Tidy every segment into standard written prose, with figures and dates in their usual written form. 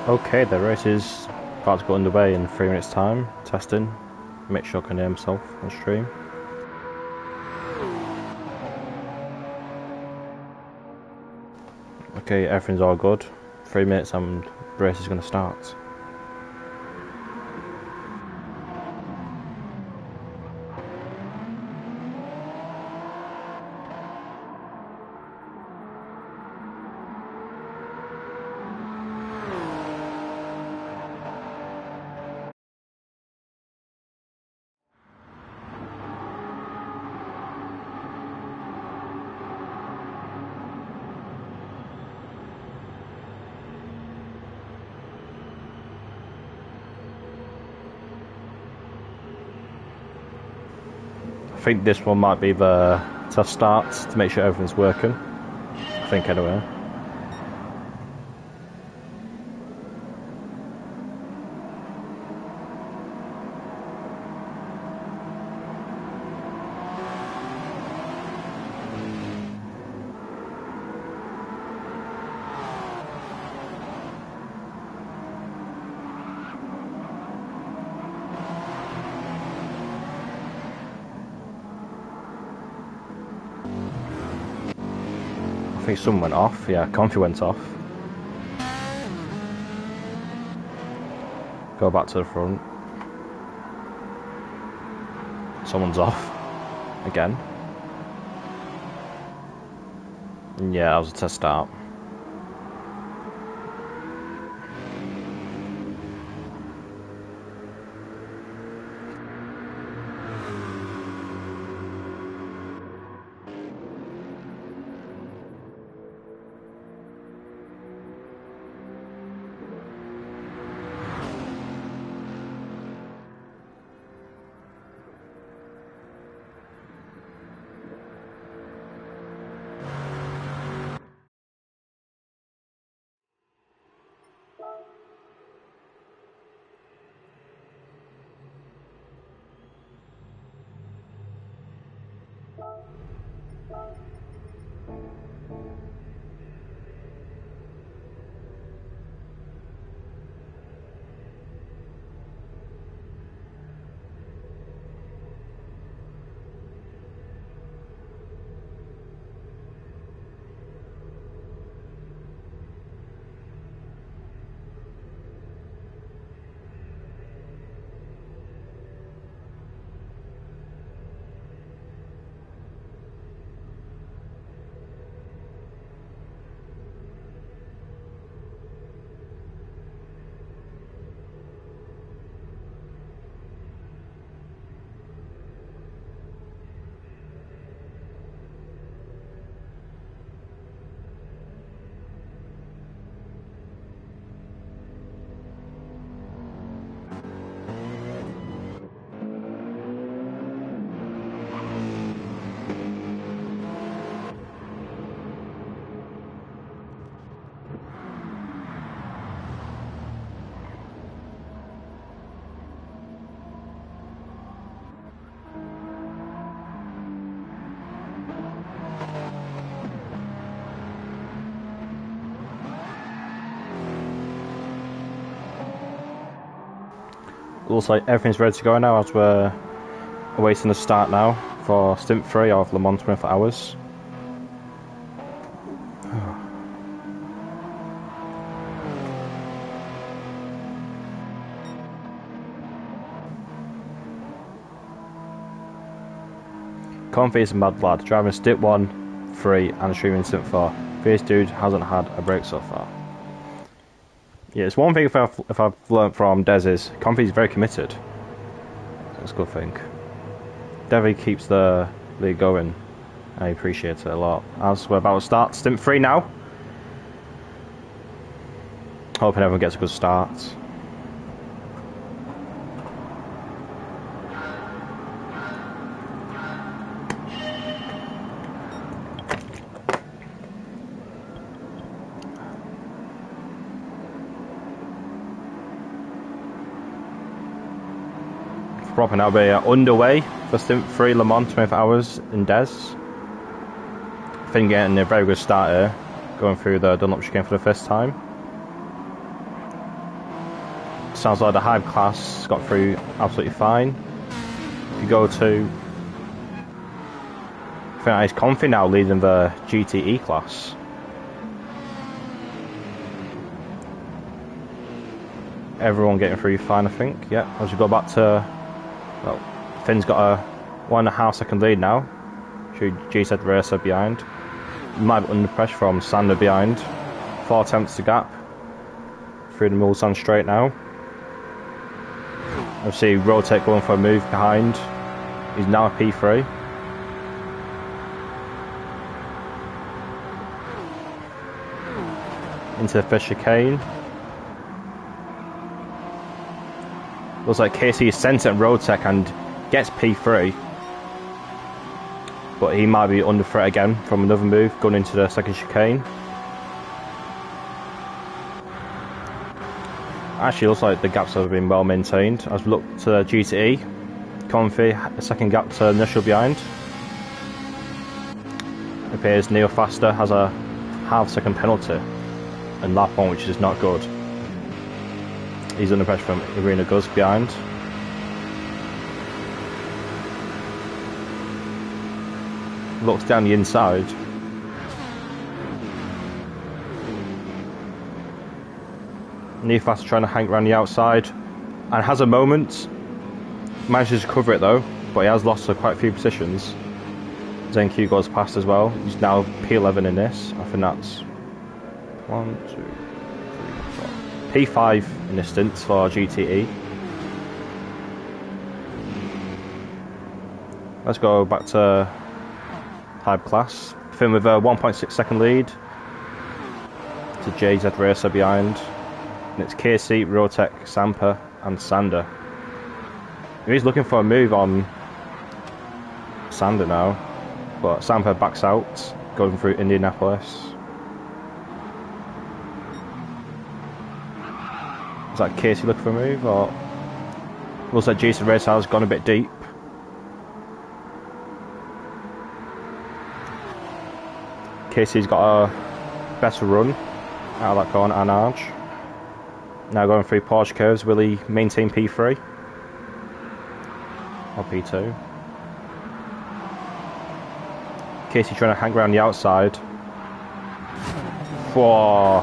Okay, the race is about to go underway in 3 minutes time. Testing. Make sure I can hear himself on stream. Okay, everything's all good. 3 minutes and the race is going to start. I think this one might be the test start to make sure everything's working. I think anyway. I think some went off. Yeah, Confi went off. Go back to the front. Someone's off. Again. Yeah, that was a test start. Looks like everything's ready to go now as we're awaiting the start now for Stint 3 of Le Mans 24 Hours. Confi is a mad lad, driving Stint 1, 3 and streaming Stint 4. This dude hasn't had a break so far. Yeah, it's one thing if I've learnt from Des is Confi's very committed. That's a good thing. Definitely keeps the league going. I appreciate it a lot. As we're about to start Stint 3 now. Hoping everyone gets a good start. Proper now be underway for Stint 3 Le Mans 24 Hours in Des. I think getting a very good start here, going through the Dunlop chicane for the first time. sounds like the Hive class got through absolutely fine. If you go to, I think it's Comfy now leading the GTE class. Everyone getting through fine, I think. Yeah, as we go back to, well, Finn's got a 1.5 second lead now. GT7 Racer behind. Might be under pressure from Sander behind. 4 attempts to gap through the Mulsanne straight now. Obviously, Rotek going for a move behind. He's now a P3. Into the Fisher Kane. Looks like Casey is sent at Rotek and gets P3. But he might be under threat again from another move going into the second chicane. Actually, looks like the gaps have been well maintained. As we look to the GTE, Comfy, a second gap to initial behind. It appears Neil Faster has a half-second penalty in lap 1, which is not good. He's under pressure from Irina Guz behind. Looks down the inside. Nearfast trying to hang around the outside and has a moment. Manages to cover it though, but he has lost quite a few positions. ZenQ goes past as well. He's now P11 in this. I think that's 1, 2, 3, 4. P5 in this stint for GTE. Let's go back to Hive class. Finn with a 1.6 second lead to JZ Racer behind. And it's KC, Rotek, Sampa and Sander. He's looking for a move on Sander now, but Sampa backs out, going through Indianapolis. Is that Casey looking for a move, or looks like Jason Racer has gone a bit deep. Casey's got a better run out of that corner and Arge. Now going through Porsche curves, will he maintain P3? Or P2? Casey trying to hang around the outside. Whoa.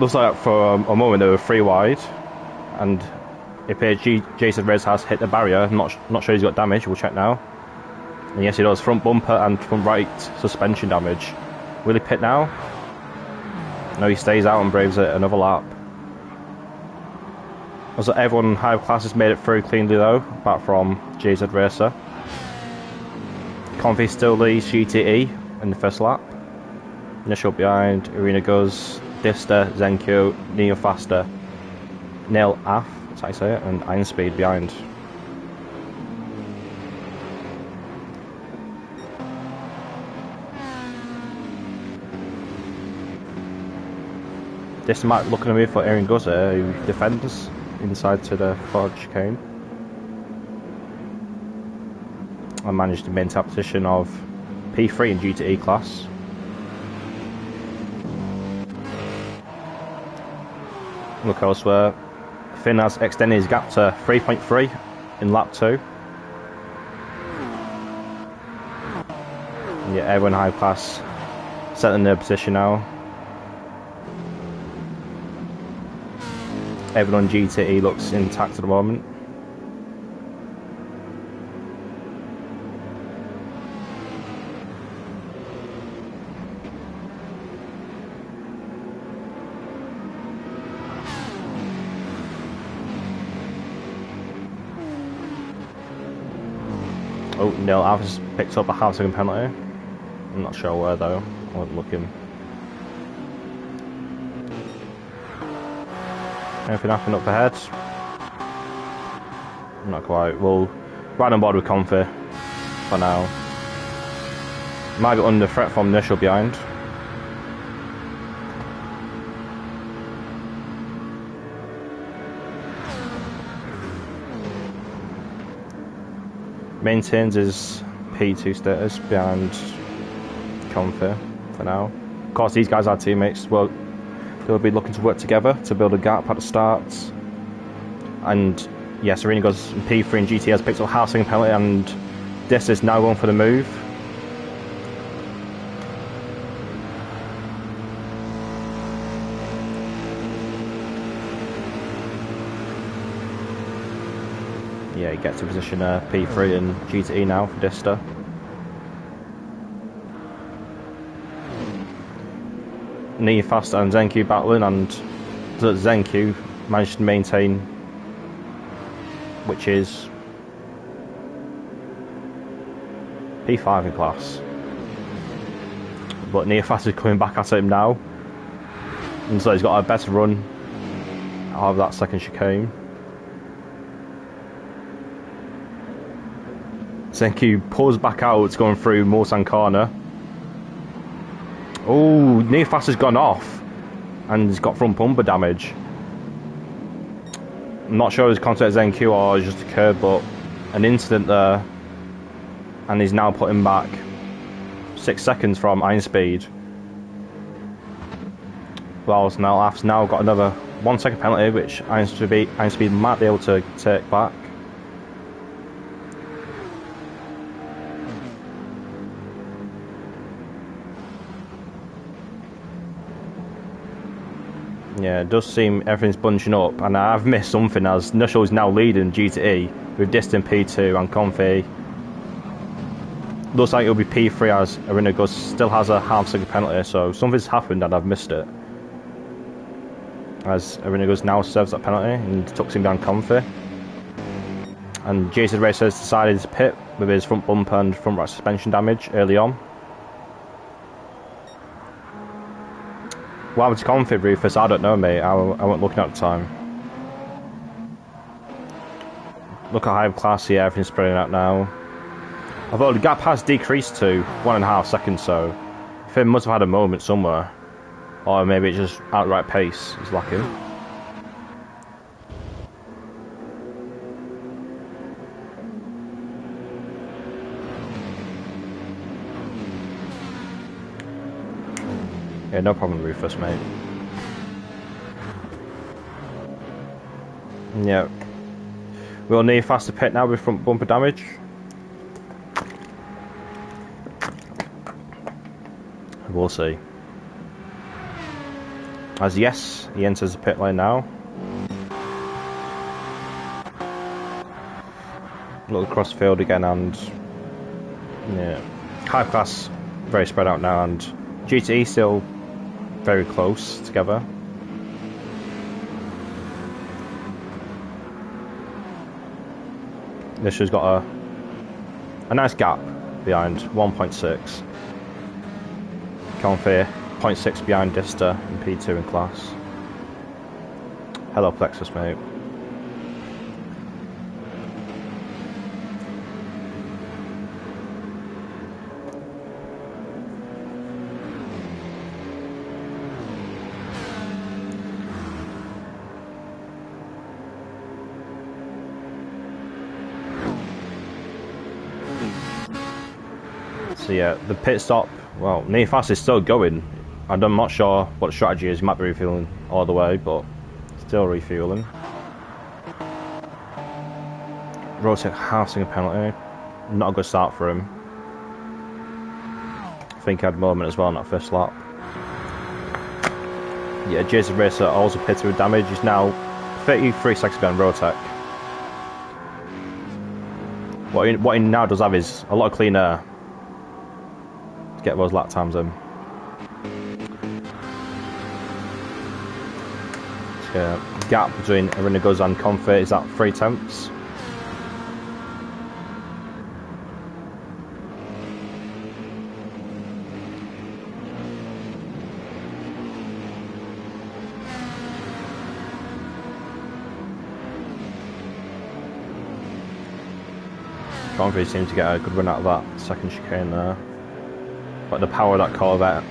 Looks like for a moment they were 3 wide. And it appears Jason Reyes has hit the barrier. I'm not sure he's got damage, we'll check now. And yes he does, front bumper and front right suspension damage. Will he pit now? No, he stays out and braves it another lap. Also, everyone in Hive class has made it through cleanly though, apart from JZ Racer. Comfy still leads GTE in the first lap. Initial behind, Irina Guz, Dista, ZenQ, Neo Faster, Neil Af, that's how you say it, and Iron Speed behind. This might look at me for Aaron Guzzer, who defends inside to the forward chicane. I managed to maintain a position of P3 in GTE class. Look elsewhere. Finn has extended his gap to 3.3 in lap 2. And yeah, everyone in high class settling their position now. Everyone on GTE looks intact at the moment. Oh, Neil Alves picked up a half-second penalty. I'm not sure where though. I wasn't looking. Anything happening up ahead? Not quite. We'll ride on board with Comfy for now. Might be under threat from initial behind. Maintains his P2 status behind Comfy for now. Of course, these guys are teammates. Well, they'll be looking to work together to build a gap at the start. And yes, Arena goes P3 and GT has picked up half second penalty, and this is now going for the move. Yeah, he gets to position P3 and GTE now for Dista. Fast and Zenku battling, and Zenku managed to maintain, which is P5 in class. But Fast is coming back at him now, and so he's got a better run out of that second chicane. Zenku pulls back out, going through Mulsanne corner. Oh, Fast has gone off, and he's got front bumper damage. I'm not sure if it's contact Zenku or just a curb, but an incident there, and he's now putting back 6 seconds from Iron Speed. Well, Af's now got another 1 second penalty, which Iron Speed might be able to take back. Yeah, it does seem everything's bunching up, and I've missed something as Nushel is now leading GTE with Distant P2 and Comfy. Looks like it'll be P3 as Arena Gus still has a half second penalty, so something's happened and I've missed it. As Arena Gus now serves that penalty and tucks him down Comfy. And Jason Racer has decided to pit with his front bumper and front right suspension damage early on. What happened to Comfy, Rufus? I don't know, mate. I wasn't looking at the time. Look at high class here, everything's spreading out now. Although the gap has decreased to 1.5 seconds, so Finn must have had a moment somewhere. Or maybe it's just outright pace is lacking. Yeah, no problem, Rufus, mate. Yeah. We'll need faster pit now with front bumper damage. We'll see. As yes, he enters the pit lane now. Look across the field again, and yeah, high class very spread out now, and GTE still very close together. This has got a nice gap behind 1.6. Comfy 0.6 behind Dista and P2 in class. Hello Plexus, mate. So yeah, the pit stop, well, Fast is still going. I'm not sure what the strategy is. He might be refueling all the way, but still refueling. Rotate half second penalty. Not a good start for him. I think he had a moment as well in that first lap. Yeah, Jason Racer also pitted with damage. He's now 33 seconds behind Rotec. What he now does have is a lot of clean air to get those lap times in. So, gap between Arena Guz and Comfy is at 3 tenths. Comfy seems to get a good run out of that second chicane there. But the power of that Corvette,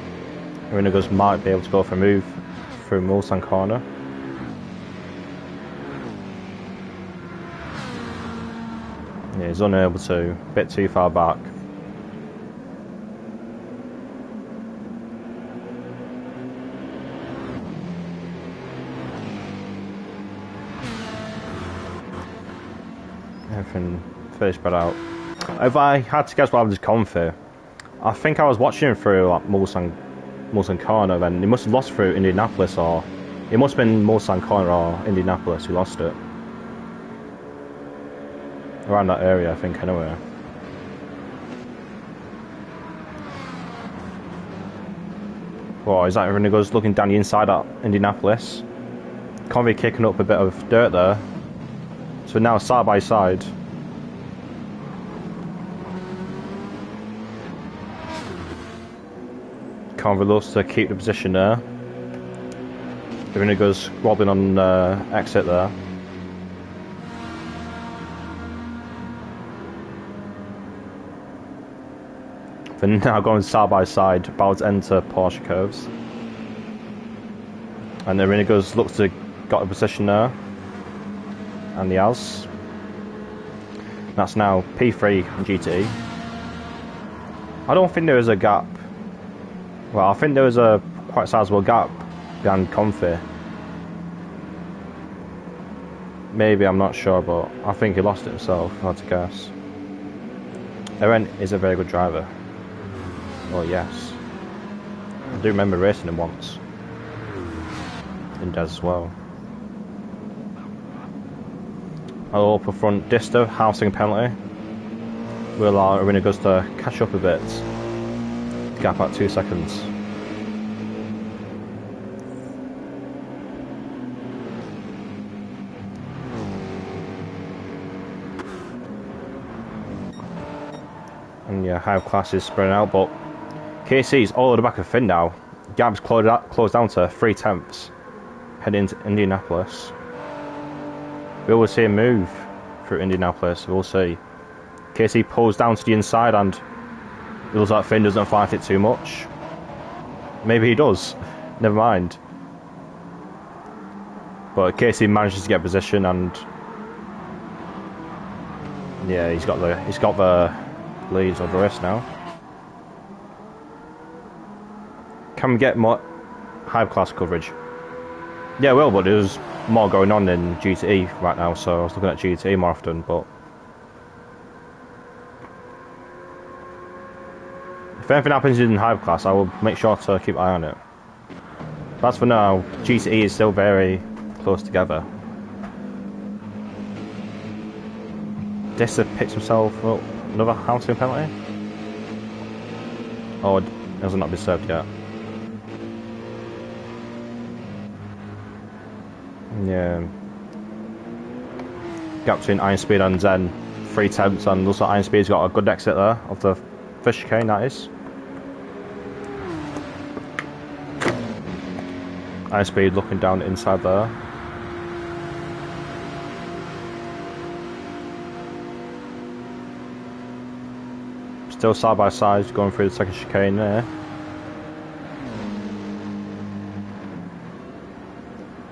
Arena Guz might be able to go for a move through Mulsanne corner. Yeah, he's unable to, a bit too far back. everything fairly spread out. If I had to guess what happened to Confi, I think I was watching him through like Mulsanne Corner, then he must have lost through Indianapolis, or it must have been Mulsanne Corner or Indianapolis who lost it. Around that area, I think, anyway. Well, is that everyone goes looking down the inside at Indianapolis? Convi kicking up a bit of dirt there. So now side by side. Convi loves to keep the position there. Everyone goes wobbling on exit there. They're now going side by side, about to enter Porsche curves. And the Renegos looks to got a position there. And he has. That's now P3 and GT. I don't think there is a gap. Well, I think there is a quite sizable gap behind Confi. Maybe, I'm not sure, but I think he lost it himself, if I had to guess. Eren is a very good driver. Oh yes. I do remember racing him once. And Des as well. I'll up front Disto, half-second penalty. Will allow Arena goes to catch up a bit. Gap at 2 seconds. And yeah, high class is spreading out, but KC's all at the back of Finn now. Gap's closed down to 3/10 heading into Indianapolis. We will see a move through Indianapolis, we'll see. KC pulls down to the inside and it looks like Finn doesn't fight it too much. Maybe he does, never mind. But KC manages to get position and yeah, he's got the leads over the rest now. Can we get more high class coverage? Yeah, well, but there's more going on in GTE right now, so I was looking at GTE more often, but if anything happens in high class, I will make sure to keep an eye on it. But as for now, GTE is still very close together. Dissa picks himself up another housing penalty. Oh, it has not been served yet. Yeah. Gap between Iron Speed and Zen, 3/10, and also Iron Speed's got a good exit there of the fish chicane, that is. Iron Speed looking down inside there. Still side by side, going through the second chicane there.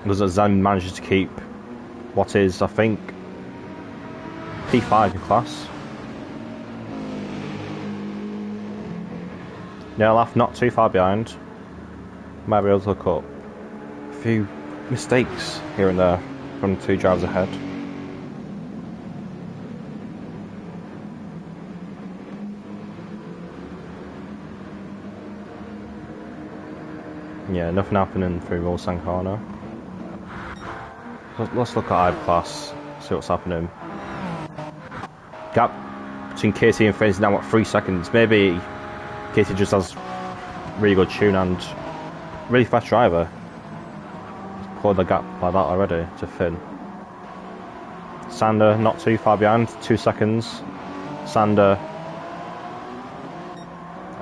Because Zen manages to keep what is, I think, P5 in class. Yeah, left not too far behind. Might be able to look up a few mistakes here and there from the two drivers ahead. Yeah, nothing happening through Mulsanne Corner. Let's look at I class, see what's happening. Gap between Katie and Finn's now at 3 seconds. Maybe Katie just has really good tune and really fast driver. He's pulled the gap like that already to Finn. Sander not too far behind, 2 seconds. Sander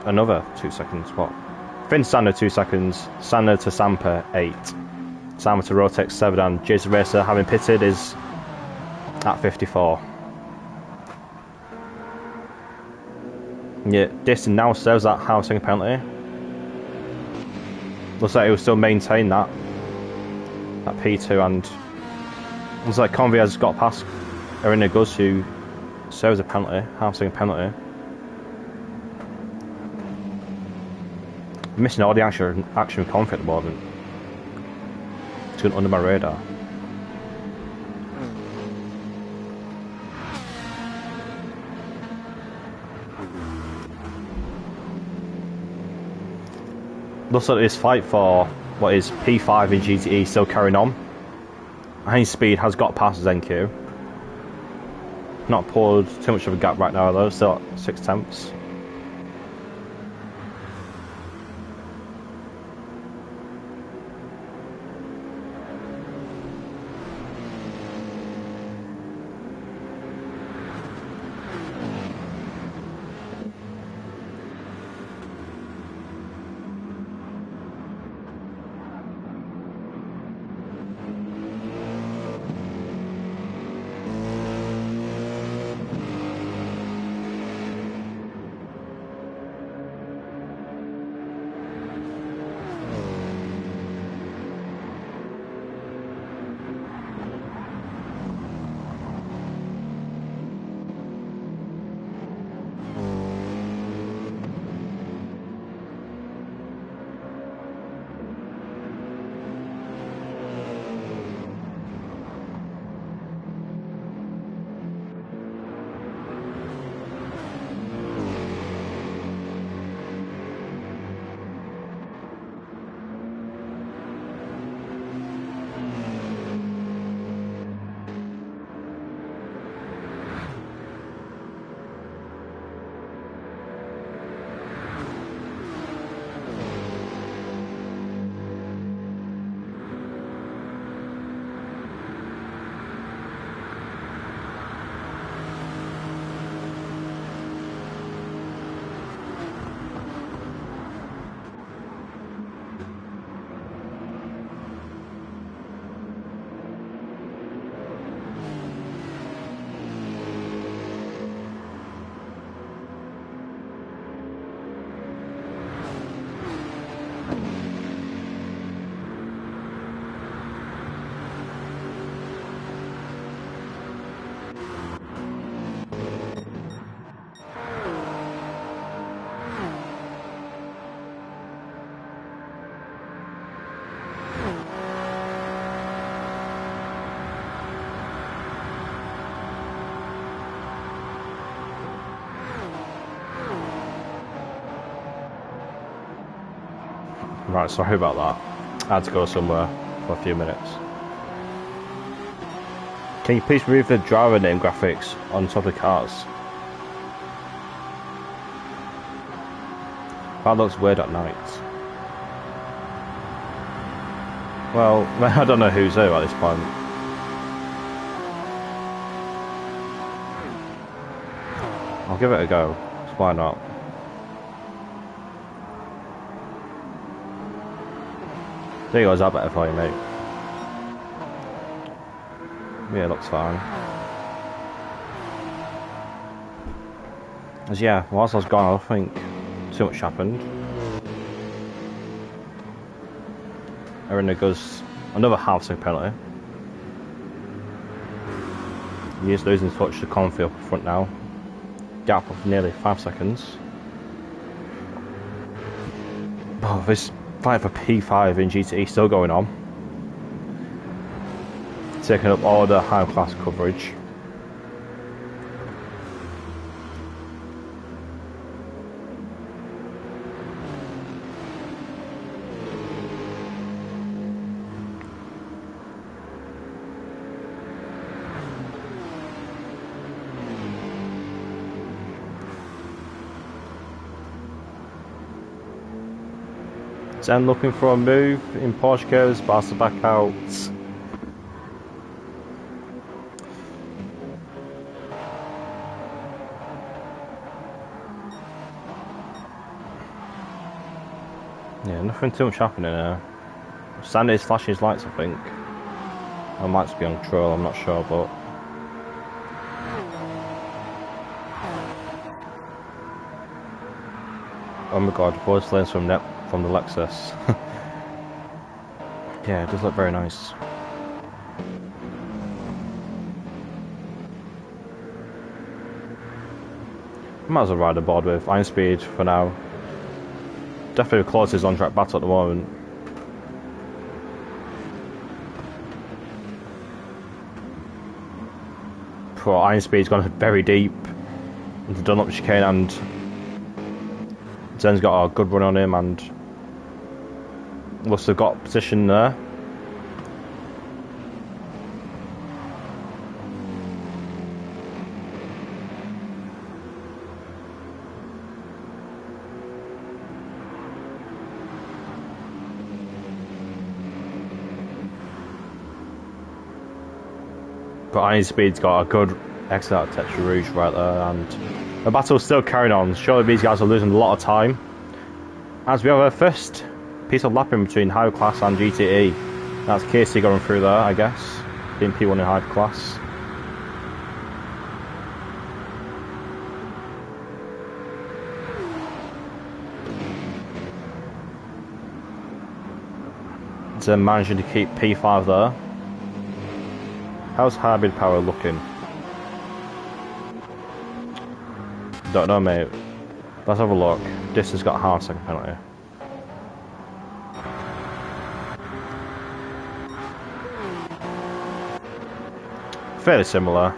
another 2 seconds. What? Finn Sander 2 seconds. Sander to Samper 8. Samper to Rotex 7, and Jason Racer, having pitted, is at 54. Yeah, Diston now serves that housing penalty. Looks like he will still maintain that P2, and looks like Convi has got past Arena Gus, who serves a penalty, housing penalty. I'm missing all the action with Convi at the moment. It's going under my radar. looks like this fight for what is P5 in GTE still carrying on. His speed has got past his NQ. Not pulled too much of a gap right now though, still at 6/10. Right, sorry about that. I had to go somewhere for a few minutes. Can you please remove the driver name graphics on top of the cars? That looks weird at night. Well, I don't know who's who at this point. I'll give it a go. Why not? There you go, is that better for you, mate? Yeah, it looks fine. As yeah, whilst I was gone, I don't think too much happened. Aaron goes another half second penalty. He is losing touch to Confi up front now. Gap of nearly 5 seconds. Oh, this fight for P5 in GTE still going on. Taking up all the high class coverage. Zen looking for a move in Porsche curves, but has to back out. Yeah, nothing too much happening there. Sandy is flashing his lights, I think. I might be on troll, I'm not sure, but oh my god, voice lanes from the Lexus. Yeah, it does look very nice. Might as well ride aboard with Iron Speed for now. Definitely closest on track battle at the moment. Poor Iron Speed's gone very deep into Dunlop chicane, and Zen's got a good run on him, and Must have got position there. But Iron Speed's got a good exit out of Tetra Rouge right there, and the battle's still carrying on. Surely these guys are losing a lot of time. As we have our first piece of lapping between Hyper Class and GTE. That's Casey going through there, I guess, being P1 in Hyper Class. So managing to keep P5 there. How's hybrid power looking? Don't know, mate. Let's have a look. This has got a half second penalty. Fairly similar.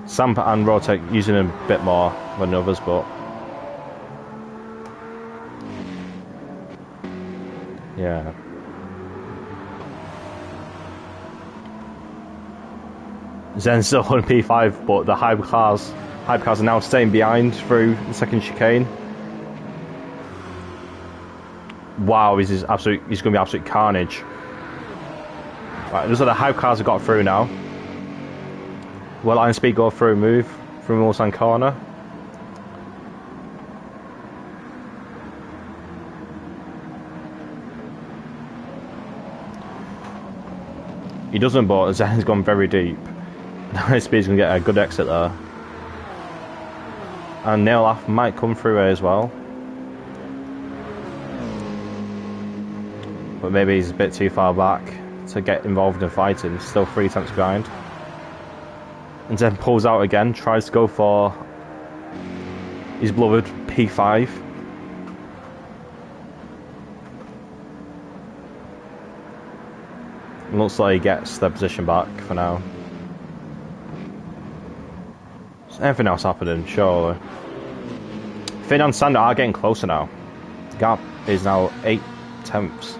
Sampa and Rotec using a bit more than others, but yeah. Zen's still on P5, but the hypercars are now staying behind through the second chicane. Wow, this is absolute. He's going to be absolute carnage. Right, looks like the hypercars have got through now. Will Iron Speed go through a move from Mulsanne corner? He doesn't, but Zen's gone very deep. Iron Speed's going to get a good exit there. And Nailaf might come through here as well. But maybe he's a bit too far back to get involved in fighting. Still 3 tenths behind. And then pulls out again, tries to go for his beloved P5. Looks like he gets the position back for now. Is anything else happening? Surely. Finn and Sander are getting closer now. The gap is now 8 tenths.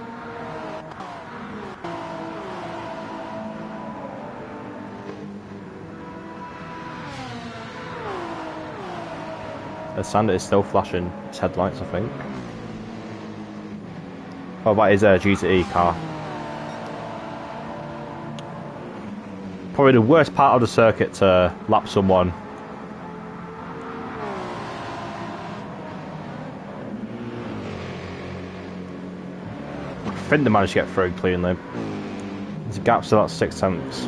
Sander is still flashing his headlights, I think. Oh, that is a GTE car. Probably the worst part of the circuit to lap someone. I think they managed to get through cleanly. There's a gap still at 6 tenths.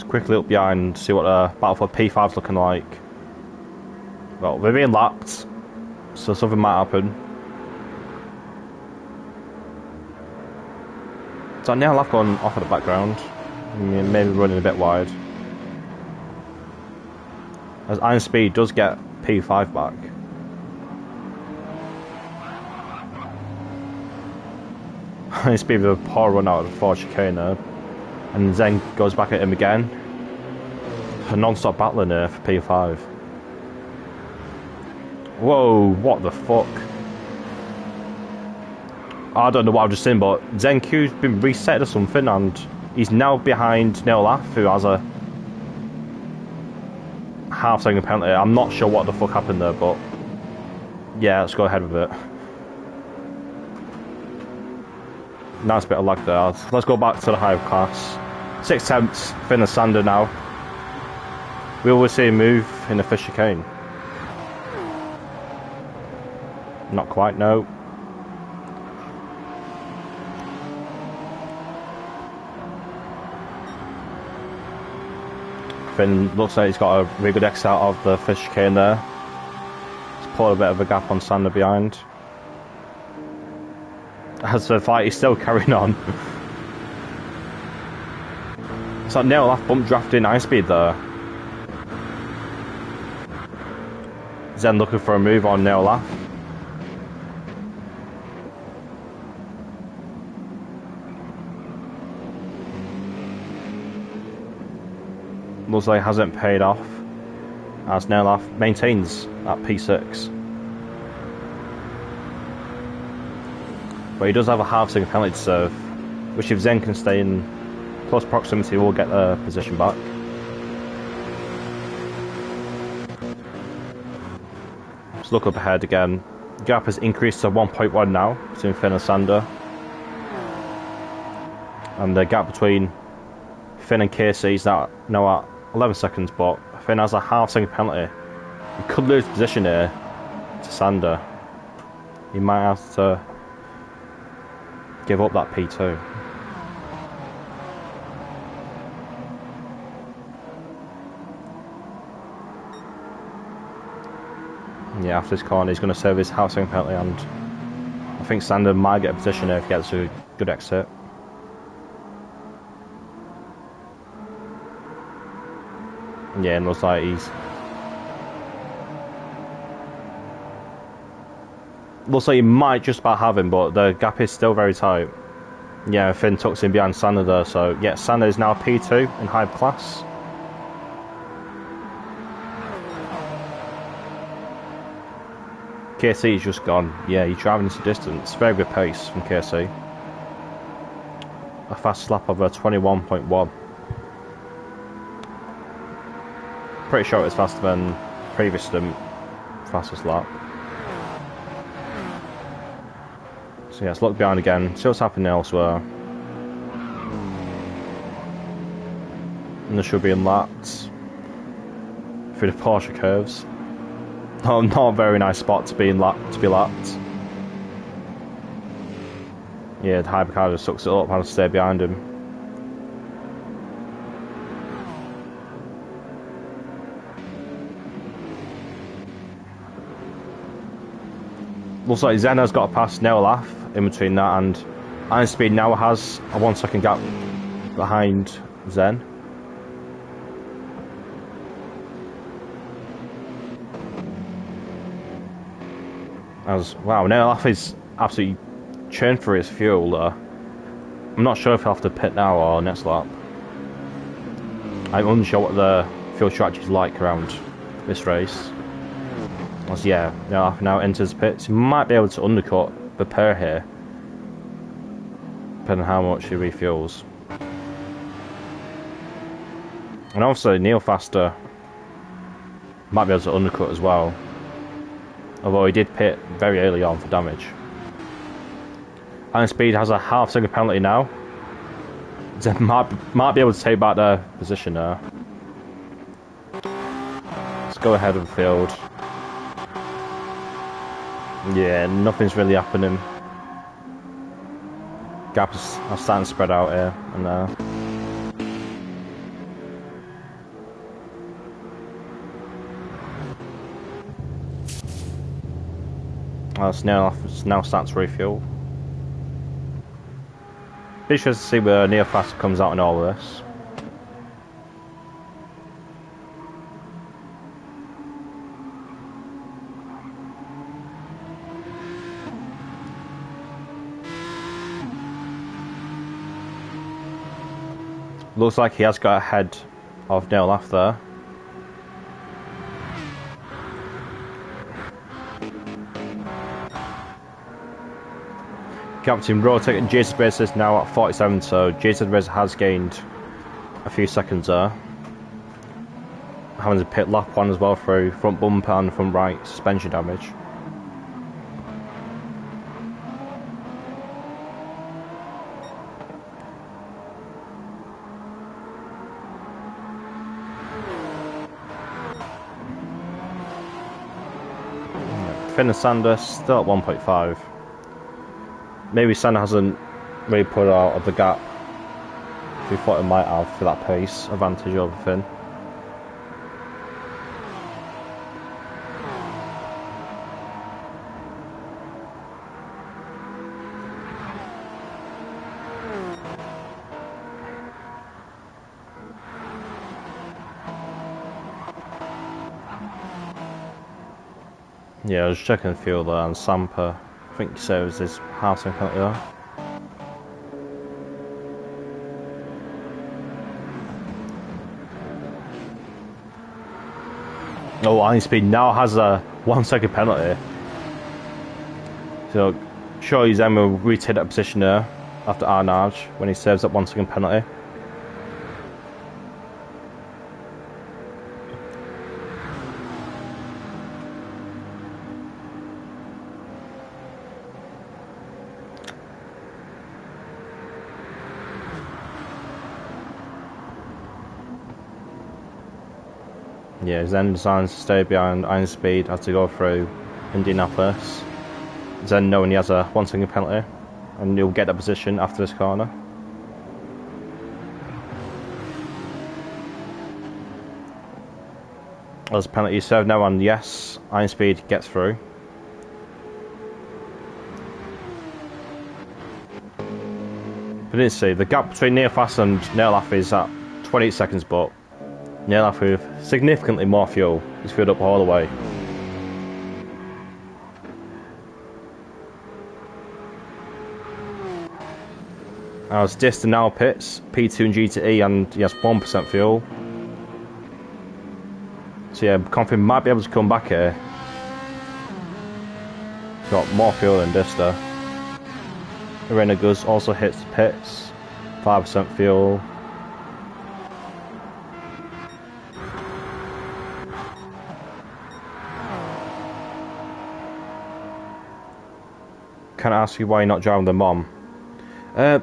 Quickly up behind, see what the battle for P5's looking like. Well, they're being lapped, so something might happen. So now lap going off at the background, maybe running a bit wide. As Iron Speed does get P5 back. Iron Speed with a poor run out of the 4th chicane there. And Zen goes back at him again. A non-stop battling here for P5. Whoa, what the fuck? I don't know what I've just seen, but Zen Q's been reset or something, and he's now behind Neolaf, who has a half-second penalty. I'm not sure what the fuck happened there, but yeah, let's go ahead with it. Nice bit of lag there. Let's go back to the higher class. 6 tenths, Finn and Sander now. We always see a move in the first chicane. Not quite, no. Finn looks like he's got a really good exit out of the first chicane there. He's pulled a bit of a gap on Sander behind. As for the fight, he's still carrying on. It's like Neolaf bump drafting Ice Speed there. Zen looking for a move on Neolaf. Looks like it hasn't paid off. as Nerlaff maintains at P6. But he does have a half-second penalty to serve, which if Zen can stay in close proximity will get the position back. Let's look up ahead again. The gap has increased to 1.1 now between Finn and Sander. And the gap between Finn and Casey is now at 11 seconds, but Finn has a half-second penalty. He could lose position here to Sander. He might have to give up that P2. Yeah, after this corner he's going to serve his half-second penalty, and I think Sander might get a position here if he gets a good exit. Yeah, and looks like looks like he might just about have him, but the gap is still very tight. Yeah, Finn tucks in behind Sander there, so yeah, Sander is now P2 in high class. KC is just gone. Yeah, he's driving into distance. Very good pace from KC. A fast lap of a 21.1. Pretty sure it's faster than previous Stint fastest lap. So yeah, let's look behind again, see what's happening elsewhere. And there should be lapped through the Porsche curves. Oh, not a very nice spot to be lapped. Yeah, the hypercar just sucks it up, and to stay behind him. Looks like Zena's got to pass Nerlaff in between that, and Iron Speed now has a 1 second gap behind Zen. Wow, Nerlaff is absolutely churned for his fuel there. I'm not sure if he'll have to pit now or next lap. I'm unsure what the fuel strategy is like around this race. As yeah, Nerlaff now enters pits. He might be able to undercut the pair here, depending on how much he refuels. And also Neil Faster might be able to undercut as well, although he did pit very early on for damage. Iron Speed has a half-second penalty now. Zeb might be able to take back their position there. Let's go ahead of the field. Yeah, nothing's really happening. Gaps are starting to spread out here and there. It's now starting to refuel. Be sure to see where Neil Faster comes out in all of this. Looks like he has got ahead of Nerlaff there. Captain rotating Jason Racer is now at 47, so Jason Racer has gained a few seconds there. Having to pit lap 1 as well through front bumper and front right suspension damage. Finn and Sander still at 1.5. Maybe Sander hasn't really put out of the gap we thought it might have for that pace advantage over Finn. Yeah, I was checking the fuel there, and Sampa, I think he said it was his housing penalty there. Oh, Iron Speed now has a 1 second penalty. So, surely Zen will retake that position there after Arnage when he serves that 1 second penalty. Yeah, Zen decides to stay behind Iron Speed as to go through Indianapolis. Zen knowing he has a 1 second penalty, and he'll get that position after this corner. There's a penalty served now, and yes, Iron Speed gets through. But didn't see the gap between Nearfast and Nearlaff is at 28 seconds, but Nearlaff with significantly more fuel is filled up all the way. As Dista now pits P2 and GTE, and he has 1% fuel. So yeah, Confin might be able to come back here. He's got more fuel than Dista. Arenagus also hits the pits, 5% fuel. Can I ask you why you're not driving the Mom? I'm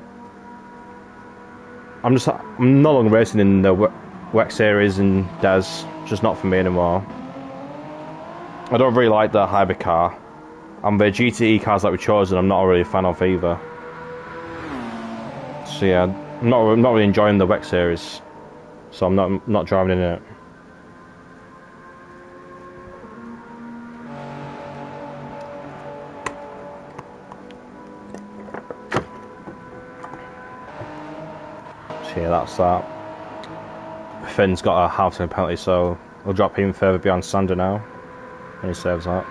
no longer racing in the WEC series and Des, just not for me anymore. I don't really like the hybrid car, and the GTE cars that we've chosen I'm not really a fan of either. So yeah, I'm not really enjoying the WEC series, so I'm not driving in it. So yeah, that's that. Finn's got a half-time penalty, so we'll drop him further behind Sander now, and he serves that.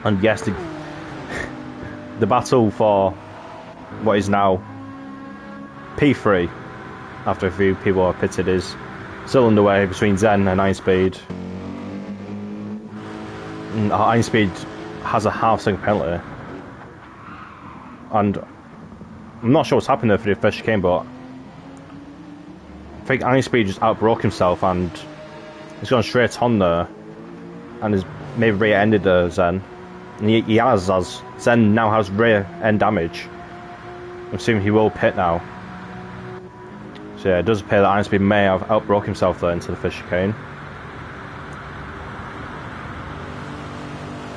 And yes, the battle for what is now P3, after a few people are pitted, is still underway between Zen and Iron Speed. And Iron Speed has a half-second penalty, and I'm not sure what's happened there for the first chicane, but I think Iron Speed just outbroke himself and he's gone straight on there, and has maybe rear-ended Zen. And he has, as Zen now has rear end damage. I'm assuming he will pit now. So yeah, it does appear that Iron Speed may have outbroke himself there into the first chicane.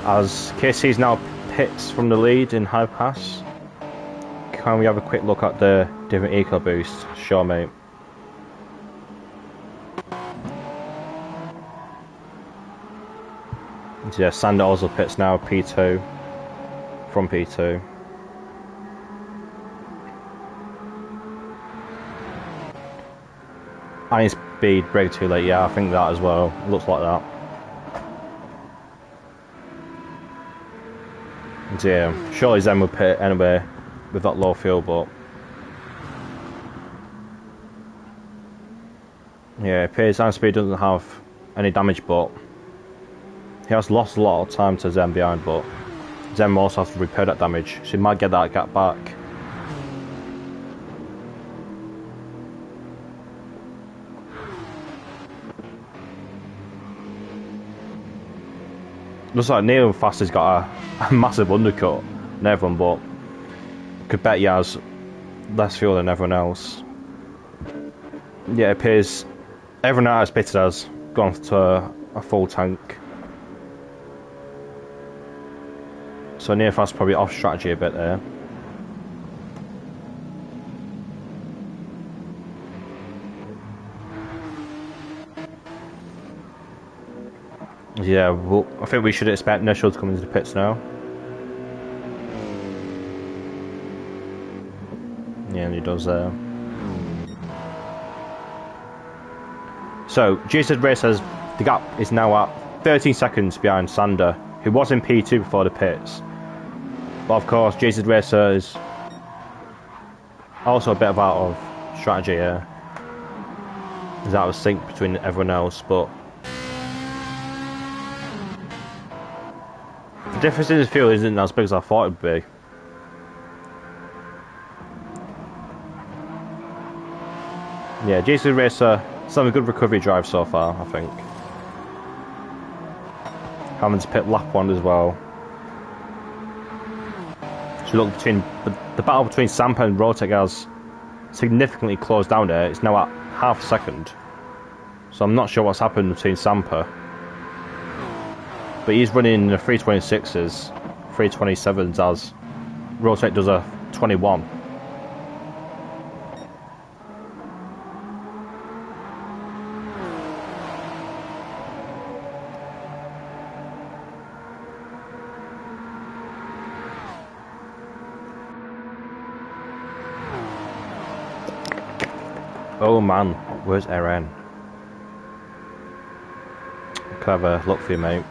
As KC's now pits from the lead in high pass. Can we have a quick look at the different eco boosts? Sure, mate. So yeah, Sander also pits now P2 from P2. Iron Speed brake too late, yeah, I think that as well. Looks like that. And yeah, surely Zen would pit anyway with that low fuel, but yeah, it appears Iron Speed doesn't have any damage, but he has lost a lot of time to Zen behind, but Zen also has to repair that damage, so he might get that gap back. Looks like Neil Fast has got a massive undercut on everyone, but I could bet he has less fuel than everyone else. Yeah, it appears everyone else pitted has gone to a full tank. So Neil Fast probably off strategy a bit there. Yeah, well, I think we should expect Nishal to come into the pits now. Yeah, and he does there. So, GT7 Racers, the gap is now at 13 seconds behind Sander, who was in P2 before the pits. But of course, GT7 Racer is also a bit of out of strategy here. He's out of sync between everyone else, but the difference in the field isn't as big as I thought it would be. Yeah, GT7 Racer still having a good recovery drive so far, I think. Having to pit lap 1 as well. So look, the battle between Sampa and Rotec has significantly closed down there. It's now at half a second. So I'm not sure what's happened between Sampa. But he's running the 326s, 327s as Rotec does a 21. Oh man, where's Eren? Could have a look for you, mate.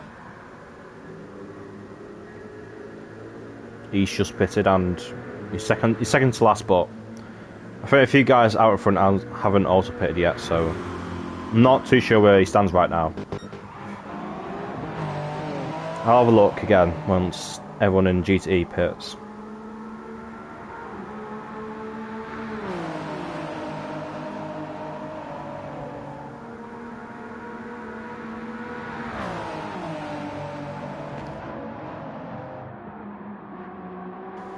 He's just pitted and he's second to last, but I think a few guys out front haven't also pitted yet, so I'm not too sure where he stands right now. I'll have a look again once everyone in GTE pits.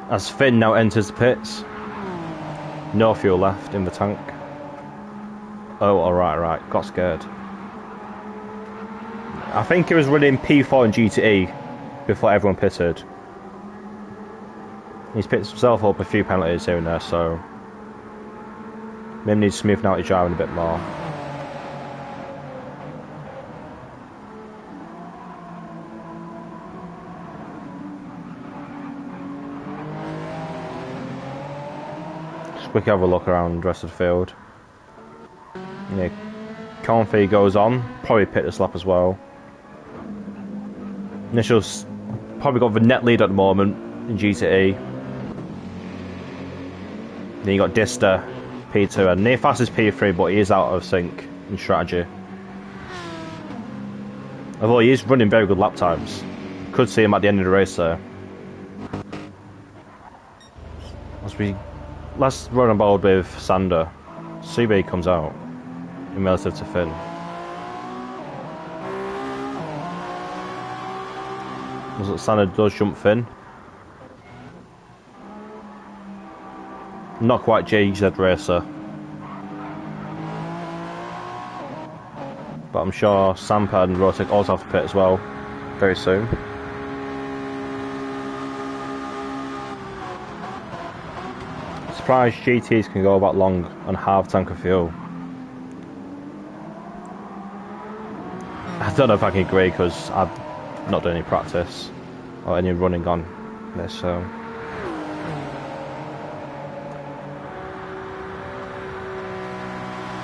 As Finn now enters the pits, no fuel left in the tank. Oh, alright, got scared. I think he was running P4 in GTE before everyone pitted. He's picked himself up a few penalties here and there, so maybe needs smoothing out his driving a bit more. Quick have a look around the rest of the field. Yeah, Confi goes on, probably pit this lap as well. Initial's probably got the net lead at the moment in GTE. Then you got Dista, P2, and near fastest P3, but he is out of sync in strategy. Although he is running very good lap times. Could see him at the end of the race there. Let's run on board with Sander. See where he comes out in relative to Finn. Sander does jump Finn. Not quite GZ Racer. But I'm sure Sampa and Rotec also have to pit as well very soon. Surprised GTs can go that long on half tank of fuel. I don't know if I can agree because I've not done any practice or any running on this, so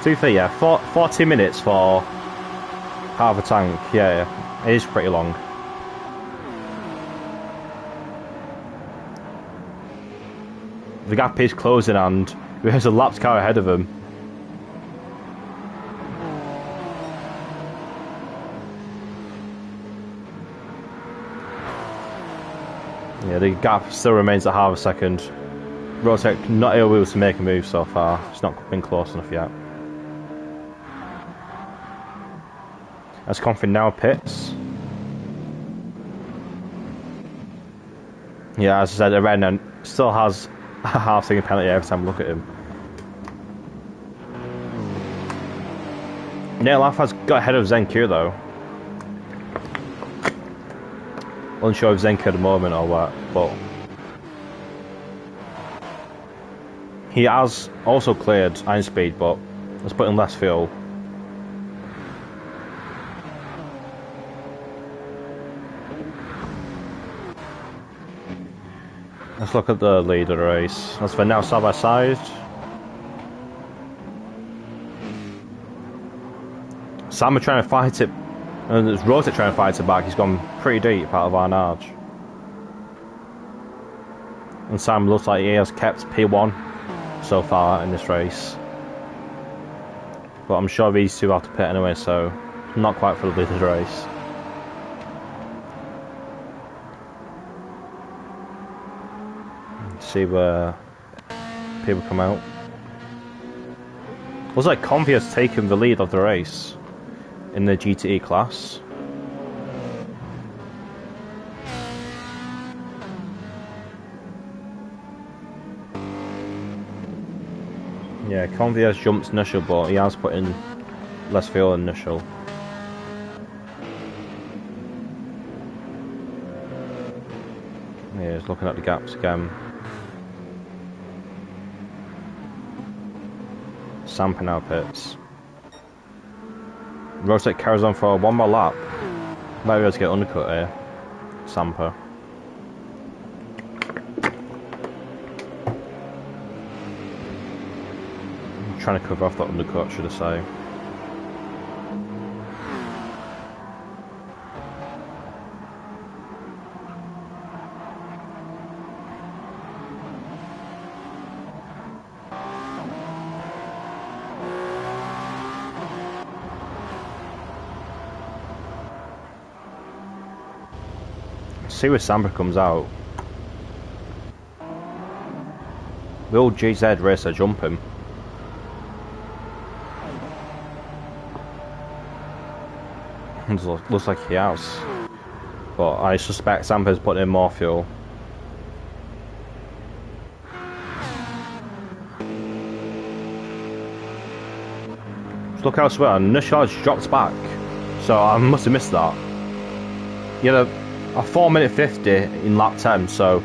to be fair, yeah, 40 minutes for half a tank, yeah, it is pretty long. The gap is closing and there's a lapped car ahead of him. Yeah, the gap still remains at half a second. Rotec not able to make a move so far. It's not been close enough yet. As Confin now pits. Yeah, as I said, Eren still has a half-second penalty every time I look at him. Neilaf has got ahead of Zenku though. Unsure of Zenku at the moment or what, but he has also cleared iron speed, but has put in less fuel. Let's look at the lead of the race. As for now, side by side. Sam are trying to fight it, and there's Rotec trying to fight it back. He's gone pretty deep out of our nudge. And Sam looks like he has kept P1 so far in this race. But I'm sure these two have to pit anyway, so not quite for the lead of the race. See where people come out. Looks like Comfy has taken the lead of the race in the GTE class. Yeah, Comfy has jumped initial, but he has put in less fuel than initial. Yeah, he's looking at the gaps again. Samper now pits. Rotec carries on for one more lap. Might be able to get undercut here. Samper. Trying to cover off that undercut, should I say. See where Samper comes out. Will GZ racer jump him? Looks like he has, but I suspect Samper's putting in more fuel. Look elsewhere, Nushaj dropped back, so I must have missed that. He had a 4 minute 50 in lap 10, so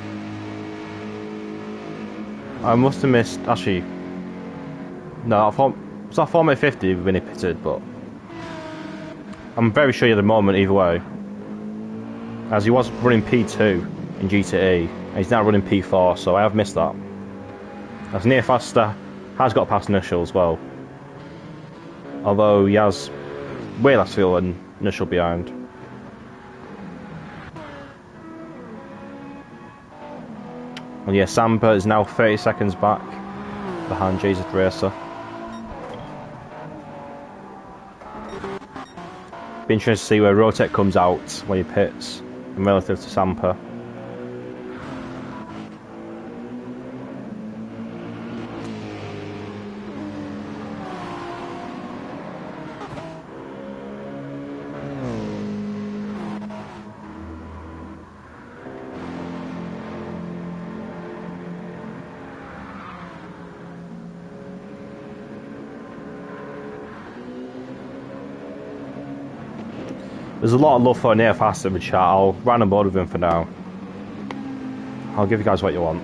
I must have missed. Actually, no, it's not 4 minute 50 when he pitted, but I'm very sure he had a moment either way, as he was running P2 in GTE, and he's now running P4, so I have missed that. As near faster has got past initial as well, although he has way less fuel than initial behind. Well, yeah, Samper is now 30 seconds back behind GZ Racer. Be interesting to see where Rotec comes out when he pits in relative to Samper. There's a lot of love for near faster in the chat. I'll run on board with him for now. I'll give you guys what you want.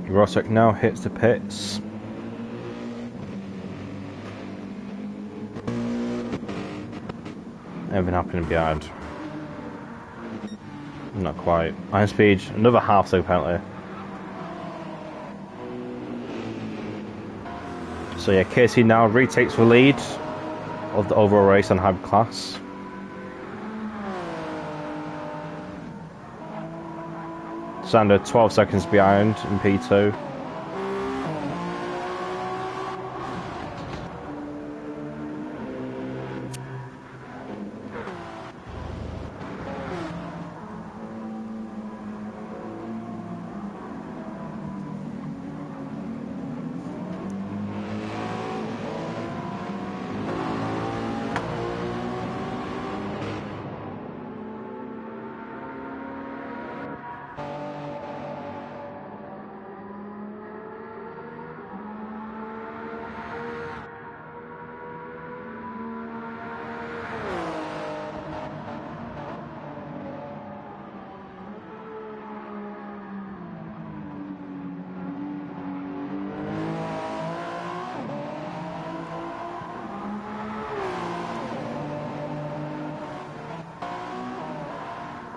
Rotec now hits the pits. Everything happening behind. Not quite. Iron speed, another half so apparently. So yeah, Casey now retakes the lead of the overall race on hybrid class. Sander 12 seconds behind in P2.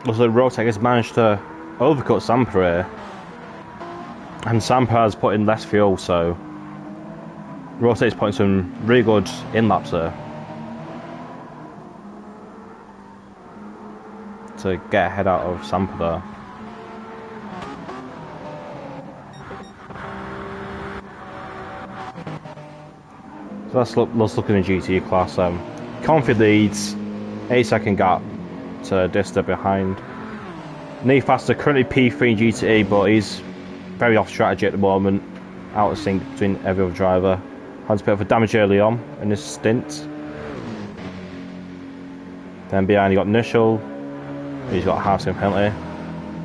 Also, Rotec has managed to overcut Sampa here. And Sampa has put in less fuel, so Rotec's putting some really good in-laps there to get ahead out of Sampa there. So let's look in the GT class. Confi leads, 8-second gap to Dista behind. Need Faster currently P3 in GTE, but he's very off strategy at the moment, out of sync between every other driver. Has a bit of a damage early on in this stint. Then behind you got Nishal, he's got a half-second penalty.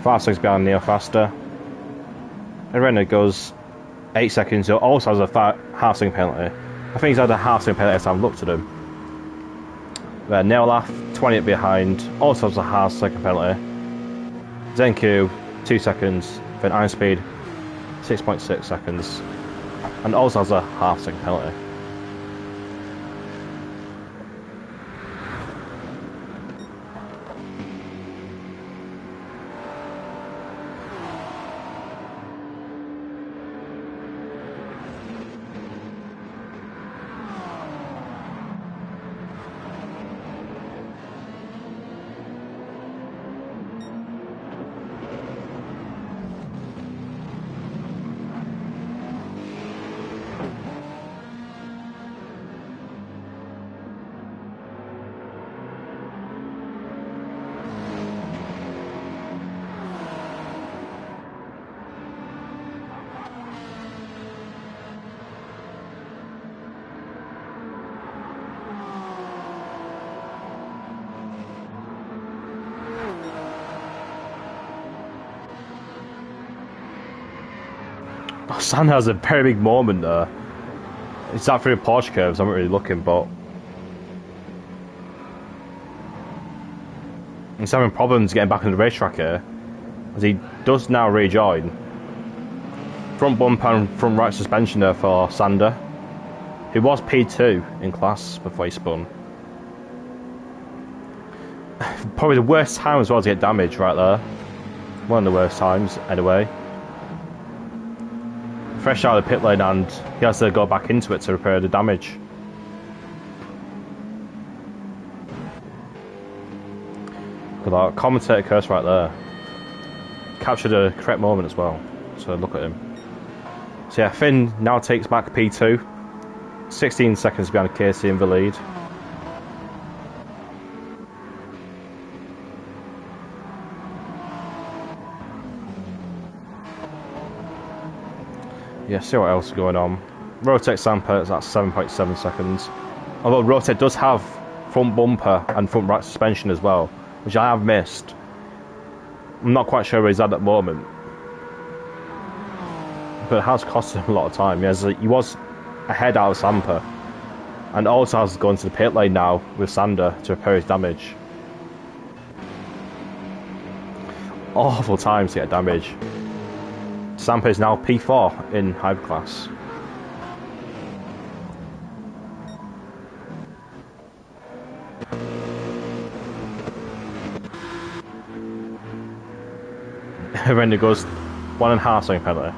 5 seconds behind Neo Faster. And Renner goes 8 seconds, he also has a half-second penalty. I think he's had a half-second penalty as I've looked at him. Then Neolaf, 20 behind, also has a half-second penalty. Zenku, 2 seconds. Then Iron Speed, 6.6 seconds. And also has a half-second penalty. San has a very big moment there. It's that through Porsche curves, I'm not really looking, but he's having problems getting back on the racetrack here, as he does now rejoin. Front bumper and front right suspension there for Sander, who was P2 in class before he spun. Probably the worst time as well to get damage right there. One of the worst times, anyway. Fresh out of the pit lane, and he has to go back into it to repair the damage. Look at that commentator curse right there. Captured the correct moment as well. So look at him. So yeah, Finn now takes back P2. 16 seconds behind Casey in the lead. Yeah, see what else is going on. Rotec Sampa is at 7.7 seconds. Although Rotec does have front bumper and front right suspension as well, which I have missed. I'm not quite sure where he's at the moment. But it has cost him a lot of time. He was ahead out of Sampa. And also has gone to the pit lane now with Sander to repair his damage. Awful time to get damage. Sampa is now P4 in Hyperclass. When it goes 1.5 second penalty.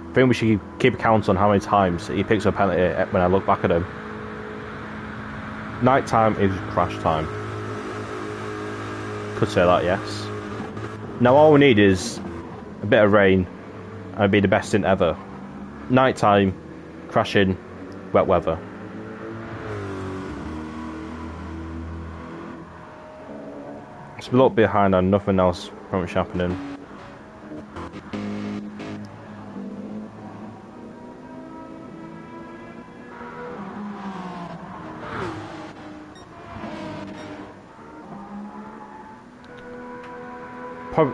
I think we should keep a count on how many times he picks up a penalty when I look back at him. Night time is crash time. Could say that, yes. Now all we need is a bit of rain and it'd be the best stint ever. Night time, crashing, wet weather. So we look behind and nothing else pretty much happening.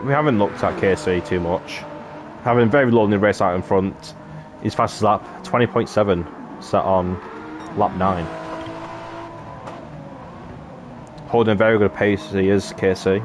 We haven't looked at KC too much. Having very low in the race out in front. His fastest lap, 20.7, set on lap 9. Holding a very good pace as he is, KC.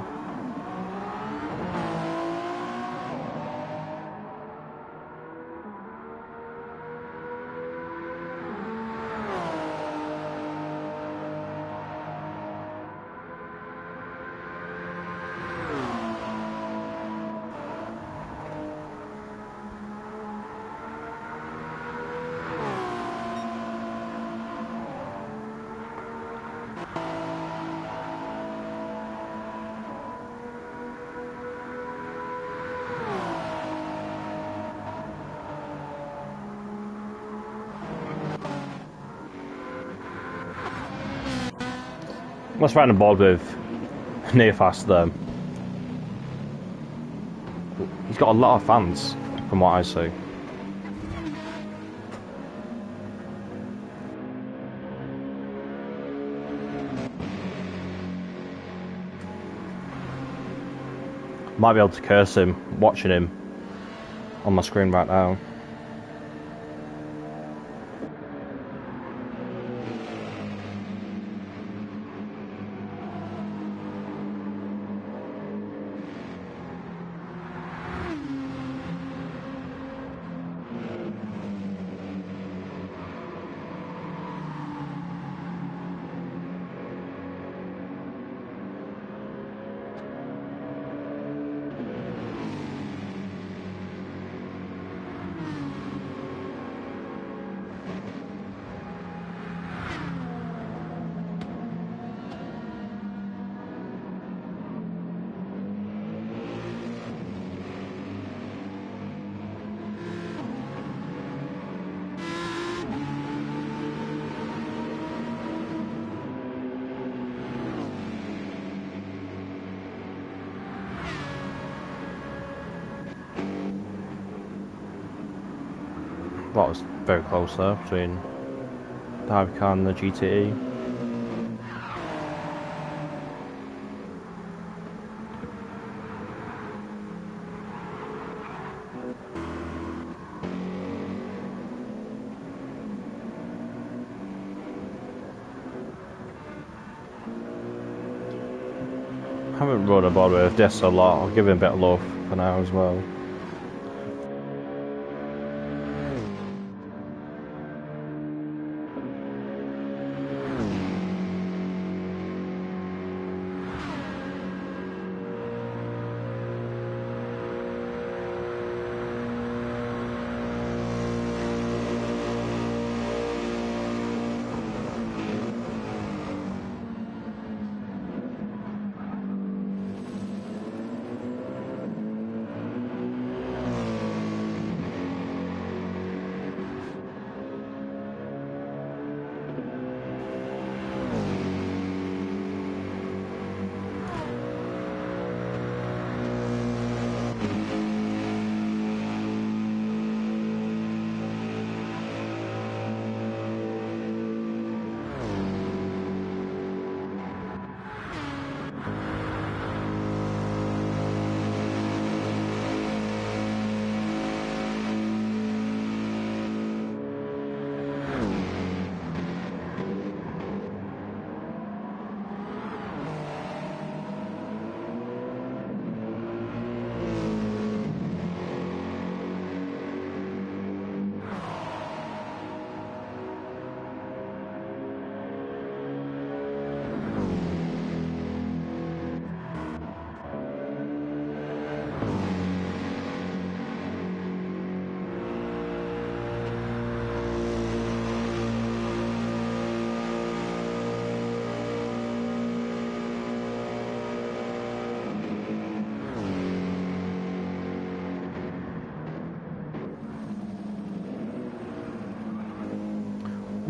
Let's ride on board with near fast there. He's got a lot of fans, from what I see. Might be able to curse him, watching him on my screen right now. That was very close there between the Hypercar and the GTE. I haven't run aboard with this a lot. I'll give him a bit of love for now as well.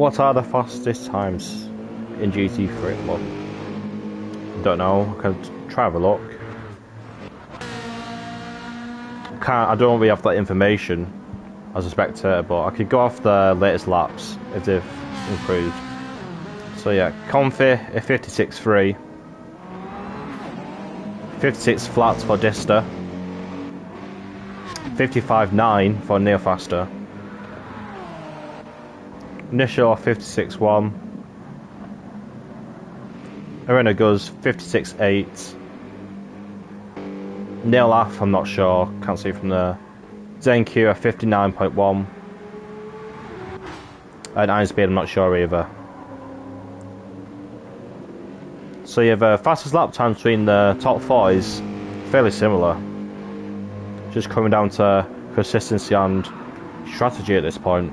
What are the fastest times in GT3? Well, don't know. I could try have a look. I don't really have that information as a spectator, but I could go off the latest laps if they've improved. So yeah, Comfy a 56.3, 56 flats for Dista, 55.9 for Neo Faster. Initial 56.1, Arena Guz 56.8, Neil Laff I'm not sure, can't see from there, Zenq at 59.1, and Iron Speed I'm not sure either. So you have a fastest lap time between the top four is fairly similar, just coming down to consistency and strategy at this point.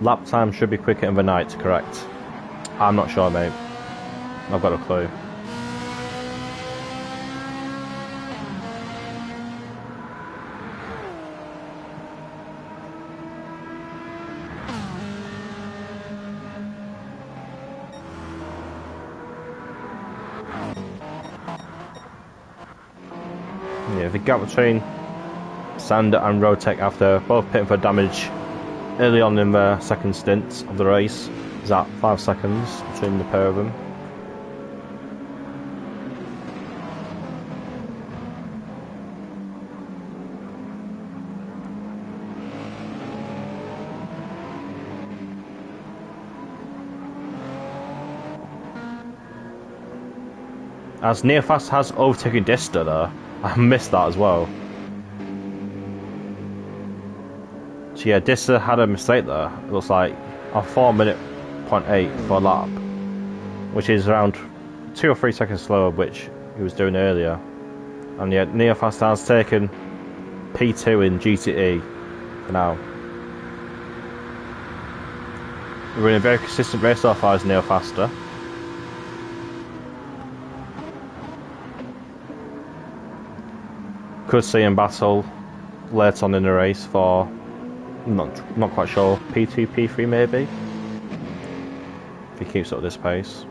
Lap time should be quicker in the night, correct? I'm not sure, mate. I've got a clue. the gap between Sander and Rotec after both pitting for damage early on in the second stint of the race is at 5 seconds between the pair of them. As Neofast has overtaken Dista there, I missed that as well. So yeah, Dista had a mistake there. It looks like a 4 minute 0.8 for a lap, which is around 2 or 3 seconds slower, which he was doing earlier. And yet Neofast has taken P2 in GTE for now. We're in a very consistent race so far as Neofaster. Could see him battle later on in the race for not quite sure, P2, P3 maybe, if he keeps up at this pace.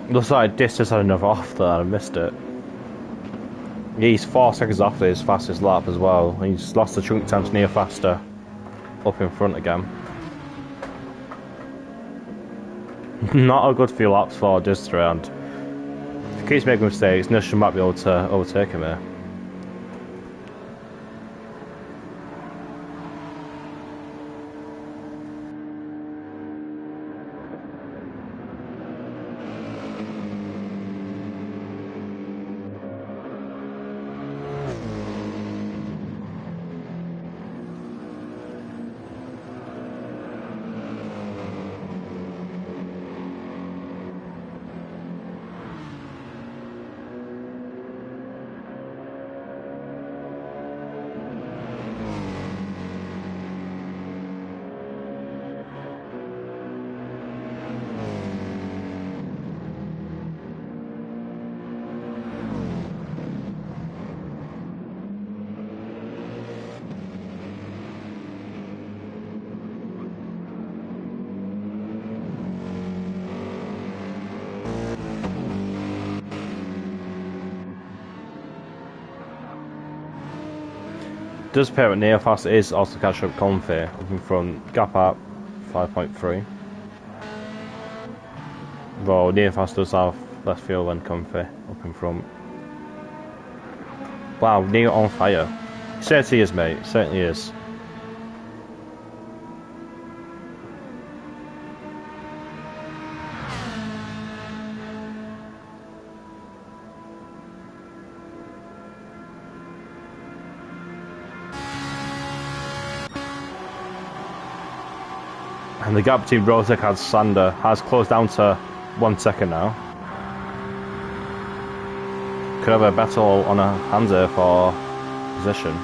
Looks like Dista's had enough off there, I missed it. He's 4 seconds off his fastest lap as well. He's lost the chunk time to Neofaster up in front again. Not a good few laps for Dista, and if he keeps making mistakes, Nishan might be able to overtake him here. Does appear that Neofast is also catching up Comfy up in front, gap at 5.3. Though Neofast does have less fuel than Comfy up in front. Wow, Neo on fire. Certainly is, mate, certainly is. And the gap between Rosek and Sander has closed down to 1 second now. Could have a battle on a hands here for position.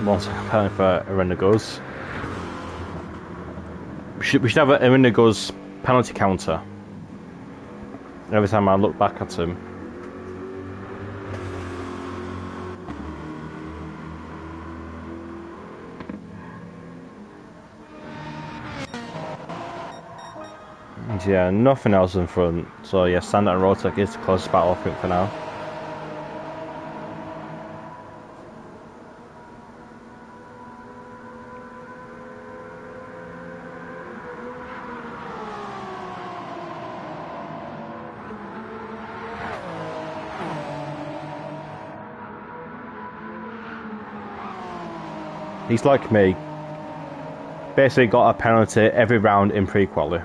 1 second penalty for Arenagos. We should have an Arenagos penalty counter. Every time I look back at him. And yeah, nothing else in front. So yeah, Stint and Rotec is the closest battle, I think, for now. He's like me. Basically got a penalty every round in pre-quali.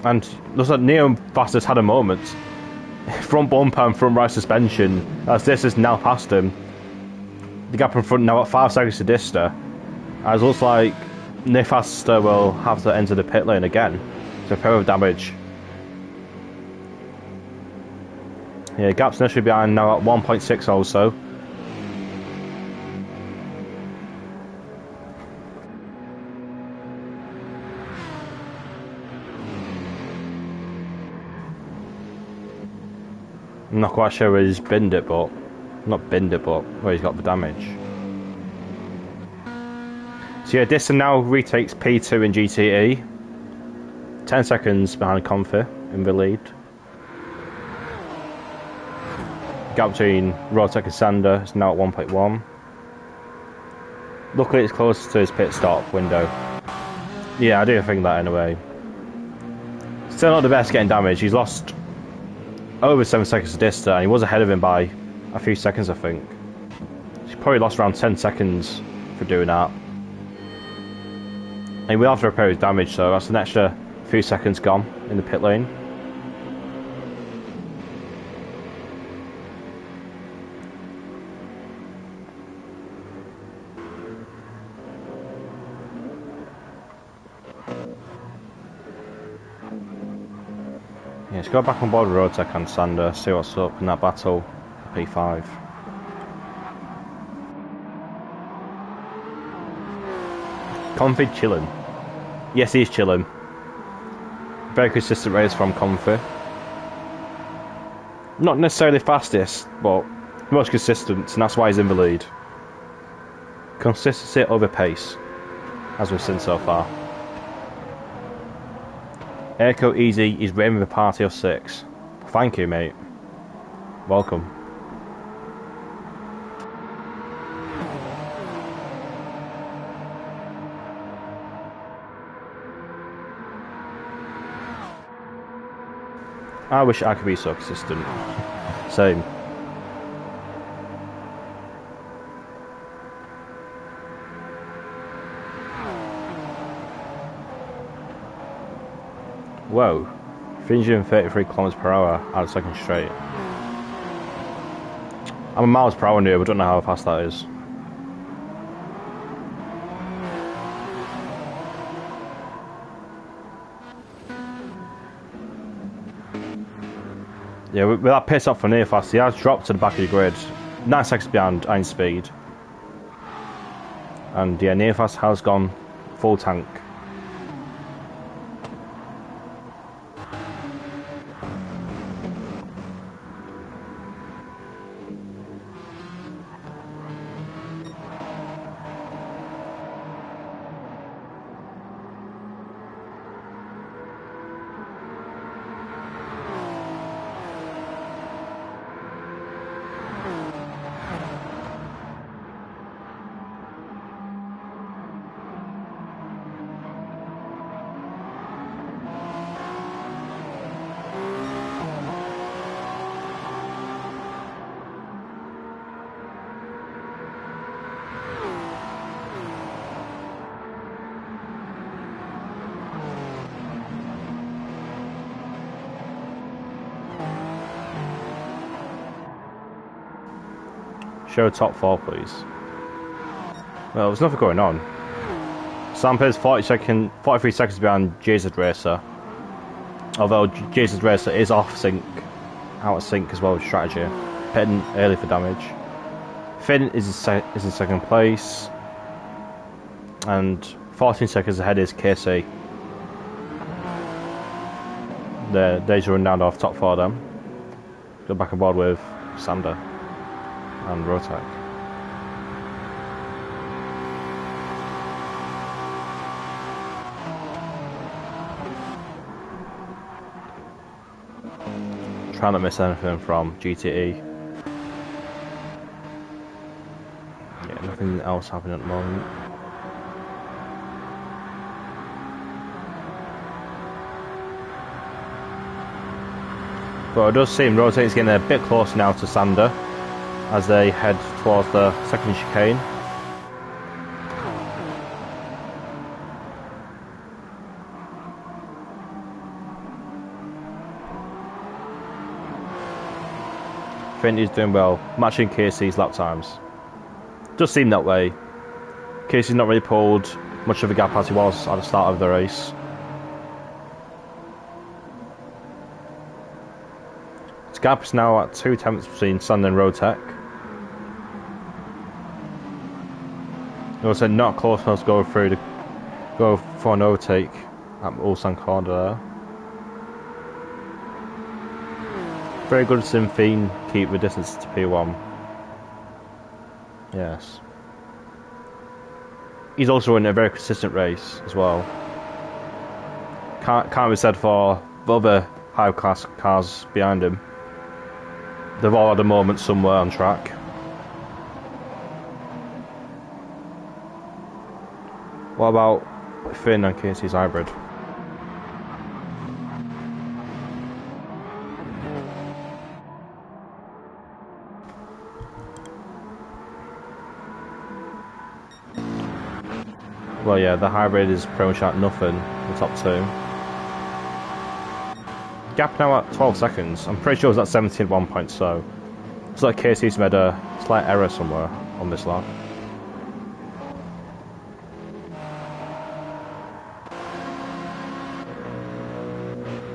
And looks like Neo Fastest had a moment. Front bumper and front right suspension. As this has now passed him. The gap in front now at 5 seconds to Dista. As it looks like Nefaster will have to enter the pit lane again. So repair of damage. Yeah, gap's initially behind now at 1.6 also. I'm not quite sure where he's binned it, but not binned it, but where he's got the damage. So yeah, Dista now retakes P2 in GTE. 10 seconds behind Comfy in the lead. Gap between Rotec and Sander is now at 1.1. Luckily it's close to his pit stop window. Yeah, I do think that anyway. Still not the best getting damage. He's lost over 7 seconds to Dista and he was ahead of him by a few seconds, I think. He's probably lost around 10 seconds for doing that. And he will have to repair his damage, so that's an extra few seconds gone in the pit lane. Yeah, let's go back on board with Rotec and Sander, see what's up in that battle for P5. Comfy chilling. Yes, he's chilling. Very consistent race from Comfy. Not necessarily fastest, but most consistent, and that's why he's in the lead. Consistency over pace, as we've seen so far. Airco Easy is reigning with a party of 6. Thank you, mate. Welcome. I wish I could be so consistent. Same. Whoa. 333 kilometers per hour out of second straight. I'm a miles per hour near, but don't know how fast that is. Yeah, with that pit stop for near fast, he has dropped to the back of the grid. 9 seconds behind Iron Speed. And yeah, near fast has gone full tank. Show top 4, please. Well, there's nothing going on. Sampa's 43 seconds behind JZ Racer. Although Jason's racer is out of sync as well with strategy, pitting early for damage. Finn is in second place, and 14 seconds ahead is KC. They's run down off top 4 then. Go back aboard with Sander and Rotek. Trying not to miss anything from GTE. Yeah, nothing else happening at the moment. But it does seem Rotate's getting a bit closer now to Sander as they head towards the second chicane. Finn is doing well, matching Casey's lap times. Does seem that way. Casey's not really pulled much of a gap as he was at the start of the race. His gap is now at 2 tenths between Sander and Rotek. It was not close enough to go for an overtake at Ulsan corner there. Very good Sinfine keep the distance to P1. Yes. He's also in a very consistent race as well. Can't be said for the other high class cars behind him. They've all had a moment somewhere on track. What about Finn and Casey's hybrid? Well, yeah, the hybrid is pretty much at nothing, the top 2. Gap now at 12 seconds. I'm pretty sure it was at 17 at one point, so it's like Casey's made a slight error somewhere on this lap.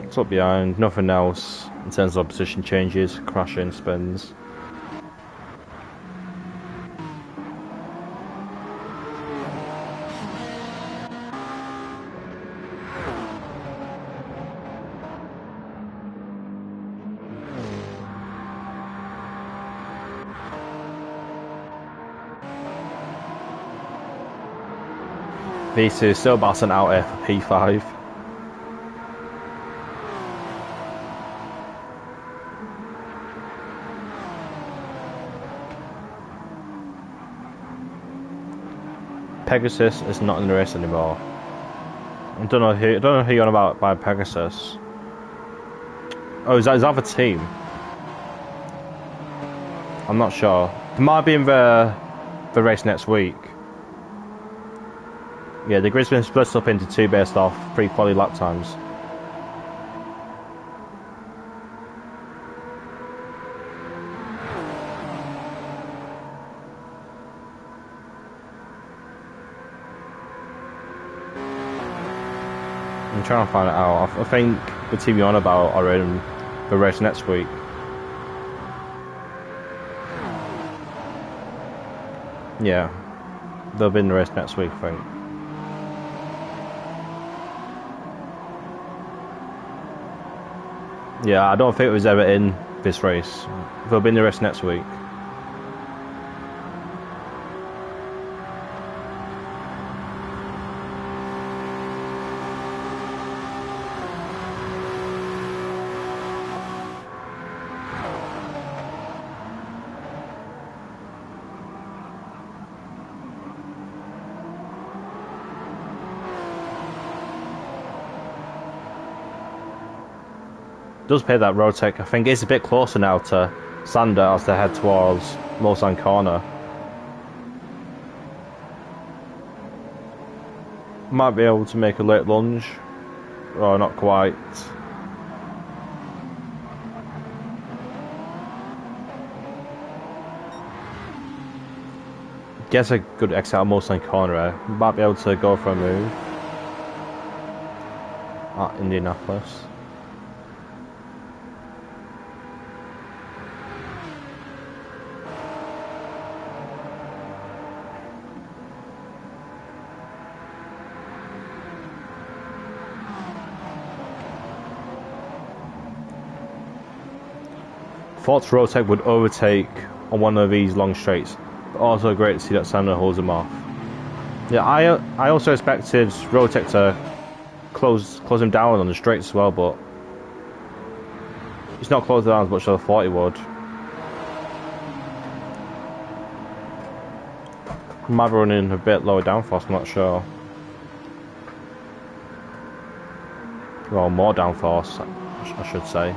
It's up behind, nothing else in terms of position changes, crashing, spins. These two still battling out here for P5. Pegasus is not in the race anymore. I don't know who you're on about by Pegasus. Oh, is that the team? I'm not sure. They might be in the race next week. Yeah, the grid's been split up into 2 based off pre-quali lap times. I'm trying to find it out. I think the team you're on about are in the race next week. Yeah, they'll be in the race next week, I think. Yeah, I don't think it was ever in this race. They'll be in the race next week. Does pay that Rotek. I think it's a bit closer now to Sander as they head towards Mulsanne corner. Might be able to make a late lunge, or not quite. Gets a good exit out of Mulsanne corner. Might be able to go for a move at Indianapolis. thought Rotec would overtake on one of these long straights, but also great to see that Sander holds him off. Yeah, I also expected Rotec to close him down on the straights as well, but he's not closed down as much as I thought he would. Might be running a bit lower downforce, I'm not sure. Well, more downforce, I should say.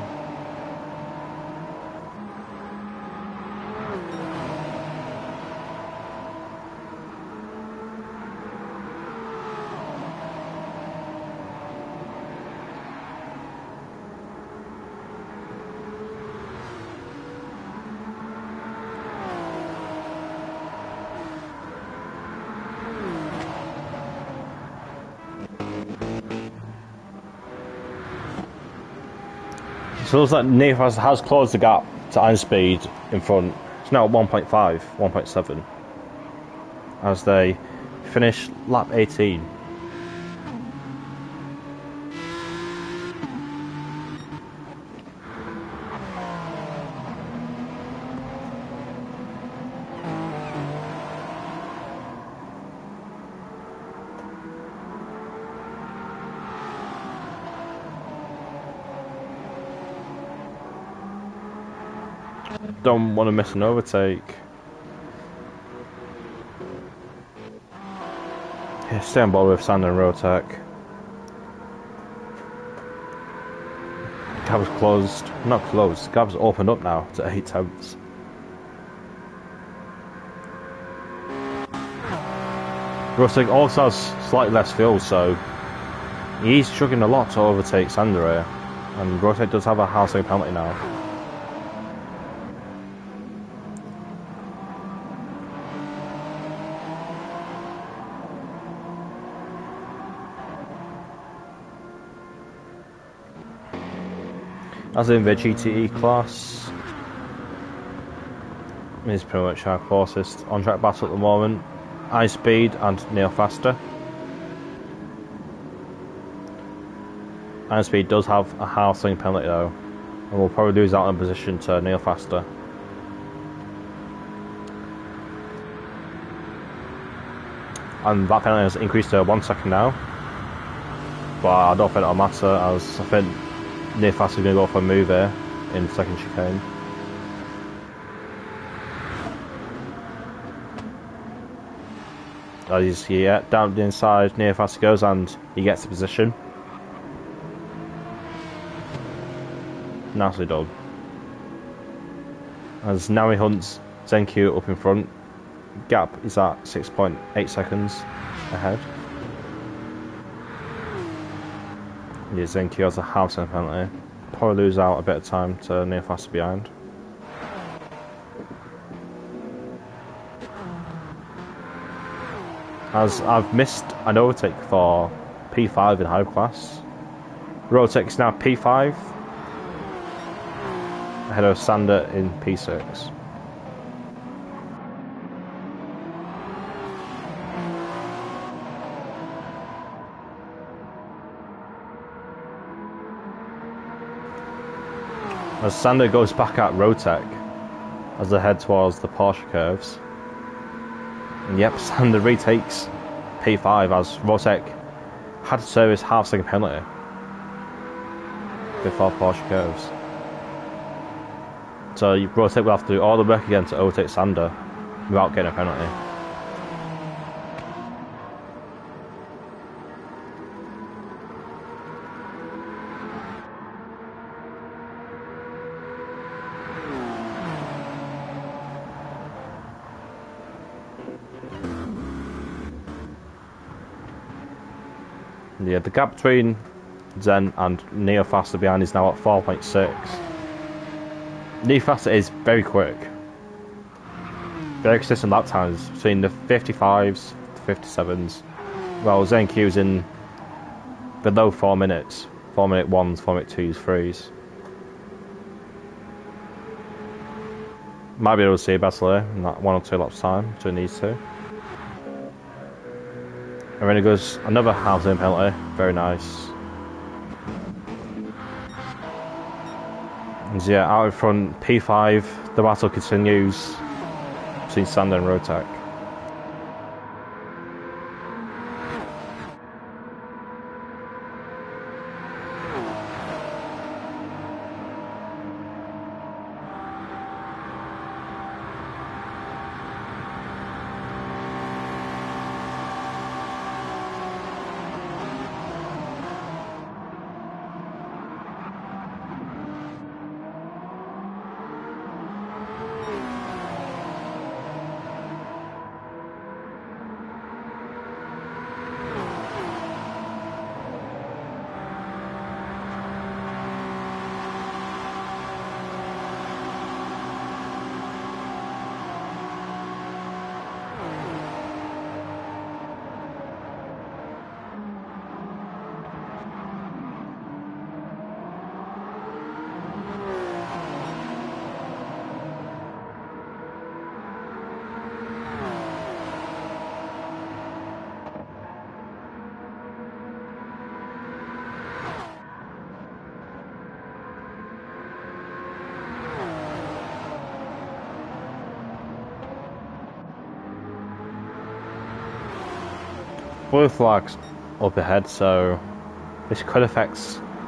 So it looks like Nathan has closed the gap to iron speed in front. It's now at 1.5, 1.7 as they finish lap 18. Don't want to miss an overtake. Yeah, stay on board with Sander and Rotec. Gap was closed. Not closed. Gap's opened up now to 8 tenths. Rotec also has slightly less fuel, so he's struggling a lot to overtake Sander here. And Rotec does have a housing penalty now. As in the GTE class, it's pretty much our closest on-track battle at the moment. High speed and Neil faster. High speed does have a half swing penalty though, and we'll probably lose out in position to Neil faster. And that penalty has increased to 1 second now, but I don't think it'll matter, as I think Near Fast is going to go for a move here in second chicane. As he's down the inside, Near Fast goes and he gets the position. Nicely done. As now he hunts Zenq up in front. Gap is at 6.8 seconds ahead. Yeah, Zenq has a half second penalty. Probably lose out a bit of time to Near Faster behind. As I've missed an overtake for P5 in high class. Rotec is now P5 ahead of Sander in P6. As Sander goes back at Rotec as they head towards the Porsche curves. And yep, Sander retakes P5 as Rotec had to serve his half second penalty before Porsche curves. So Rotec will have to do all the work again to overtake Sander without getting a penalty. Yeah, the gap between Zen and Neo Faster behind is now at 4.6. Neo Faster is very quick. Very consistent lap times between the 55s, the 57s. Well, Zenq is in below 4 minutes. 4 minute 1s, 4 minute 2s, 3s. Might be able to see a battle here in that 1 or 2 laps time between these two. And then it goes another half zone penalty, very nice. So yeah, out in front, P5, the battle continues between Sander and Rotec. Blue flags up ahead, so this could affect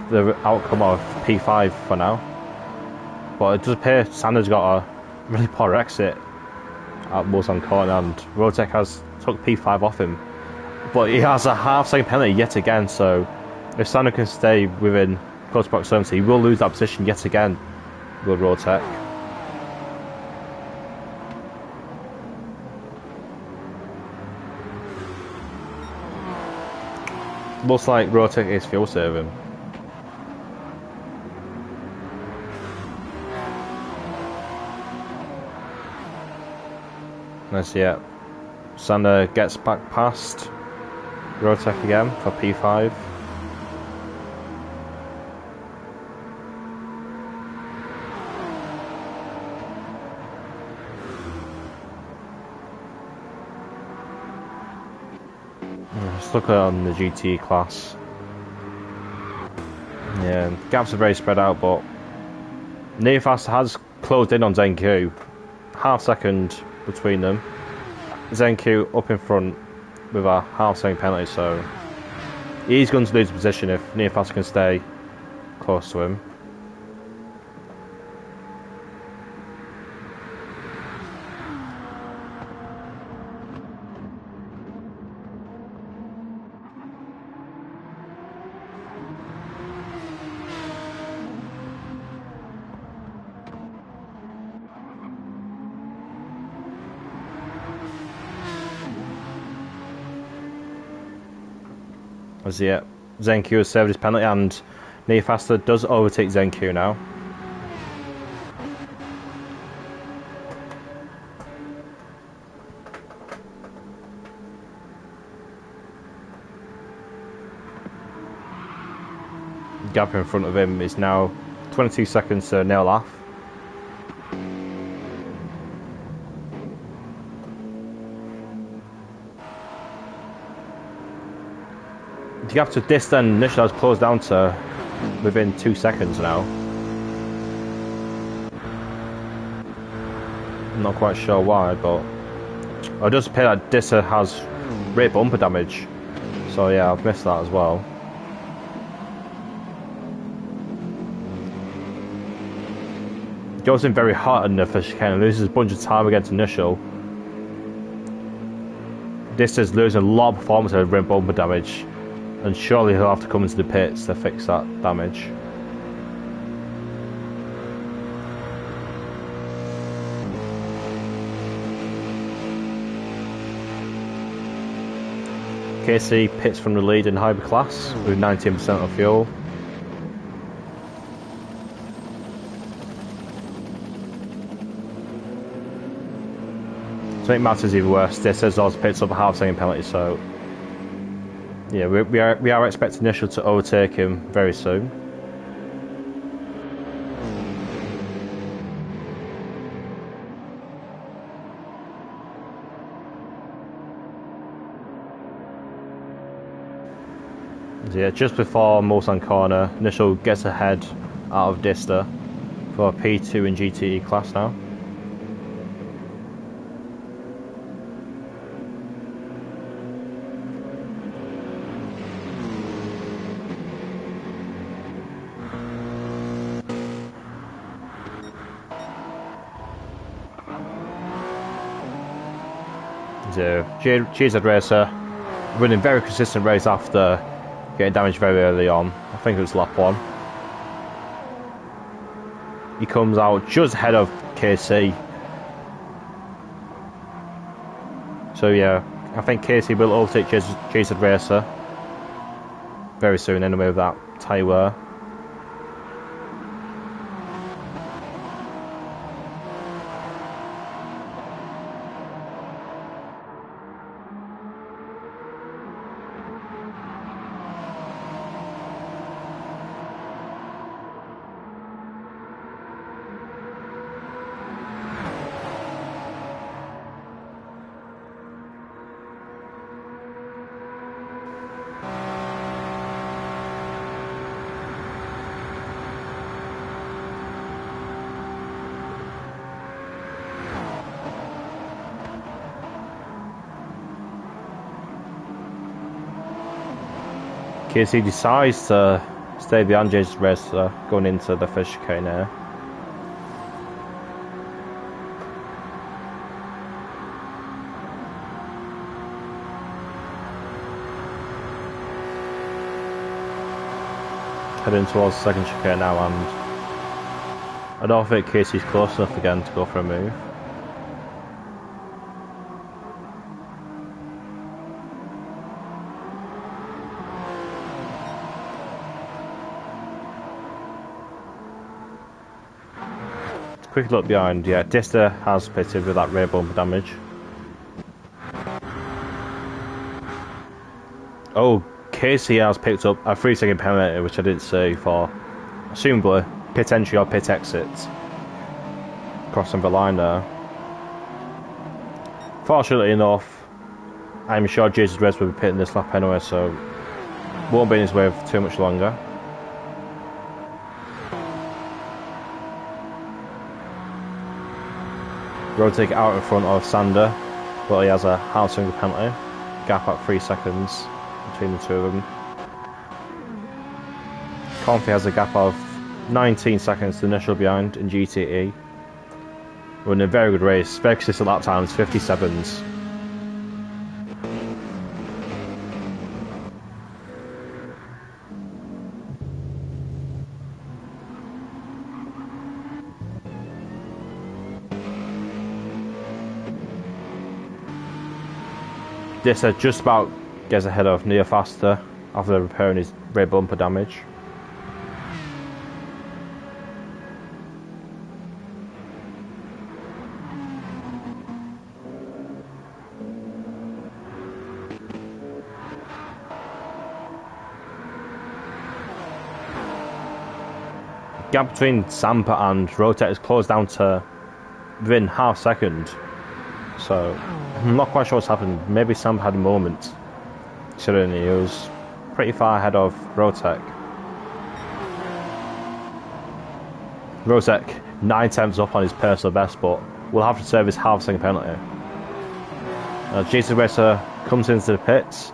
the outcome of P5 for now. But it does appear Sander's got a really poor exit at Mulsanne corner, and Rotec has took P5 off him. But he has a half-second penalty yet again, so if Sander can stay within close proximity, he will lose that position yet again with Rotec. Looks like Rotec is fuel saving. Let's see it. Sander gets back past Rotec again for P5. Let's look on the GT class. Yeah, gaps are very spread out, but Nearfast has closed in on ZenQ. Half second between them. ZenQ up in front with a half-second penalty, so he's going to lose position if Nearfast can stay close to him. As yet, ZenQ has served his penalty, and Nearfaster does overtake ZenQ now. The gap in front of him is now 22 seconds to nil off. The gap to Dista and Nishla has closed down to within 2 seconds now. I'm not quite sure why, but it does appear that Dista has rear bumper damage. So yeah, I've missed that as well. Goes in very hard in the first chicane and loses a bunch of time against Initial. Dista's losing a lot of performance with rear bumper damage. And surely he'll have to come into the pits to fix that damage. KC pits from the lead in hybrid class with 19% of fuel. So it matters either way. This has also picks up a half-second penalty, so yeah, we are expecting Initial to overtake him very soon. So yeah, just before Mulsanne corner, Initial gets ahead out of Dista for P2 in GTE class now. So, GZ Racer running very consistent race after getting damaged very early on. I think it was lap 1. He comes out just ahead of KC. So yeah, I think KC will overtake GZ Racer very soon anyway with that tyre wear. KC decides to stay behind GZ Racer going into the first chicane here. Heading towards the second chicane now, and I don't think KC's close enough again to go for a move. Quick look behind, yeah, Dista has pitted with that rear bumper damage. Oh, Casey has picked up a 3-second penalty, which I didn't see for, assumably, pit entry or pit exit. Crossing the line there. Fortunately enough, I'm sure GZ Racer will be pitting this lap anyway, so won't be in his way for too much longer. Road take out in front of Sander, but he has a half-second penalty. Gap at 3 seconds between the two of them. Confi has a gap of 19 seconds to initial behind in GTE. Running a very good race, very consistent lap times, 57s. This just about gets ahead of Near Faster after repairing his rear bumper damage. Gap between Sampa and Rotec is closed down to within half second. So I'm not quite sure what's happened. Maybe Sampa had a moment. Certainly, he was pretty far ahead of Rotec. Rotec 9 tenths up on his personal best, but will have to serve his half-second penalty. GT Racer comes into the pits.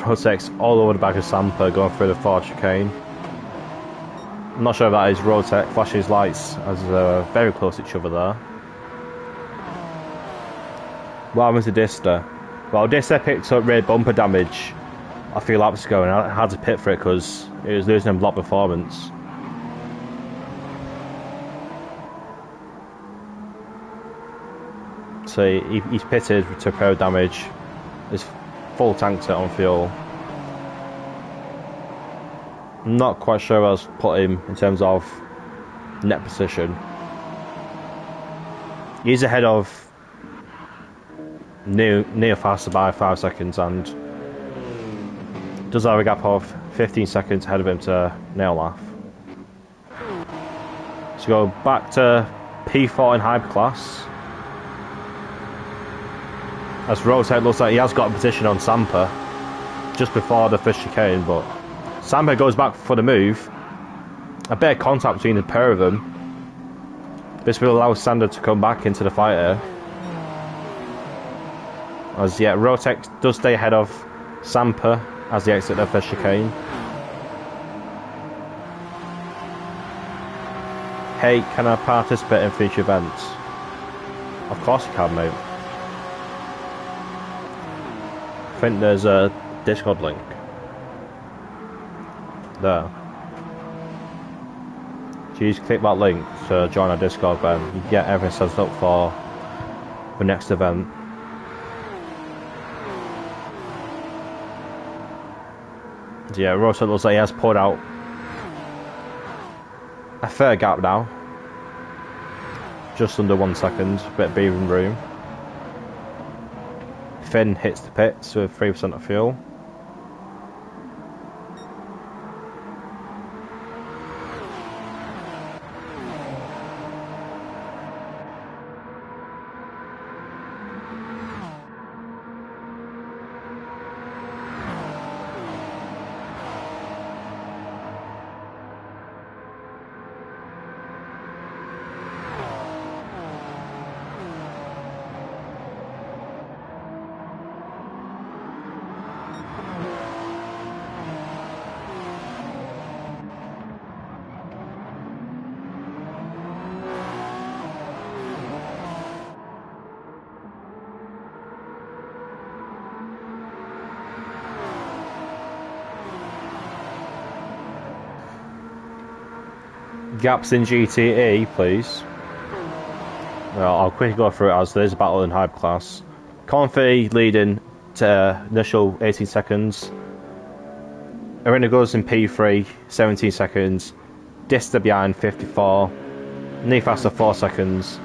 Rotec's all over the back of Sampa going through the Ford chicane. I'm not sure if that is Rotec flashing his lights as they're very close to each other there. What happened to Dista? Well, Dista picked up rear bumper damage a few laps ago and I had to pit for it because it was losing him block performance. So he's pitted to repair damage. His full tanked it on fuel. I'm not quite sure where else put him in terms of net position. He's ahead of Neo faster by 5 seconds and does have a gap of 15 seconds ahead of him to Neolaf. So go back to P4 in hyperclass. As Rotec looks like he has got a position on Samper just before the first chicane, but Samper goes back for the move. A bit of contact between the pair of them. This will allow Sander to come back into the fight here. As yeah, Rotec does stay ahead of Samper as they exit their first chicane. Hey, can I participate in future events? Of course you can, mate. I think there's a Discord link. There. So you just click that link to join our Discord, then you can get everything set up for the next event. So yeah, Rosa looks like he has poured out a fair gap now. Just under 1 second, bit of breathing room. Finn hits the pits with 3% of fuel. Gaps in GTE, please. Well, I'll quickly go through it as there's a battle in hyperclass. Confi leading to initial 18 seconds. Arena goes in P3, 17 seconds. Dista behind 54. Nefasta 4 seconds.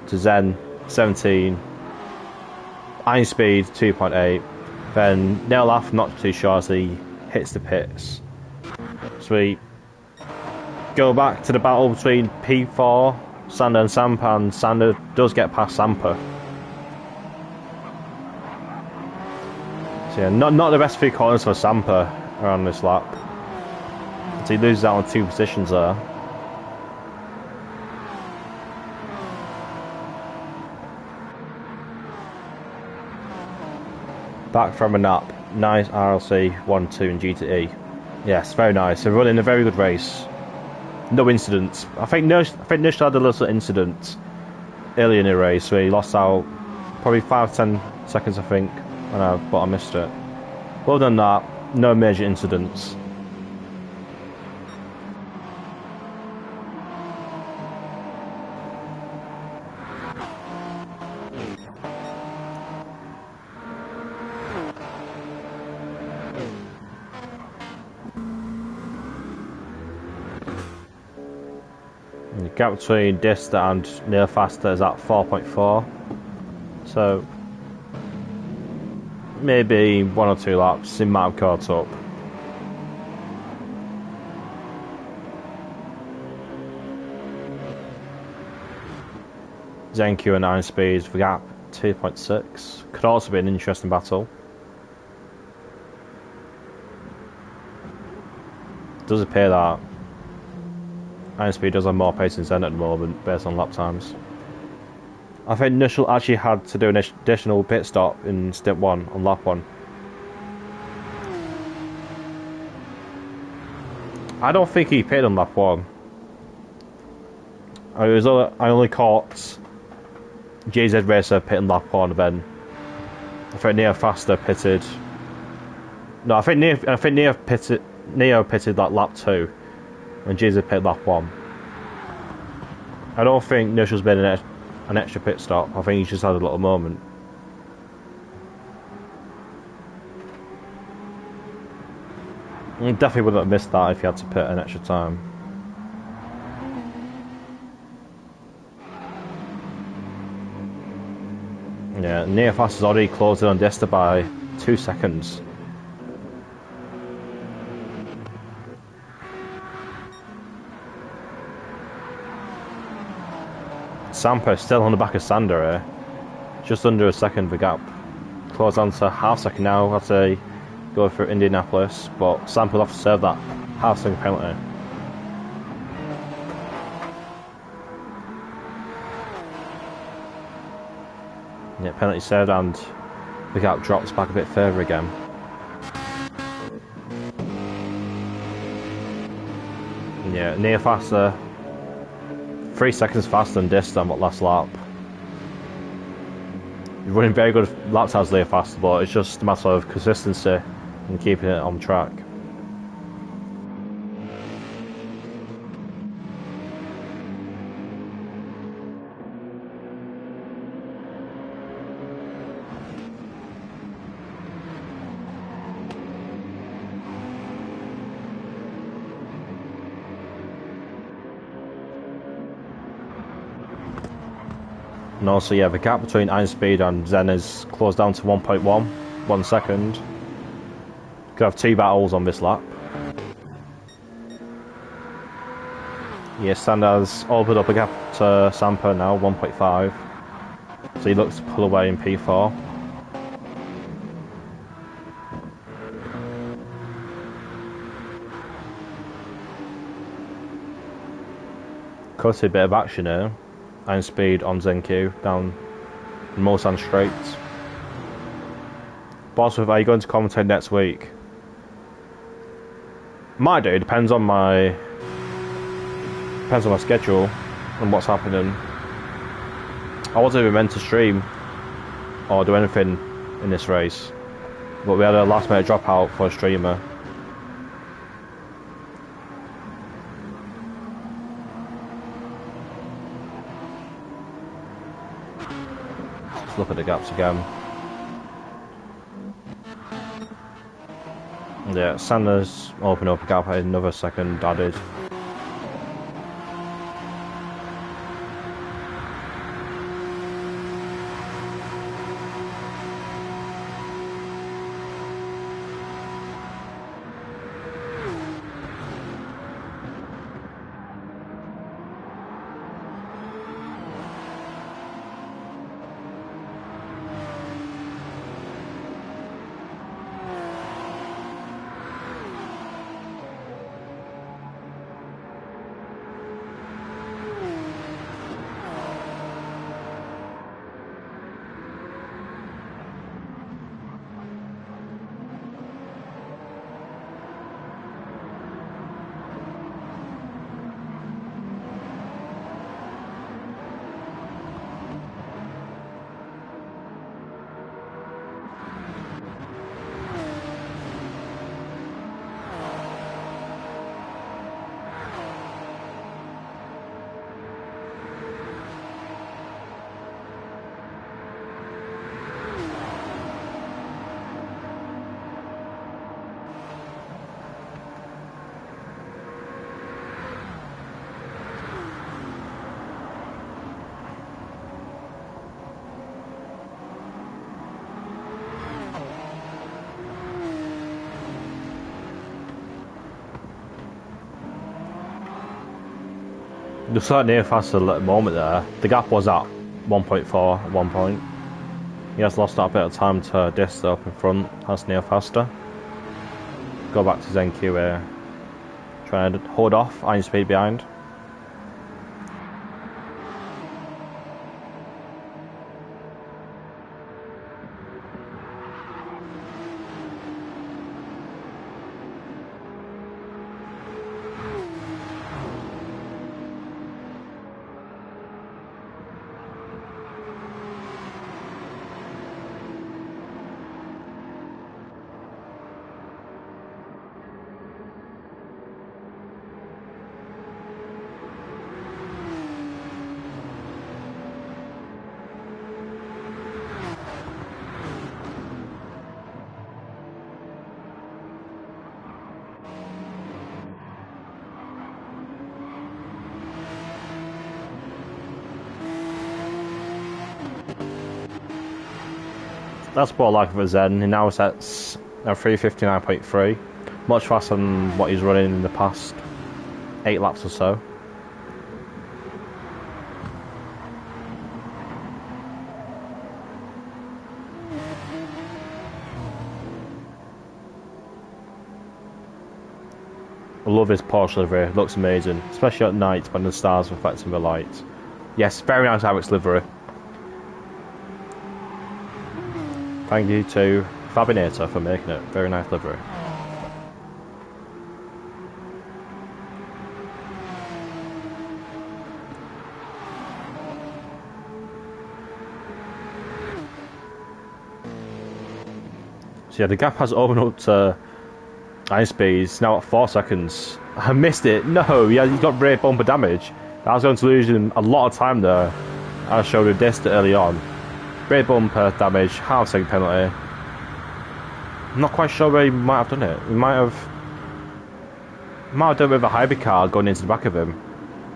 To Zen 17. Iron Speed 2.8. Then Neolaf not too sure as he hits the pits. Sweet. Go back to the battle between P4, Sander and Sampa, and Sander does get past Sampa. So yeah, not the best 3 corners for Sampa around this lap. So he loses out on 2 positions there. Back from a nap, nice RLC 1-2 in GTE. Yes, very nice. They're running a very good race. No incidents. I think Nish had a little incident early in the race where he lost out probably 5-10 seconds, I think, but I missed it. Other than that, no major incidents. The gap between Dista and Neofasta is at 4.4, so maybe 1 or 2 laps he might have caught up. Zenku and Iron Speed, the gap 2.6, could also be an interesting battle. It does appear that Iron Speed does have more pace than Zen at the moment, based on lap times. I think Nushel actually had to do an additional pit stop in Stint 1 on lap 1. I don't think he pitted on lap 1. I only caught JZ Racer pitting lap 1, and then I think Neo Faster pitted. No, I think Neo pitted like lap 2. And JZ pitted lap 1. I don't think Nushel's been an extra pit stop. I think he's just had a little moment. He definitely wouldn't have missed that if he had to pit an extra time. Yeah, near fast has already closed in on Dista by 2 seconds. Samper still on the back of Sander here. Just under a second the gap. Close on to half second now as they go for Indianapolis, but Samper will have to serve that half second penalty. Yeah, penalty served and the gap drops back a bit further again. Yeah, near faster. 3 seconds faster than Dista on that last lap. He's running very good lap times near faster, but it's just a matter of consistency and keeping it on track. And also, yeah, the gap between Einspeed and Zen is closed down to 1.1, 1 second. Could have 2 battles on this lap. Yeah, Sanders opened up a gap to Samper now, 1.5. So he looks to pull away in P4. Cut a bit of action here. Einspeed on Zenq down Mulsanne straight. Bosworth, are you going to commentate next week? Might do, depends on my schedule and what's happening. I wasn't even meant to stream or do anything in this race, but we had a last minute dropout for a streamer. Let's look at the gaps again. Yeah, Sanders opened up a gap, another second added. The slight near faster at the moment there. The gap was at 1.4 at one point. He has lost that bit of time to Dista up in front. That's near faster. Go back to Zenq here. Trying to hold off Einspeed behind. That's what I like of Zen. He now sets a 3:59.3, much faster than what he's running in the past 8 laps or so. I love his Porsche livery, it looks amazing, especially at night when the stars reflect in the light. Yes, very nice Alex livery. Thank you to Fabinator for making it, very nice livery. So yeah, the gap has opened up to ice speeds, now at 4 seconds. I missed it, no, yeah, he's got rear bumper damage. I was going to lose him a lot of time there. I showed him this early on. Rear bumper damage, half-second penalty. I'm not quite sure where he might have done it. He might have done it with a hybrid car going into the back of him.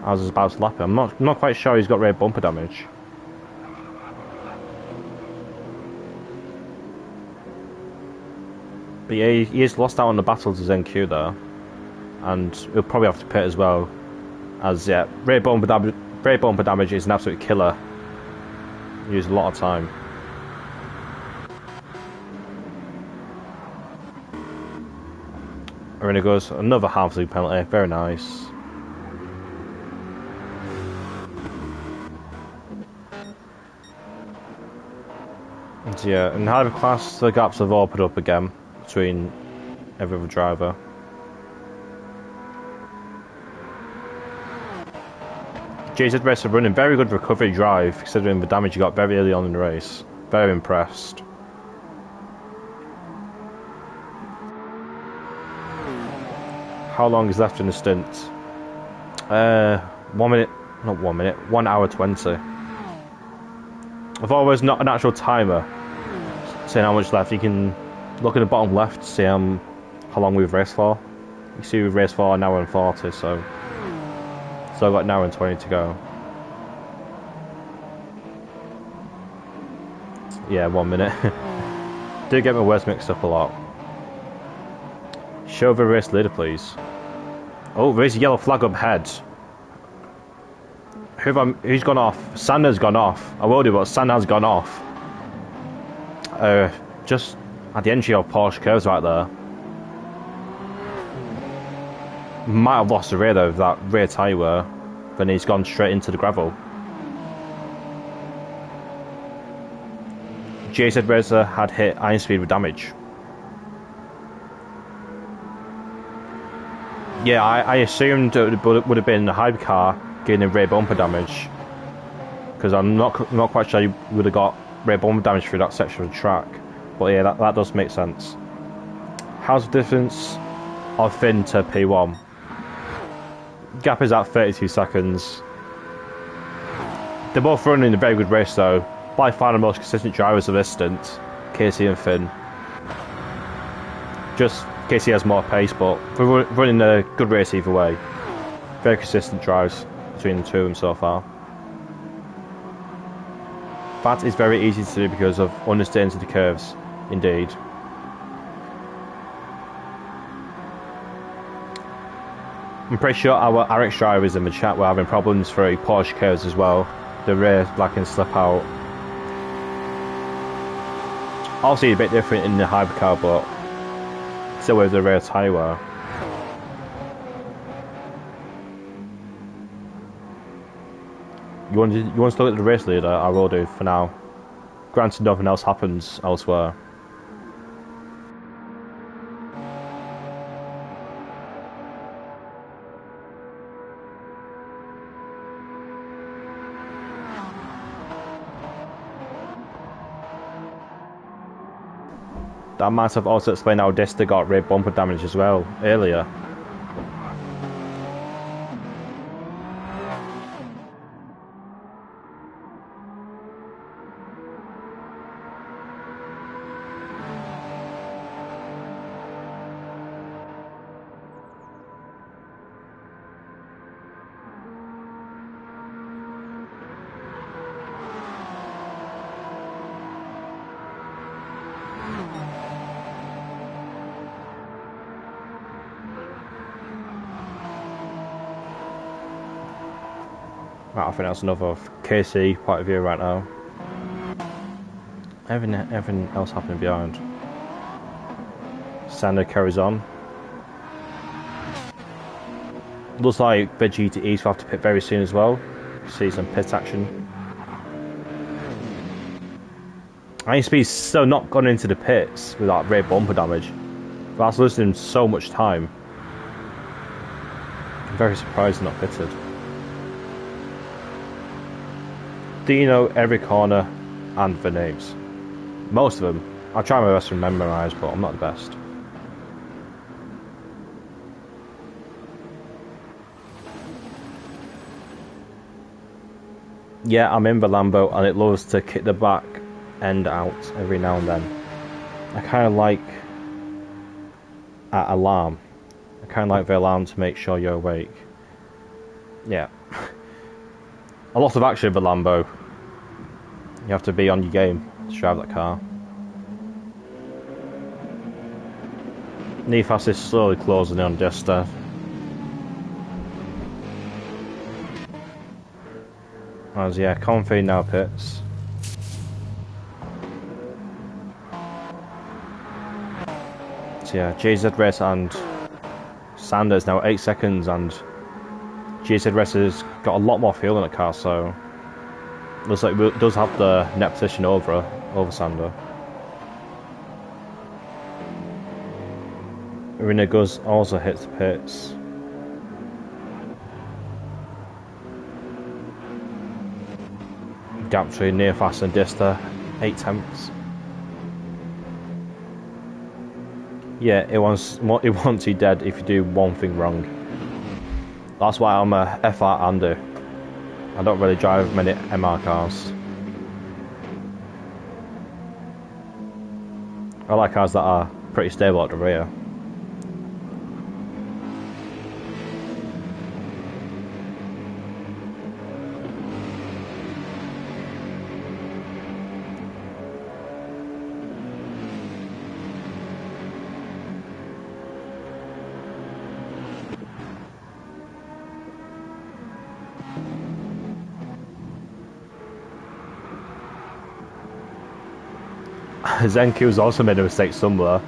I was about to lap him. I'm not quite sure he's got rear bumper damage. But yeah, he is lost out on the battle to ZenQ there. And he'll probably have to pit as well. As yeah, rear bumper damage is an absolute killer. Use a lot of time. And then it goes another half-second penalty, very nice. And yeah, in hybrid class the gaps have opened up again between every other driver. GT7 Racer running very good recovery drive considering the damage he got very early on in the race. Very impressed. How long is left in the stint? 1 minute, not 1 minute, 1 hour 20. I thought it was not an actual timer saying how much left. You can look at the bottom left to see how long we've raced for. You see we've raced for an hour and 40, so I've got an hour and 20 to go. Yeah, 1 minute. Do get my words mixed up a lot. Show the race leader, please. Oh, there's a yellow flag up ahead. Who's gone off? Sander's gone off. I will do, but Sander's gone off. Just at the entry of Porsche curves right there. Might have lost the rear though, if that rear tyre were. Then he's gone straight into the gravel. GT7 Racer had hit iron speed with damage. Yeah, I assumed it would have been a hybrid car getting a rear bumper damage. Because I'm not quite sure you would have got rear bumper damage through that section of the track. But yeah, that does make sense. How's the difference of Finn to P1? Gap is at 32 seconds. They're both running a very good race though. By far the most consistent drivers of this stint, Casey and Finn. Just Casey has more pace, but we're running a good race either way. Very consistent drives between the two of them so far. That is very easy to do because of understanding the curves, indeed. I'm pretty sure our RX drivers in the chat were having problems through Porsche curves as well. The rear black and slip out. Obviously a bit different in the hypercar, but still with the rear tyre wear. You want to look at the race leader? I will do for now. Granted, nothing else happens elsewhere. That might have also explained how Dista got rear bumper damage as well earlier. Right, I think that's another KC point of view right now. Everything else happening behind. Sander carries on. Looks like the GTEs will have to pit very soon as well. See some pit action. I used to be so not gone into the pits with that rear bumper damage. But that's losing so much time. I'm very surprised not pitted. Do you know every corner and the names? Most of them. I try my best to memorise, but I'm not the best. Yeah, I'm in the Lambo and it loves to kick the back end out every now and then. I kind of like an alarm. I kind of like the alarm to make sure you're awake. Yeah. A lot of action in the Lambo. You have to be on your game to drive that car. Nefas is slowly closing in on Dista. As yeah, Confi now pits. So yeah, GZ Race and Sanders now 8 seconds, and GZ Race has got a lot more fuel in the car, so looks like it does have the net position over Sander. Renegus also hits the pits. Gap between Nearfast and Dista, 8 tenths. Yeah, it wants you dead if you do one thing wrong. That's why I'm a FR Andy. I don't really drive many MR cars. I like cars that are pretty stable at the rear. Zenku's also made a mistake somewhere.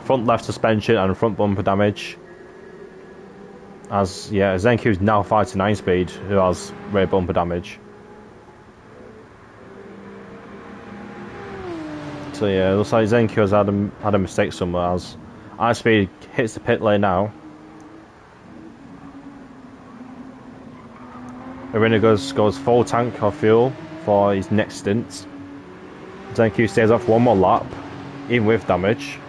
Front left suspension and front bumper damage. As yeah, Zenku's now 5 to 9 speed, who has rear bumper damage. So yeah, it looks like Zenku has had a mistake somewhere, as high speed hits the pit lane now. Arena goes full tank of fuel for his next stint. Zenku stays off one more lap, even with damage.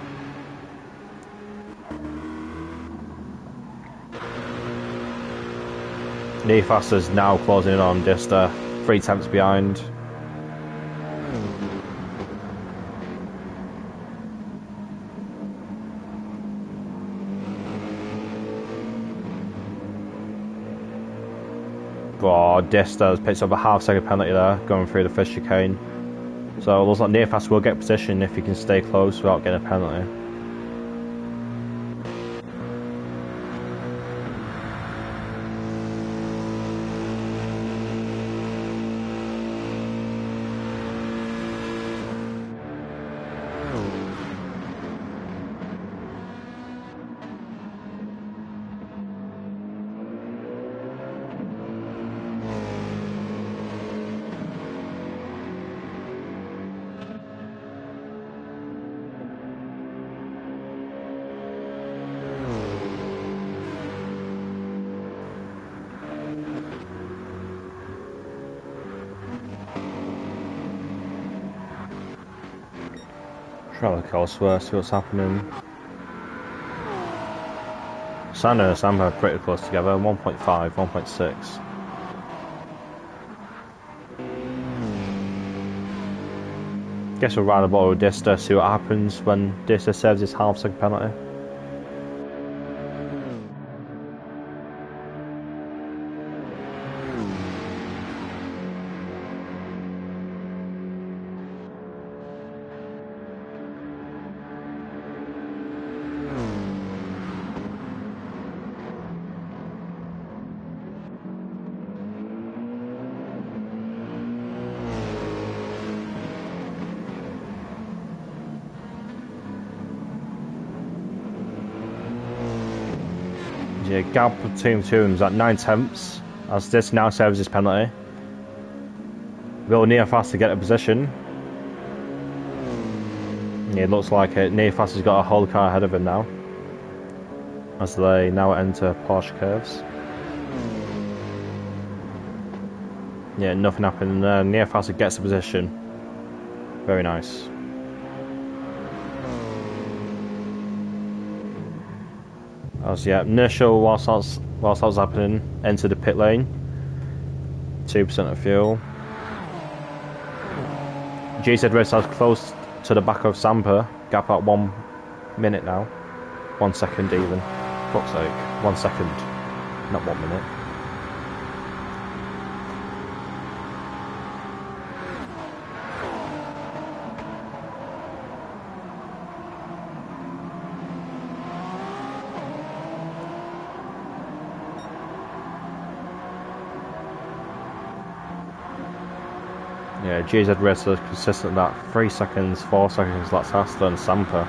Nefas is now closing in on Dista, 3 tenths behind. Oh, Dista picks up a half-second penalty there, going through the first chicane. So it looks like Nefas will get position if he can stay close without getting a penalty. Try to look elsewhere, see what's happening. Sander and Sam are pretty close together, 1.5, 1.6. Guess we'll ride a ball with Dista, see what happens when Dista serves his half-second penalty. Yeah, gap between the two of them is at 9/10, as this now serves his penalty. Will Neofast to get a position. Yeah, it looks like it. Neofast has got a whole car ahead of him now, as they now enter Porsche curves. Yeah, nothing happened there. Neofast gets a position. Very nice. As yeah, Nurshel whilst that was happening, entered the pit lane. 2% of fuel. GT7 Le Mans close to the back of Samper. Gap at 1 minute now. 1 second even. Fuck's sake. 1 second. Not 1 minute. Yeah, GZ Racer is consistent at 3 seconds, 4 seconds less faster than Samper.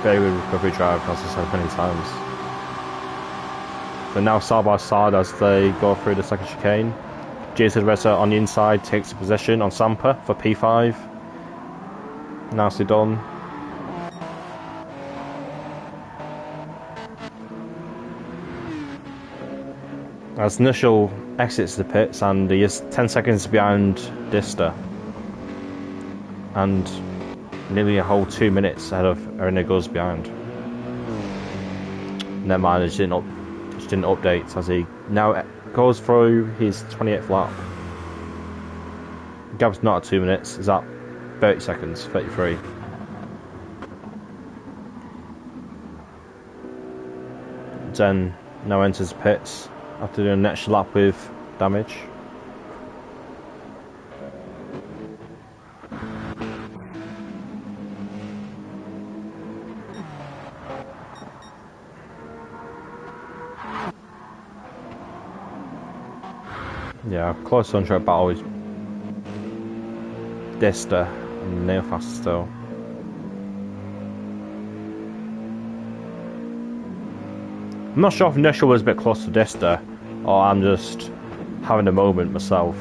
Very good recovery drive, as I said many times. They're now side by side as they go through the second chicane. GZ Racer on the inside takes a position on Samper for P5. Nicely done. As Nushel exits the pits and he is 10 seconds behind Dista and nearly a whole 2 minutes ahead of Arena goes behind. Never mind, it just didn't update as he now goes through his 28th lap. Gap's not at 2 minutes, it's at 30 seconds, 33. Zen now enters pits after doing an extra lap with damage. Yeah, close on-track battle is Dista and Neofast still. I'm not sure if Nushel was a bit close to Dista, or I'm just having a moment myself,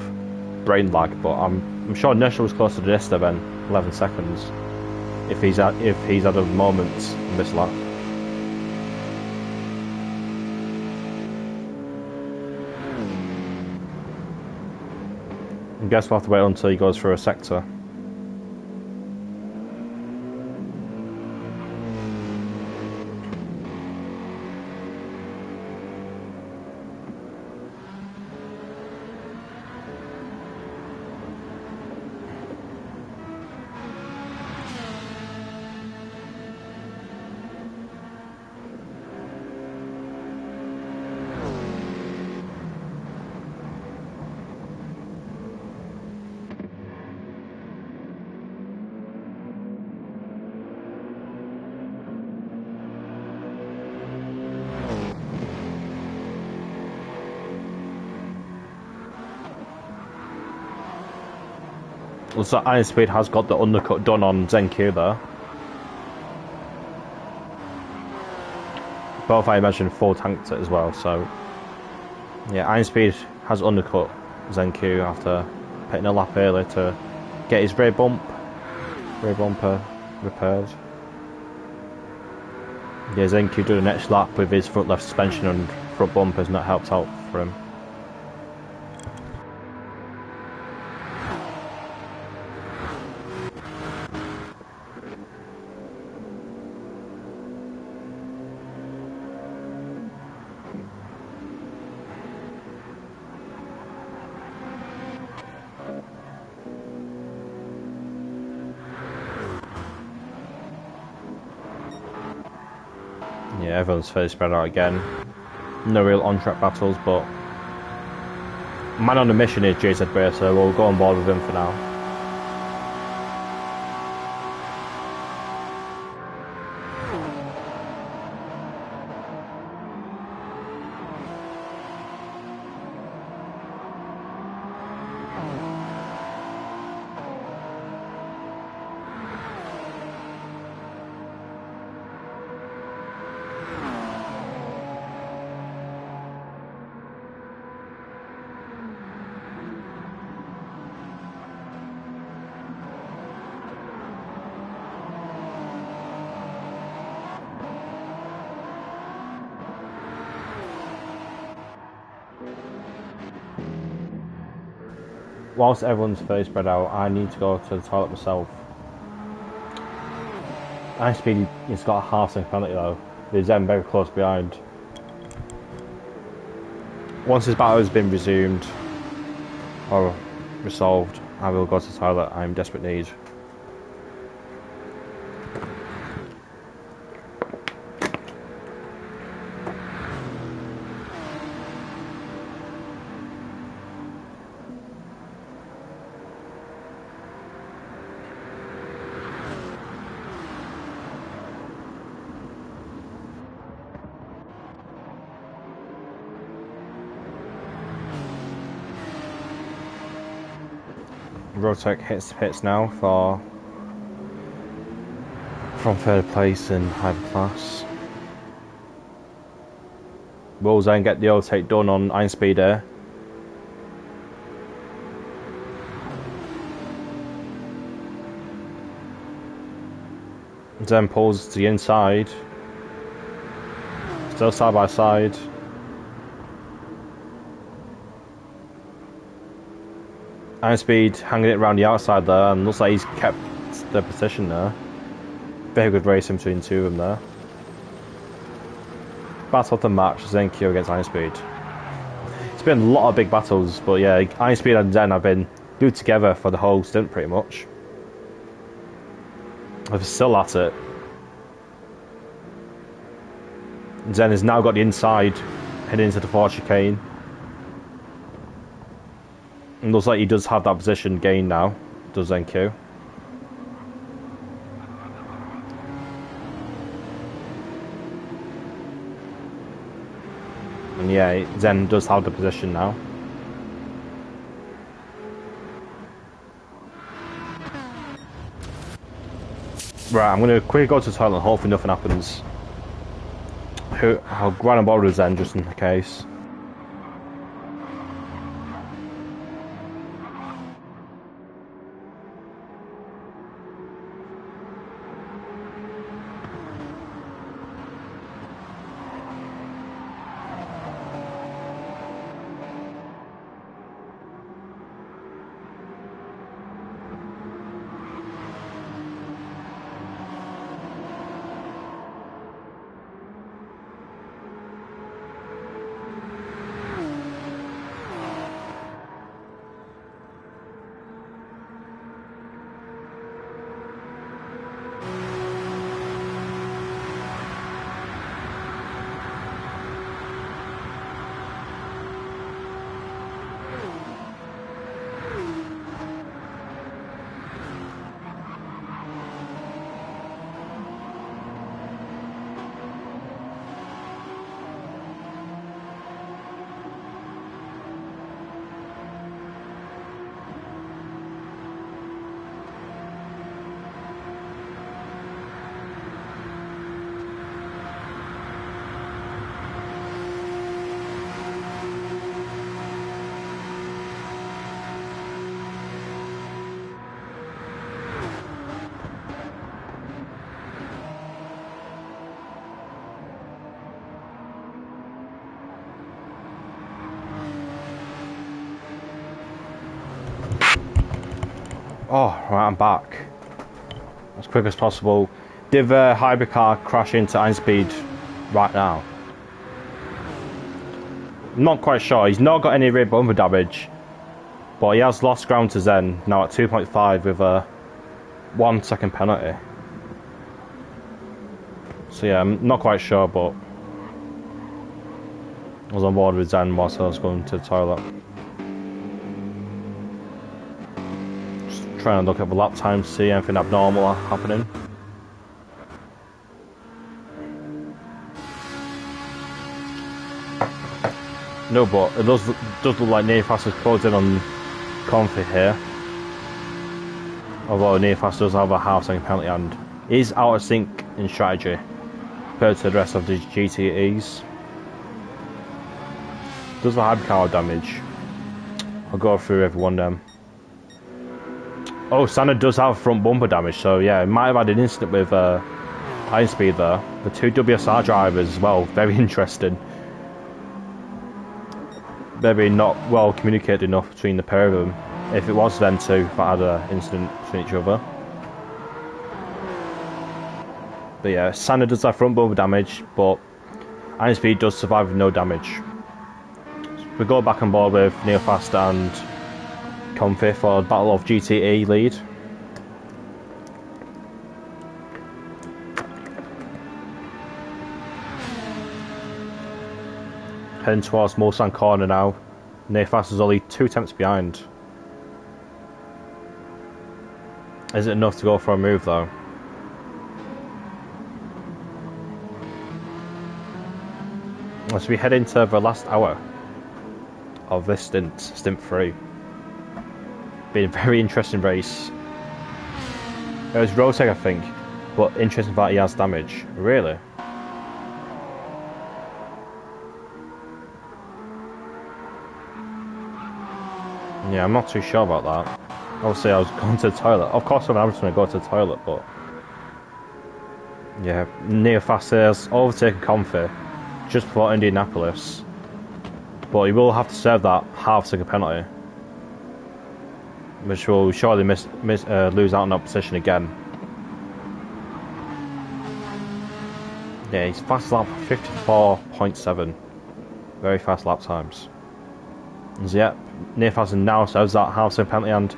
brain lag. But I'm sure Nushel was closer to Dista than 11 seconds, if he's had a moment in this lap. I guess we'll have to wait until he goes through a sector. Looks like Iron Speed has got the undercut done on Zenq there. Both I imagine full tanked it as well, so yeah, Iron Speed has undercut Zenq after pitting a lap early to get his rear bumper repaired. Yeah, Zenq did the next lap with his front left suspension and front bumpers not helped out for him. Yeah, everyone's fairly spread out again. No real on-track battles, but man on the mission is GZ Bear, so we'll go on board with him for now. whilst everyone's fairly spread out, I need to go to the toilet myself. High speed, he's got a half-second penalty though. He's then very close behind. Once his battle has been resumed or resolved, I will go to the toilet. I'm in desperate need. Rotec hits the pits now from third place in hyperclass. Will then get the overtake done on Iron Speed here. Then pulls to the inside. Still side by side. Iron Speed hanging it around the outside there, and looks like he's kept the position there. Very good racing between the two of them there. Battle of the match, Zenkyo against Iron Speed. It's been a lot of big battles, but yeah, Iron Speed and Zen have been glued together for the whole stint pretty much. They're still at it. Zen has now got the inside, heading into the fourth chicane. And looks like he does have that position gained now, does NQ. And yeah, Zen does have the position now. Right, I'm going to quickly go to the toilet and hopefully nothing happens. I'll grab on board with Zen just in case. Oh, right, I'm back. As quick as possible. Did the hybrid car crash into Iron Speed right now? I'm not quite sure. He's not got any rear bumper damage, but he has lost ground to Zen, now at 2.5 with a 1 second penalty. So yeah, I'm not quite sure, but I was on board with Zen whilst I was going to the toilet. Trying to look at the lap time to see anything abnormal happening. No, but it does look like Nearfast is closed in on Comfy here. Although Nearfast does have a half-second penalty and is out of sync in strategy compared to the rest of the GTEs. Does the hybrid car damage? I'll go through every one of them. Oh, Standard does have front bumper damage, so yeah, it might have had an incident with Iron Speed there. The two WSR drivers as well, very interesting. Maybe not well communicated enough between the pair of them. if it was them two that had an incident between each other. But yeah, Sander does have front bumper damage, but Iron Speed does survive with no damage. So we go back on board with Neofast and Comfy for the Battle of GTE lead. Heading towards Mulsanne corner now. Neofast is only 2 tenths behind. Is it enough to go for a move though? As we head into the last hour of this stint 3. Been a very interesting race. It was Rotec, I think, but interesting that he has damage. Really? Yeah, I'm not too sure about that. Obviously, I was going to the toilet. Of course, I'm just going to go to the toilet, but yeah, Neofast has overtaken Comfy just before Indianapolis, but he will have to serve that half-second penalty, which will surely lose out on that position again. Yeah, he's fast lap 54.7, very fast lap times. And yep, Neofast now serves that half-second penalty, and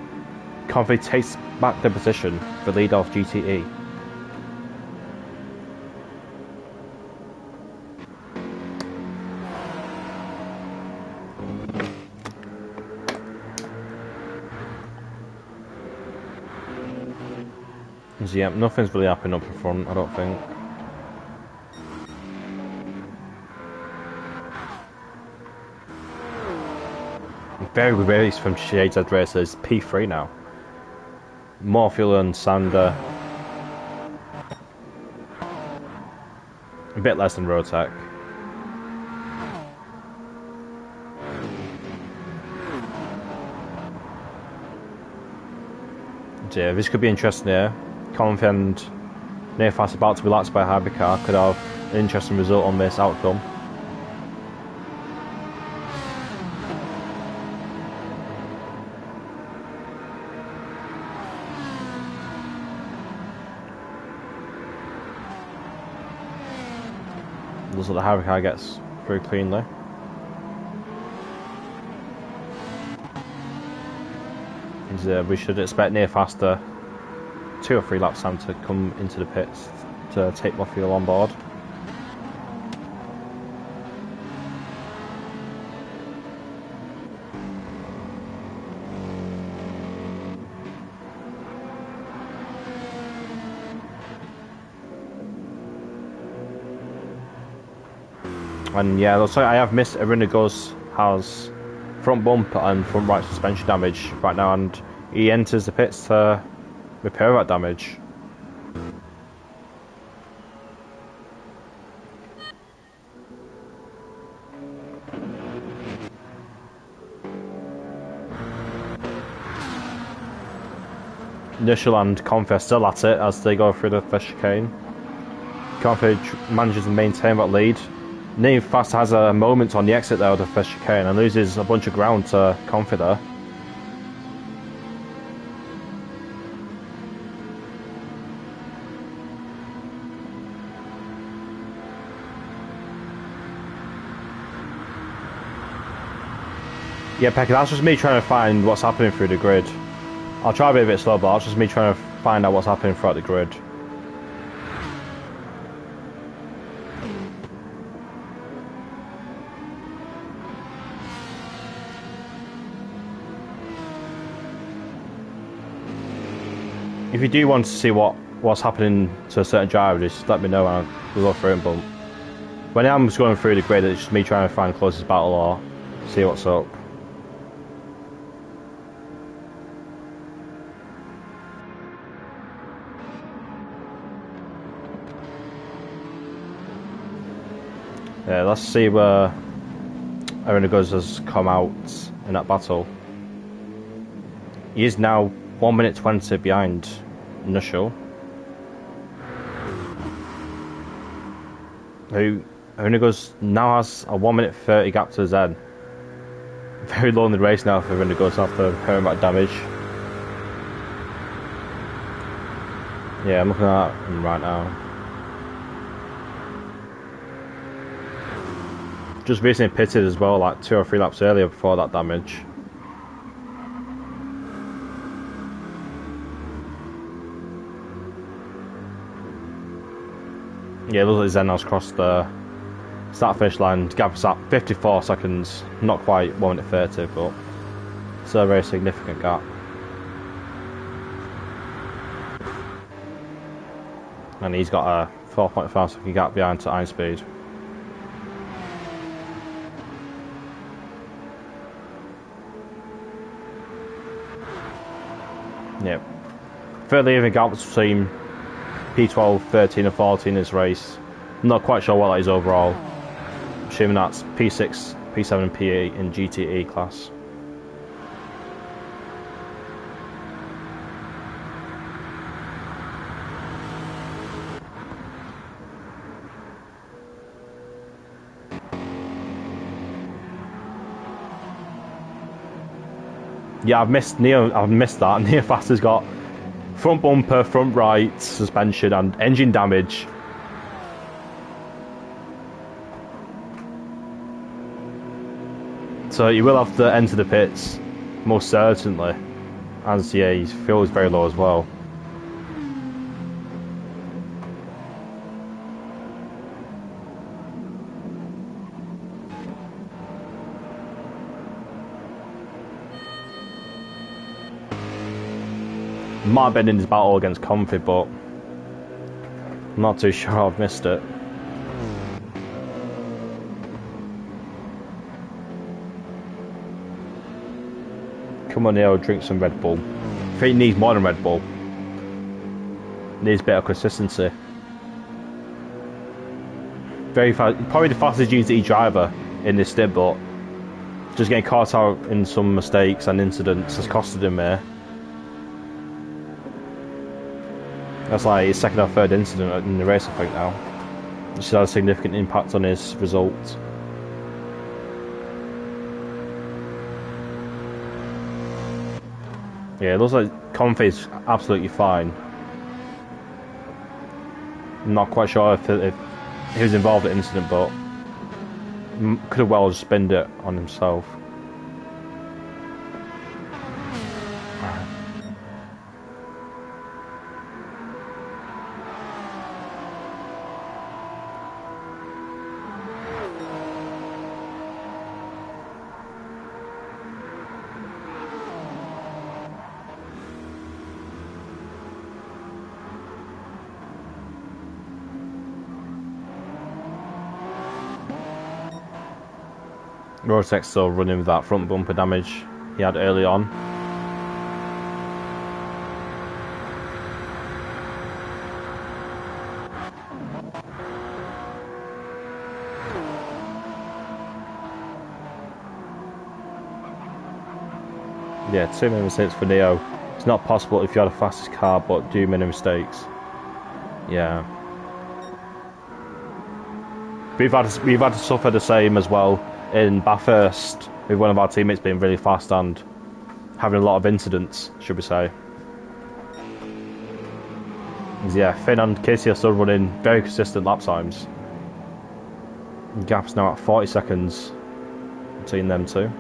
Comfy takes back the position for lead off GTE. So yeah, nothing's really happening up in front, I don't think. Very good race from Shades Ed Racers, P3 now. More fuel than Sander. A bit less than Rotec. So yeah, this could be interesting here. Comfy and Neofast about to be lapped by a hybrid car could have an interesting result on this outcome. Looks like the hybrid car gets through cleanly. And, we should expect Neofast 2 or 3 laps time to come into the pits to take more fuel on board. And yeah, looks like I have missed Arinagos has front bump and front right suspension damage right now, and he enters the pits to repair that damage. Nushel and Comfy are still at it as they go through the first chicane. Comfy manages to maintain that lead. Neofast has a moment on the exit there of the first chicane and loses a bunch of ground to Comfy there. Yeah, Pekka, that's just me trying to find what's happening through the grid. I'll try to be a bit slow, but that's just me trying to find out what's happening throughout the grid. If you do want to see what's happening to a certain driver, just let me know and we'll go through it. But when I'm just going through the grid, it's just me trying to find the closest battle or see what's up. Yeah, let's see where Arinagos has come out in that battle. He is now 1 minute 20 behind Nushel, who Arinagos now has a 1 minute 30 gap to Zen. very low in the race now for when it goes off the paramount damage. Yeah, I'm looking at him right now. Just recently pitted as well, like 2 or 3 laps earlier before that damage. Yeah, it looks like Zenos crossed the start finish line. Gap was at 54 seconds, not quite 1 minute 30, but still a very significant gap. And he's got a 4.5 second gap behind to iron speed. Yep. Fairly even gap between P12, 13 and 14 in this race. I'm not quite sure what that is overall. Assuming that's P6, P7 and P8 in GTE class. Yeah, I've missed that. Neo Fast has got front bumper, front right suspension and engine damage. So you will have to enter the pits, most certainly. As yeah, his fuel is very low as well. Might have been in his battle against Comfy, but I'm not too sure I've missed it. Come on, Neo, drink some Red Bull. I think he needs more than Red Bull. Needs a bit of consistency. Very fast, probably the fastest GT driver in this stint, but just getting caught out in some mistakes and incidents has costed him here. That's like his second or third incident in the race, I think now. Which has had a significant impact on his results. Yeah, it looks like Comfy's absolutely fine. I'm not quite sure if he was involved in the incident, but could have well just spinned it on himself. Rotex still running with that front bumper damage he had early on. Yeah, too many mistakes for Neo. It's not possible if you had the fastest car but do many mistakes. Yeah. We've had to suffer the same as well in Bathurst, with one of our teammates being really fast and having a lot of incidents, should we say. Yeah, Finn and Casey are still running very consistent lap times. The gap's now at 40 seconds between them two.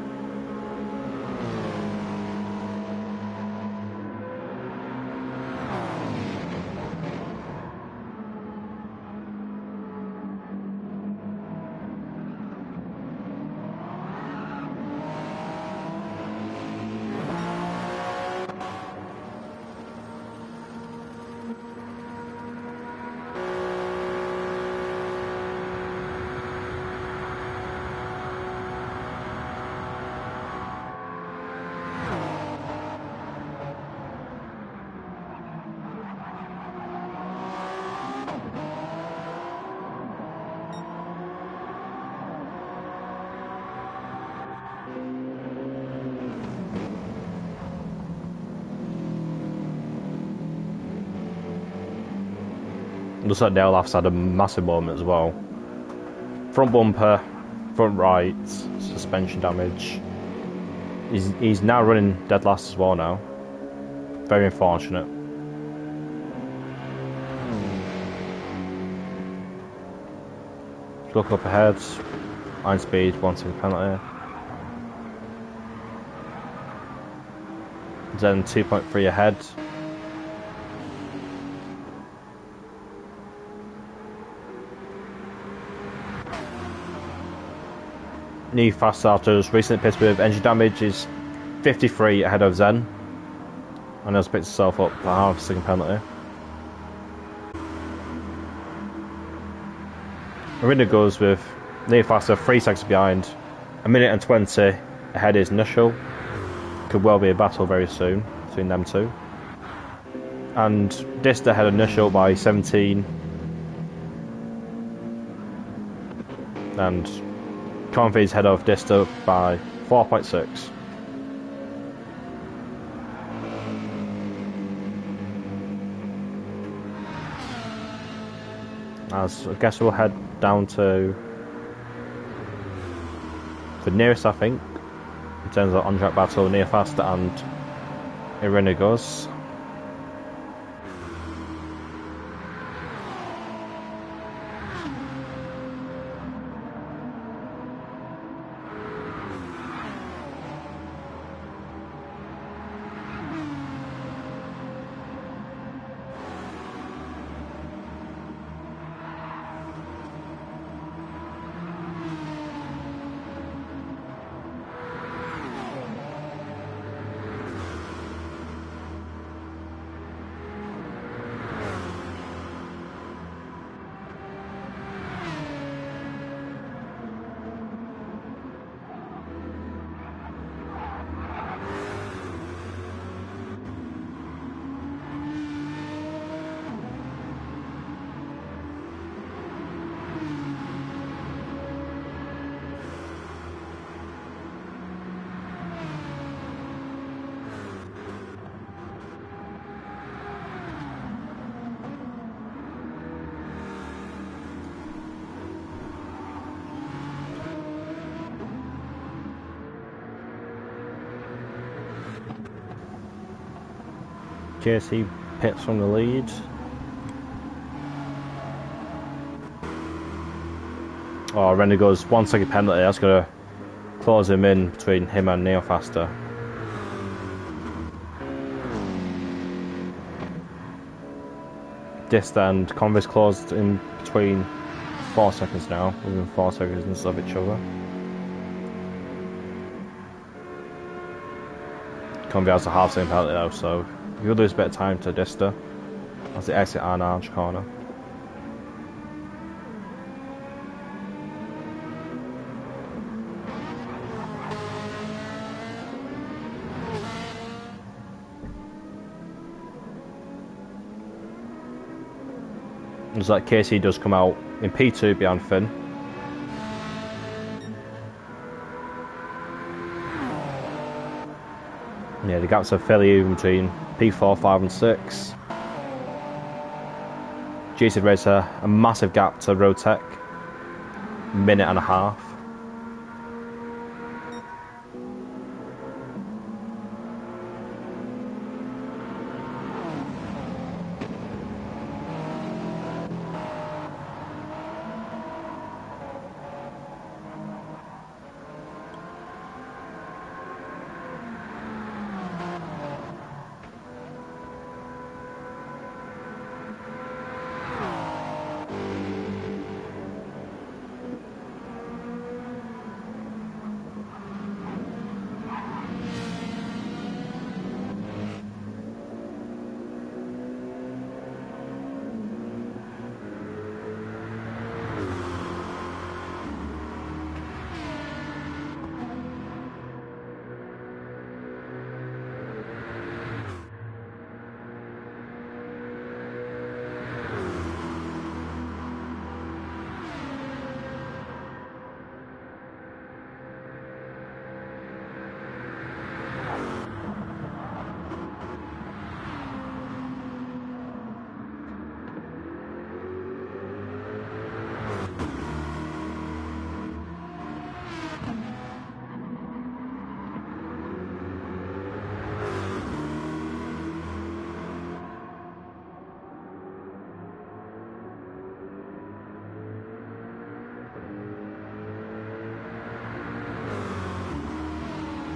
Looks like Delaf's had a massive moment as well. Front bumper, front right, suspension damage. He's now running dead last as well now. Very unfortunate. Look up ahead. Line speed, 1 second penalty. Then 2.3 ahead. New fast starters recently pissed with engine damage is 53 ahead of Zen. And has picked himself up by half a second penalty. Marina goes with near faster, 3 seconds behind. 1:20 ahead is Nushel. Could well be a battle very soon between them two. And Dista ahead of Nushel by 17. And Convey's head of Dista by 4.6. As I guess we'll head down to the nearest, I think, in terms of on-track battle, near fast and Irenigos. JC pits from the lead. Oh, Rennie goes 1 second penalty. That's going to close him in between him and Neofaster. Dista and Converse closed in between 4 seconds now, within 4 seconds of each other. Convey has a half second penalty though, so you'll lose a bit of time to Dista as they exit an arch corner. Looks like Casey does come out in P2 behind Finn. Yeah, the gaps are fairly even between P4, 5 and 6. GT Racer, a massive gap to Rotec, 1.5 minutes.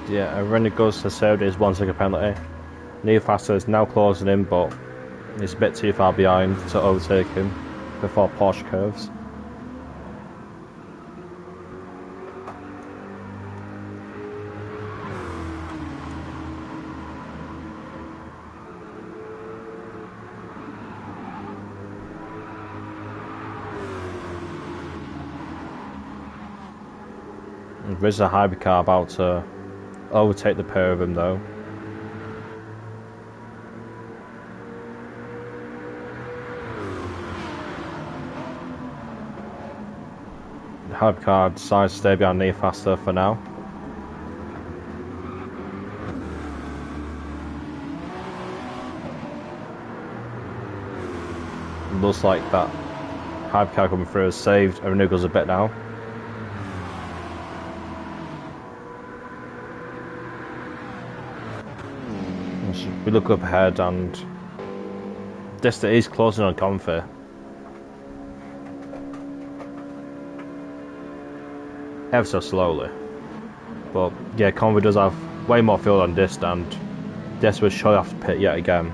Yeah, Renegos has served his 1 second penalty. Neofaster is now closing in, but he's a bit too far behind to overtake him before Porsche curves. There's a hypercar about to overtake the pair of them though. The hypercar decides to stay behind Neofaster for now. It looks like that hypercar coming through has saved Renego's a bit now. We look up ahead and Dista is closing on Comfy. Ever so slowly. But yeah, Comfy does have way more fuel on Dista, and Dista will surely have to pit yet again.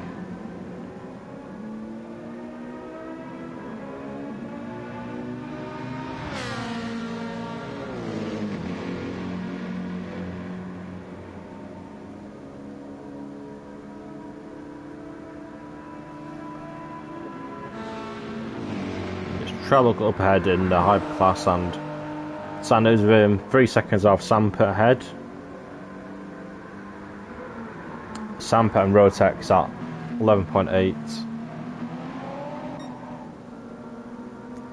Try to look up ahead in the hyperclass, and Sanders with him 3 seconds off Sampa ahead. Sampa and Rotex at 11.8.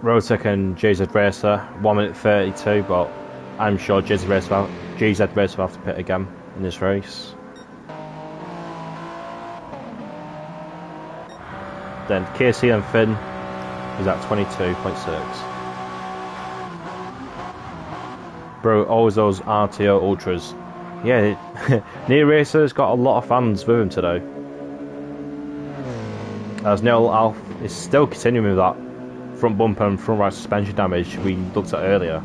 Rotex and GZ Racer 1 minute 32, but I'm sure GZ Racer will have to pit again in this race. Then KC and Finn is at 22.6. Bro, always those RTO Ultras. Yeah, Near Racer's got a lot of fans with him today. As Neil Alf is still continuing with that front bumper and front right suspension damage we looked at earlier.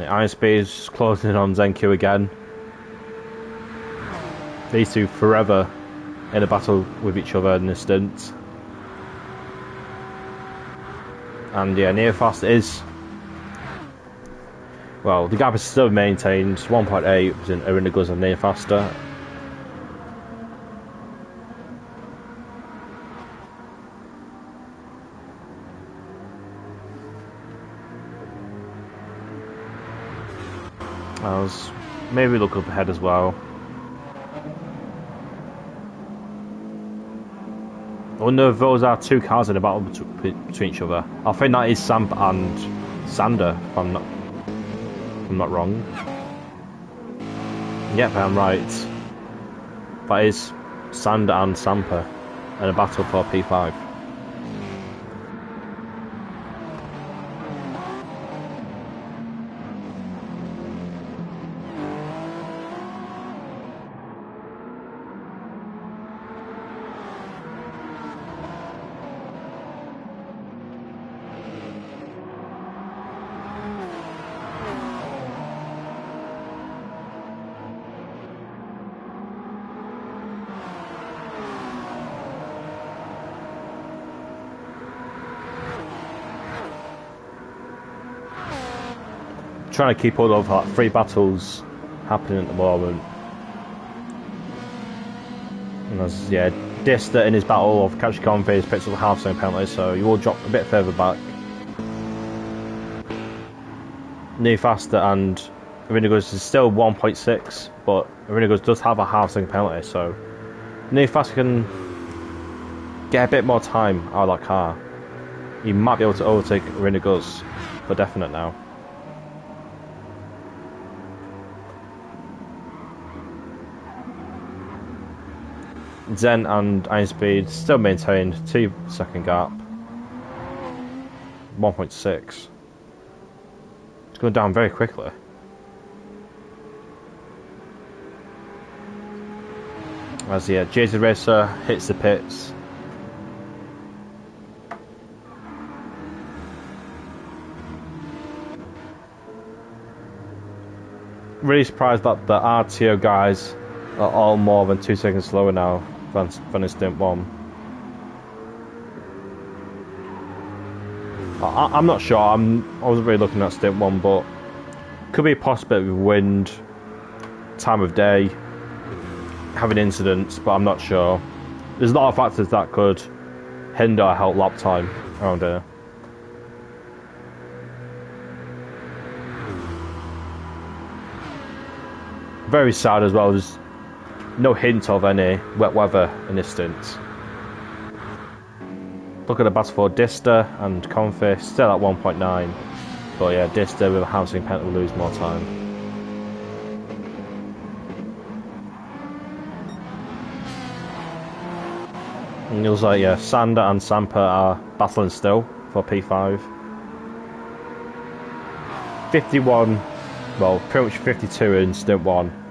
Iron Speed's closing in on Zenku again. These two forever in a battle with each other in this stint. And yeah, Neofast is... Well, the gap is still maintained, 1.8 between Arinaguz and Neofaster. Maybe look up ahead as well. I wonder if those are two cars in a battle between each other. I think that is Samp and Sander, if I'm not wrong. Yep, I'm right. That is Sander and Sampa in a battle for P5. Trying to keep hold of like 3 battles happening at the moment. And as yeah, Dista in his battle of Catch Convey has picked up a half-second penalty, so you will drop a bit further back. Neofaster and Arinaguz is still 1.6, but Arinaguz does have a half-second penalty, so Neofaster can get a bit more time out of that car. He might be able to overtake Arinaguz for definite now. Zen and Iron Speed still maintained 2 second gap. 1.6. It's going down very quickly. As yeah, GT Racer hits the pits. Really surprised that the RTO guys are all more than 2 seconds slower now than in Stint 1. I'm not sure. I wasn't really looking at Stint 1, but could be a possibility with wind, time of day, having incidents, but I'm not sure. There's a lot of factors that could hinder or help lap time around here. Very sad as well, there's no hint of any wet weather in this stint. Look at the battle for Dista and Confi, still at 1.9. But yeah, Dista with a hamstring penalty will lose more time. And it looks like, yeah, Sander and Sampa are battling still for P5. 51, well, pretty much 52 in Stint 1.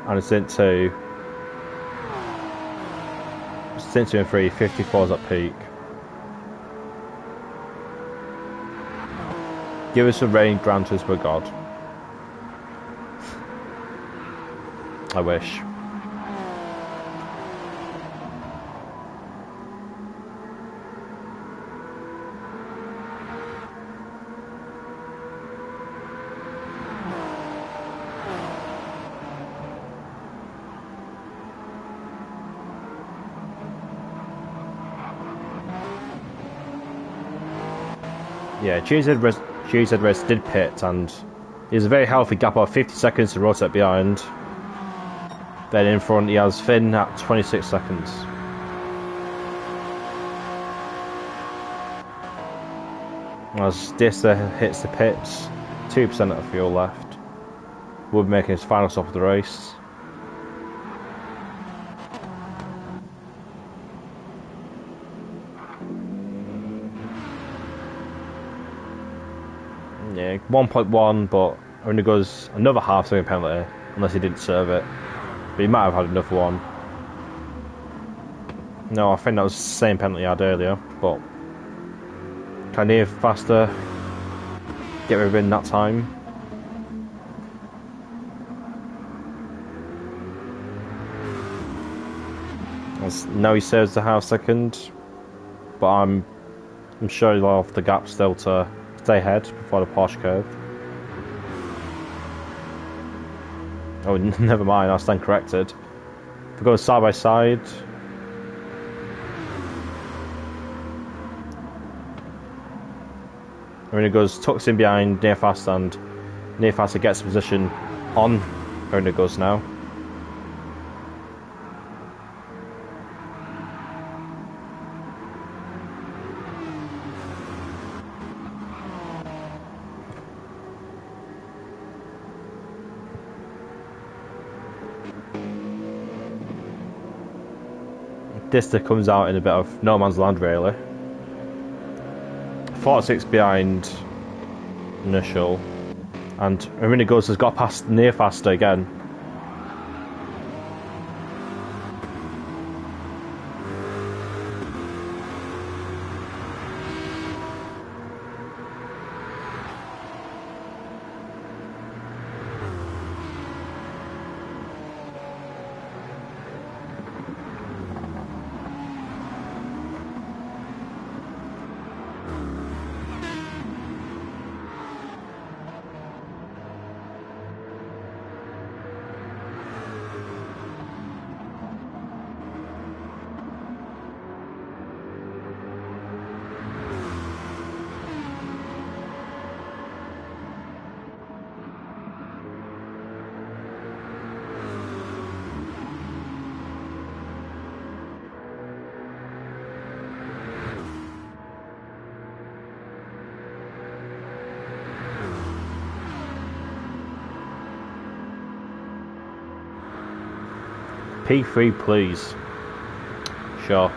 And in Stint 2, Stint 2 and 3, 54's at peak. Give us a rain, grant us, we're God. I wish. Yeah, GZ Race did pit, and he has a very healthy gap of 50 seconds to rotate behind. Then in front he has Finn at 26 seconds. As Dista hits the pits, 2% of fuel left. Wood making his final stop of the race. Yeah, 1.1, but only goes another half-second penalty, unless he didn't serve it. But he might have had another one. No, I think that was the same penalty he had earlier, but can he faster get rid of it in that time? Now he serves the half-second, but I'm sure he'll have the gap still to stay ahead before the Porsche curve. Oh, never mind, I'll stand corrected. If we go side by side. I mean, it goes, tucks in behind Nearfast, and Nearfast gets a position on where it goes now. Dista comes out in a bit of no man's land, really. 46 behind Initial, and Arinagos has got past Nearfaster again. P3, please. Sure.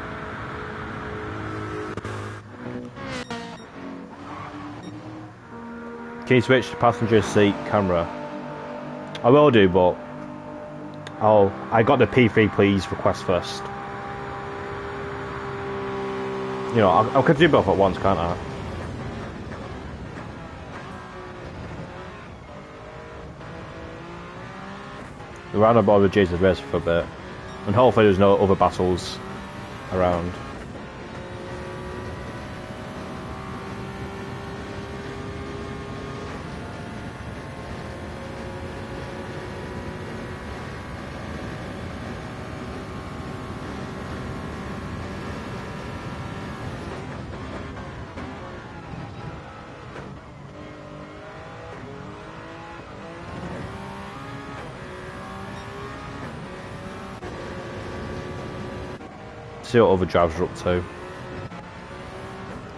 Can you switch to passenger seat camera? I will do, but Oh, I got the P3 please request first. You know, I could do both at once, can't I? The round about with Jesus race for a bit. And hopefully there's no other battles around. See what other drivers are up to.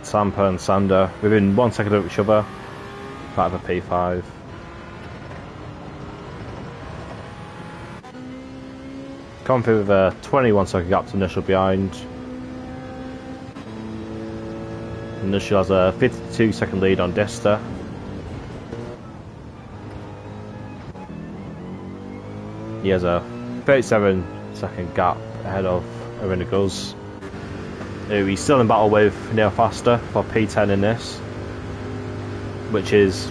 Sampa and Sander within 1 second of each other. Part of a P5. Comfy with a 21 second gap to Initial behind. Initial has a 52 second lead on Desta. He has a 37 second gap ahead of Arenagos, who he's still in battle with Neil Faster for P10 in this, which is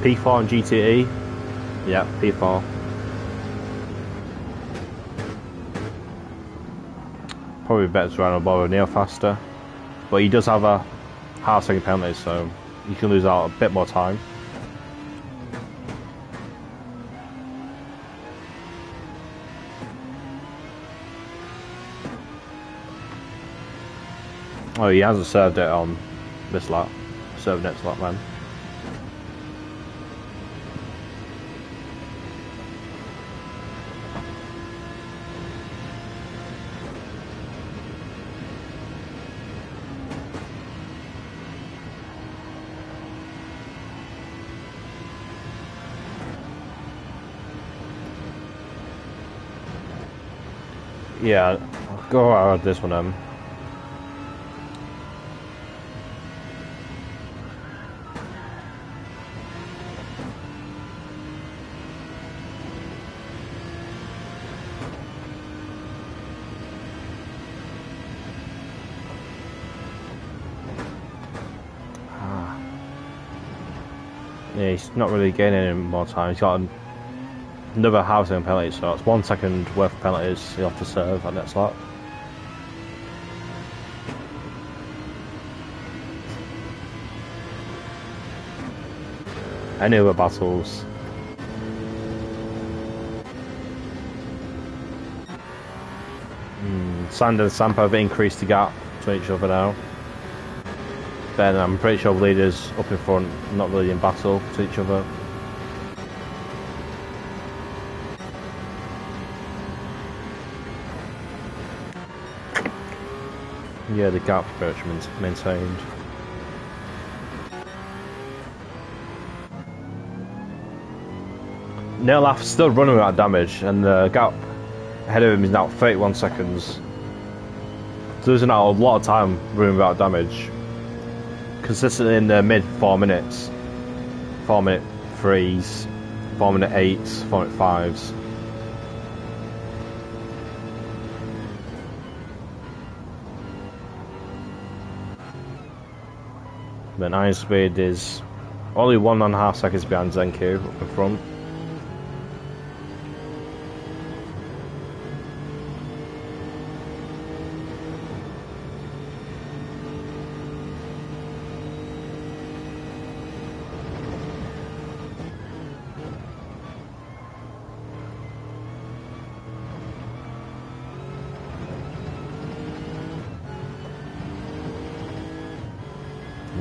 P4 on GTE. Yeah, P4. Probably better to run on board with Neil Faster, but he does have a half second penalty, so you can lose out a bit more time. Oh, he hasn't served it on this lap. Serve next lap, man. Yeah, I'll go out this one. Yeah, he's not really gaining any more time. He's got another half second penalty, so it's 1 second worth of penalties he'll have to serve at next lap. Any other battles? Sander and Sampa have increased the gap to each other now. Then I'm pretty sure the leaders up in front not really in battle to each other. Yeah, the gap virtually maintained. Neilaf's still running without damage, and the gap ahead of him is now 31 seconds. So there's now a lot of time running without damage. Consistently in the mid 4 minutes. 4 minute 3s, 4 minute 8s, 4 minute 5s. Then Iron Speed is only 1.5 seconds behind Zenku up in front.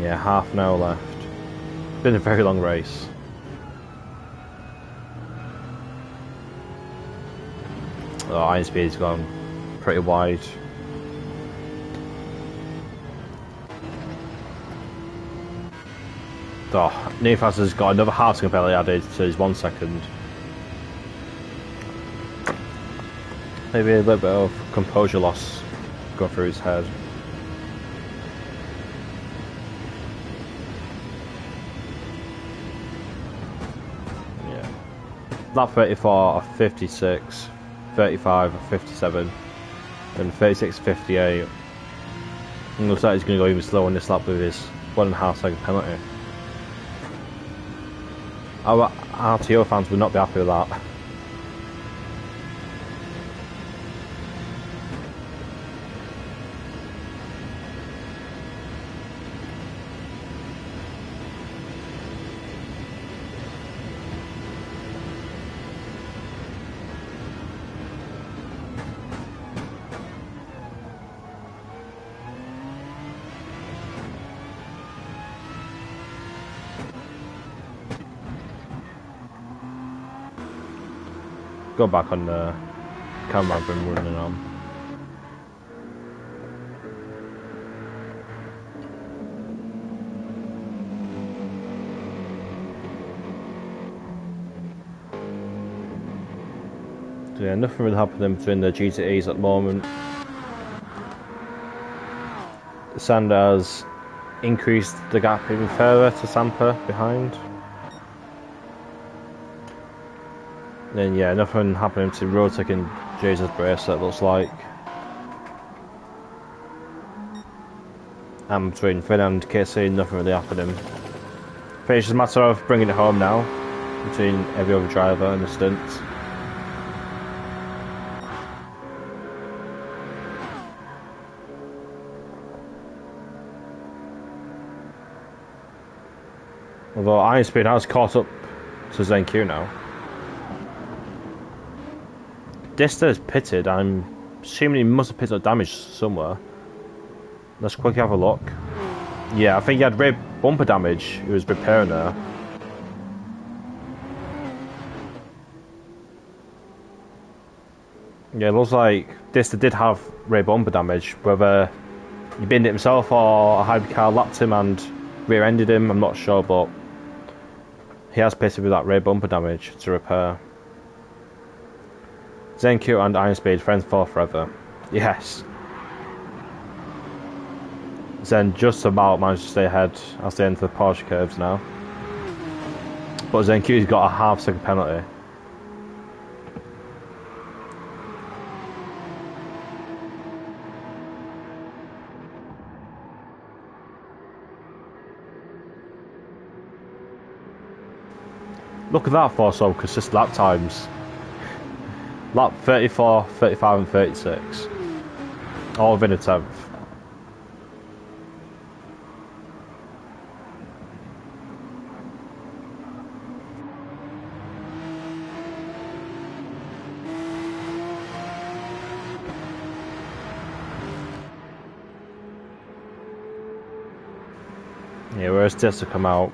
Yeah, half an hour left. Been a very long race. Oh, Iron Speed's gone pretty wide. Oh, Nefas has got another half second penalty added to his 1 second. Maybe a little bit of composure loss going through his head. Lap 34 of 56, 35 or 57, then 36, 58. And looks like he's going to go even slower on this lap with his 1.5 second penalty. Our RTO fans would not be happy with that. Go back on the camera I've been running on. So yeah, nothing really happening between the GTEs at the moment. Sanders increased the gap even further to Sampa behind. Then yeah, nothing happening to Rotek and Jesus Bracelet, looks like. And between Finn and Casey, nothing really happening. I think it's just a matter of bringing it home now between every other driver and the stunts. Although Iron Speed has caught up to ZenQ now. Dista is pitted. I'm assuming he must have picked up damage somewhere. Let's quickly have a look. Yeah, I think he had rear bumper damage. He was repairing there. Yeah, it looks like Dista did have rear bumper damage. Whether he binned it himself or a hypercar lapped him and rear-ended him, I'm not sure, but he has pitted with that rear bumper damage to repair. ZenQ and Iron Speed, friends for forever. Yes. Zen just about managed to stay ahead as they enter the Porsche curves now. But ZenQ's got a half second penalty. Look at that for some consistent lap times. Lap 34, 35 and 36. All within a tenth. Yeah, whereas this will come out.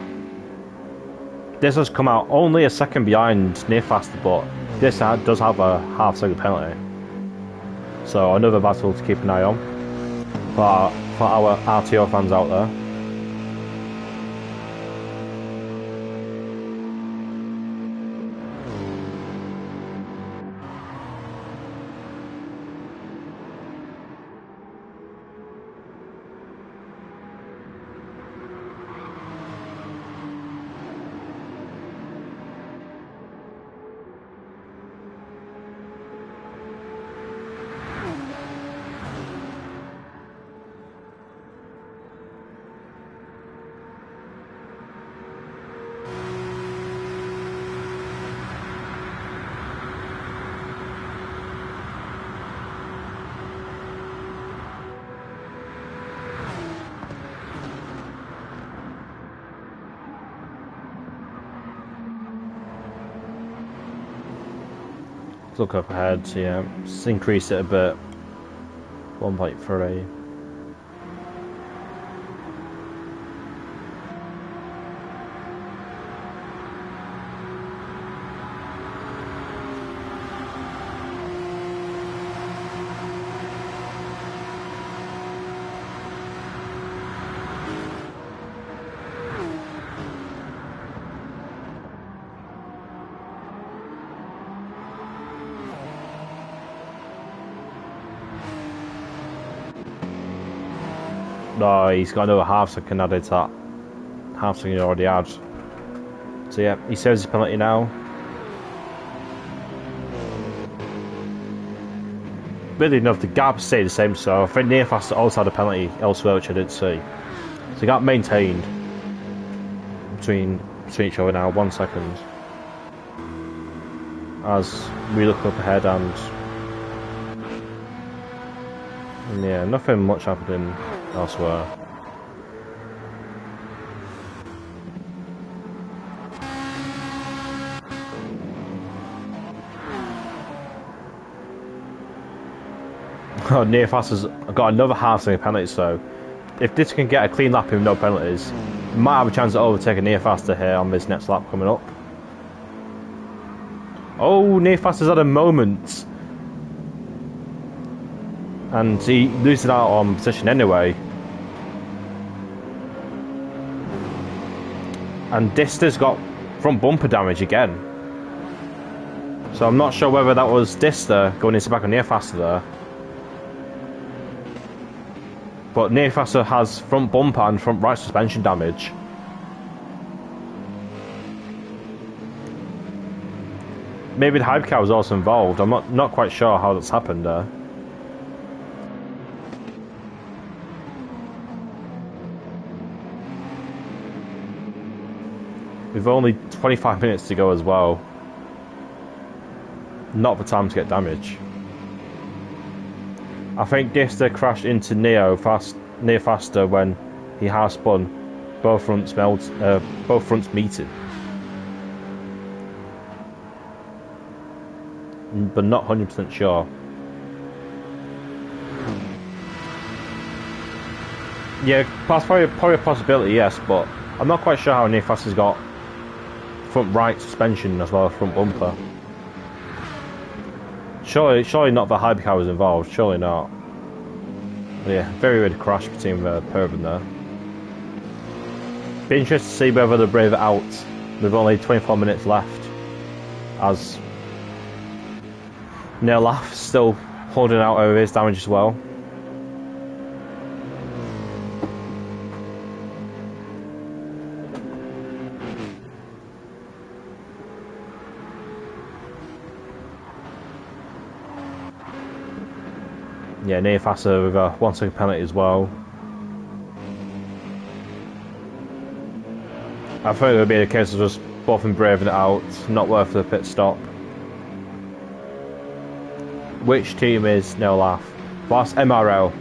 This has come out only a second behind near faster, but this does have a half second penalty. So another battle to keep an eye on for our RTO fans out there. Look up ahead, yeah, just increase it a bit. 1.3. No, he's got another half second added to that half second he already had. So yeah, he serves his penalty now. really enough, the gap stayed the same, so I think Nearfaster also had a penalty elsewhere, which I didn't see. So the gap maintained between each other now, 1 second. As we look up ahead and yeah, nothing much happening elsewhere. Nearfaster's got another half-second penalty, so if this can get a clean lap with no penalties, we might have a chance to overtake a Nearfaster here on this next lap coming up. Oh, Nearfaster's had a moment, and he loses out on position anyway. And Dister's got front bumper damage again, so I'm not sure whether that was Dister going into back on Nearfaster there. But Nearfaster has front bumper and front right suspension damage. Maybe the hypercar was also involved. I'm not quite sure how that's happened there. We've only 25 minutes to go as well. Not the time to get damage. I think Dister crashed into Nearfaster when he half spun. Both fronts meeting. But not 100% sure. Yeah, that's probably a possibility, yes, but I'm not quite sure how Nearfaster's got front right suspension as well as front bumper. Surely not the hypercar was involved, surely not. Yeah, very weird crash between the pair of them there. Be interested to see whether they brave it out with only 24 minutes left, as Nearfaster's still holding out over his damage as well. Yeah, Nearfaster with a 1 second penalty as well. I think it would be a case of just both of them braving it out, not worth the pit stop. Which team is no laugh? That's MRL.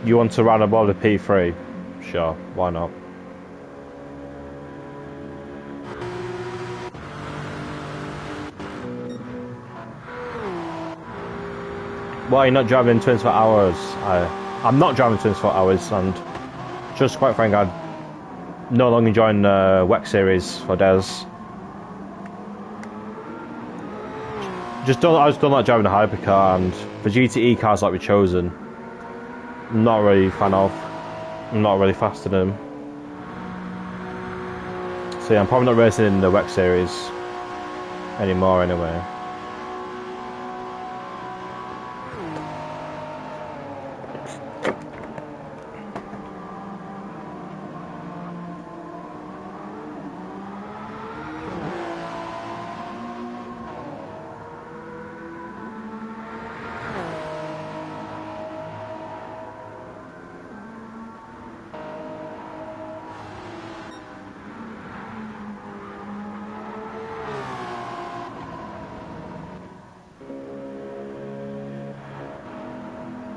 You want to run above the P3? Sure, why not? Why are you not driving 24 hours? I'm not driving 24 hours, and just quite frankly, I'm no longer enjoying the WEC series for Des. I just don't like driving a hypercar, and the GTE cars like we've chosen, I'm not really a fan of. I'm not really fast in them. So yeah, I'm probably not racing in the WEC series anymore anyway.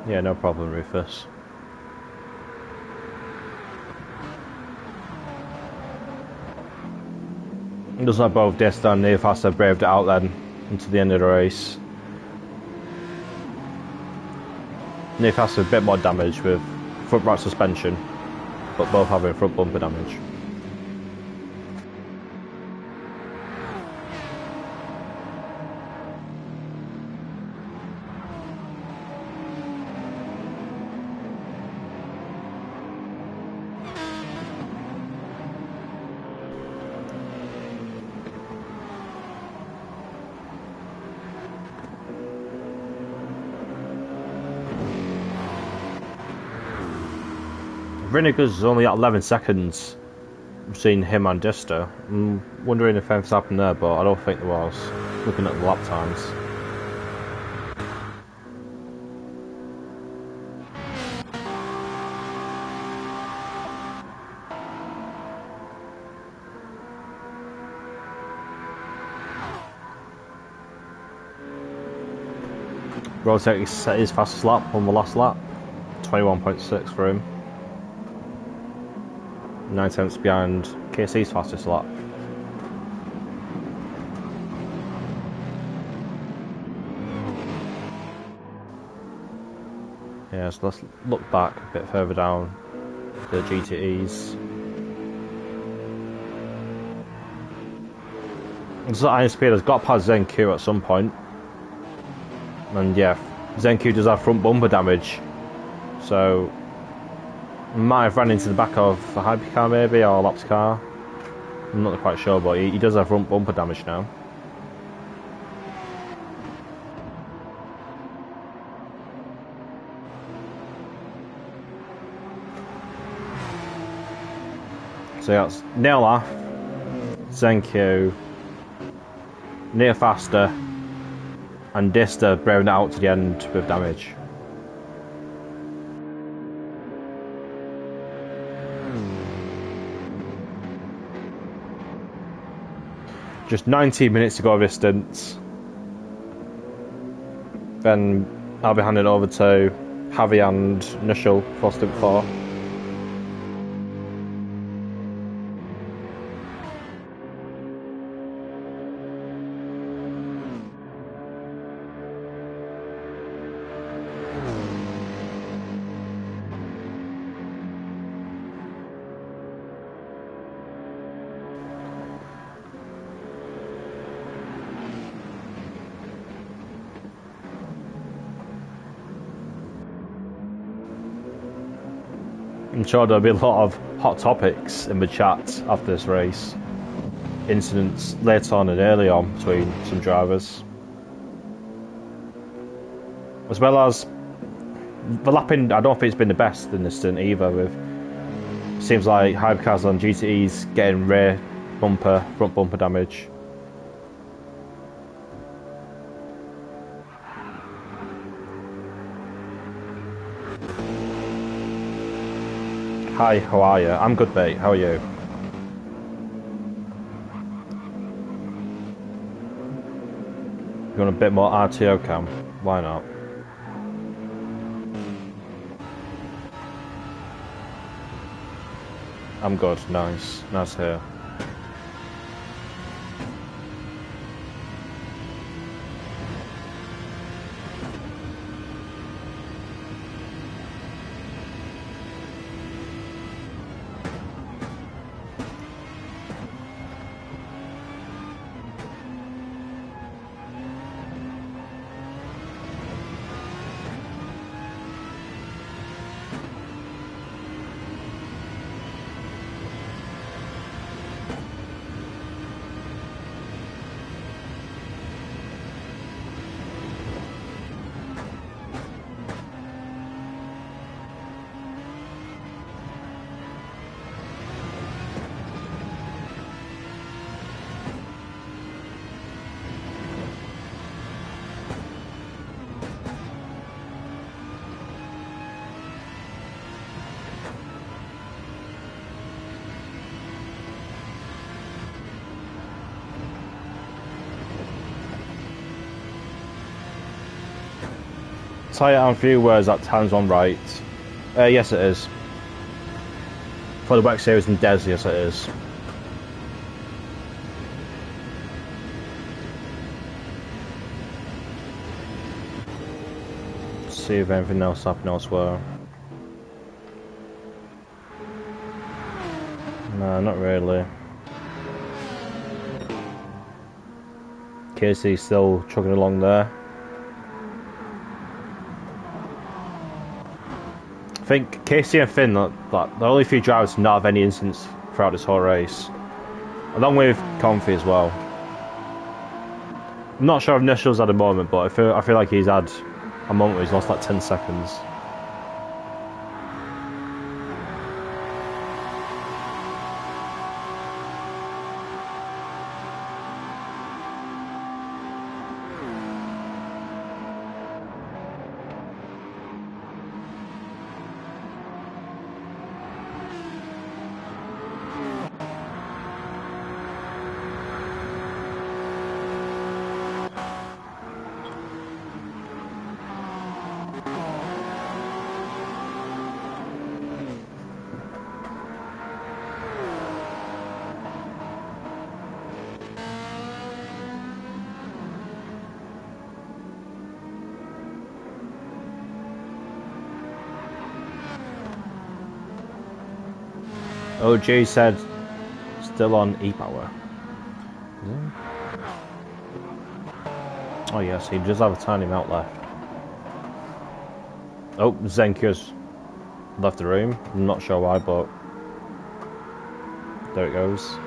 Yeah, no problem, Rufus. It looks like both Desta and Nearfaster braved it out then into the end of the race. Nearfaster a bit more damage with front right suspension, but both having front bumper damage. Vinegar's only at 11 seconds between him and Dista. I'm wondering if anything's happened there, but I don't think there was, looking at the lap times. Rotek set his fastest lap on the last lap, 21.6 for him. 9 tenths behind KC's fastest lap. Yeah, so let's look back a bit further down the GTEs. So Iron Speed has got past ZenQ at some point. And yeah, ZenQ does have front bumper damage. So might have ran into the back of a hypercar maybe, or a laps car. I'm not quite sure, but he does have front bumper damage now. So yeah, that's Neil off, ZenQ, near faster, and Dista braving it out to the end with damage. Just 19 minutes to go of this stint. Then I'll be handing over to Javi and Nishal for stint 4. I'm sure there'll be a lot of hot topics in the chat after this race. Incidents later on and early on between some drivers. As well as the lapping, I don't think it's been the best in this stint either. With seems like hypercars on GTEs getting rear bumper, front bumper damage. Hi, how are you? I'm good, mate. How are you? You want a bit more RTO cam? Why not? I'm good. Nice. Nice here. Tyre and fuel wears that time's on right. Yes it is. For the WEC series and Des, yes it is. See if anything else happened elsewhere. No, not really. Casey still chugging along there. I think Casey and Finn, like the only few drivers to not have any incidents throughout this whole race, along with Comfy as well. I'm not sure of Nishal's at the moment, but I feel like he's had a moment where he's lost like 10 seconds. OG said still on E-Power. Oh yes, he does have a tiny amount left. Oh, Zenku's left the room. I'm not sure why, but there it goes.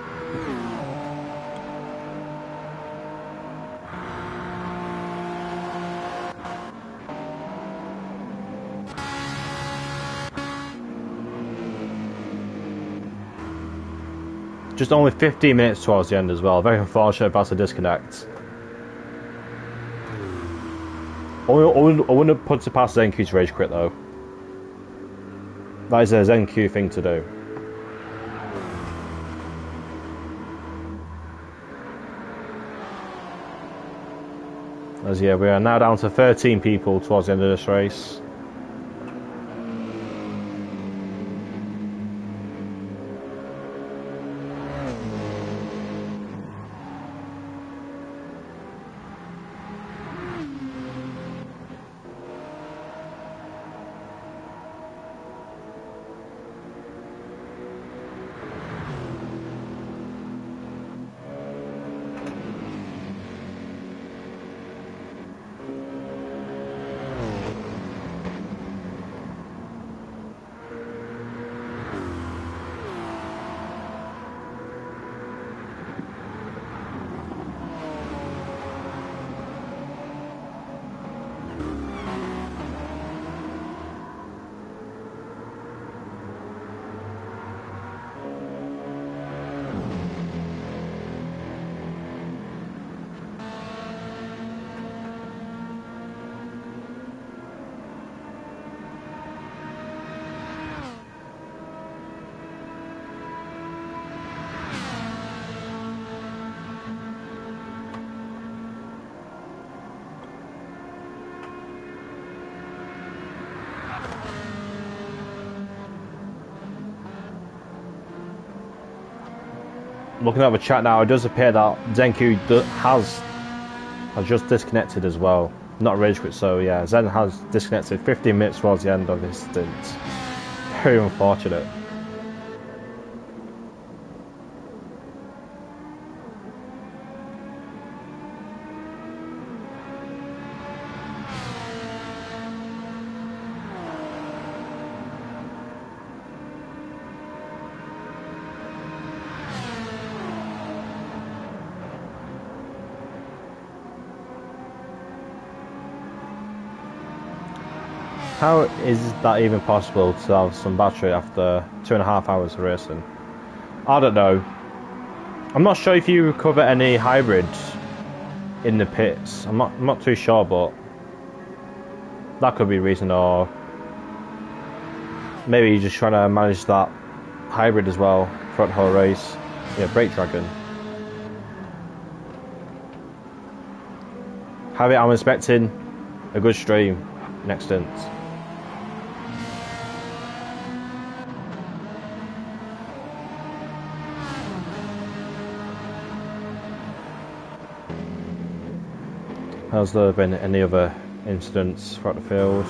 Just only 15 minutes towards the end as well. Very unfortunate about the disconnect. I wouldn't have put it past ZenQ to rage quit though. That is a ZenQ thing to do. As yeah, we are now down to 13 people towards the end of this race. Looking at the chat now, it does appear that Zenku has just disconnected as well. Not rage quit, so yeah, Zen has disconnected 15 minutes towards the end of his stint. Very unfortunate. How is that even possible to have some battery after 2.5 hours of racing? I don't know. I'm not sure if you recover any hybrids in the pits. I'm not too sure, but that could be a reason, or maybe you're just trying to manage that hybrid as well throughout the whole race. Yeah, Brake Dragon. I'm expecting a good stream next stint. Has there been any other incidents throughout the field?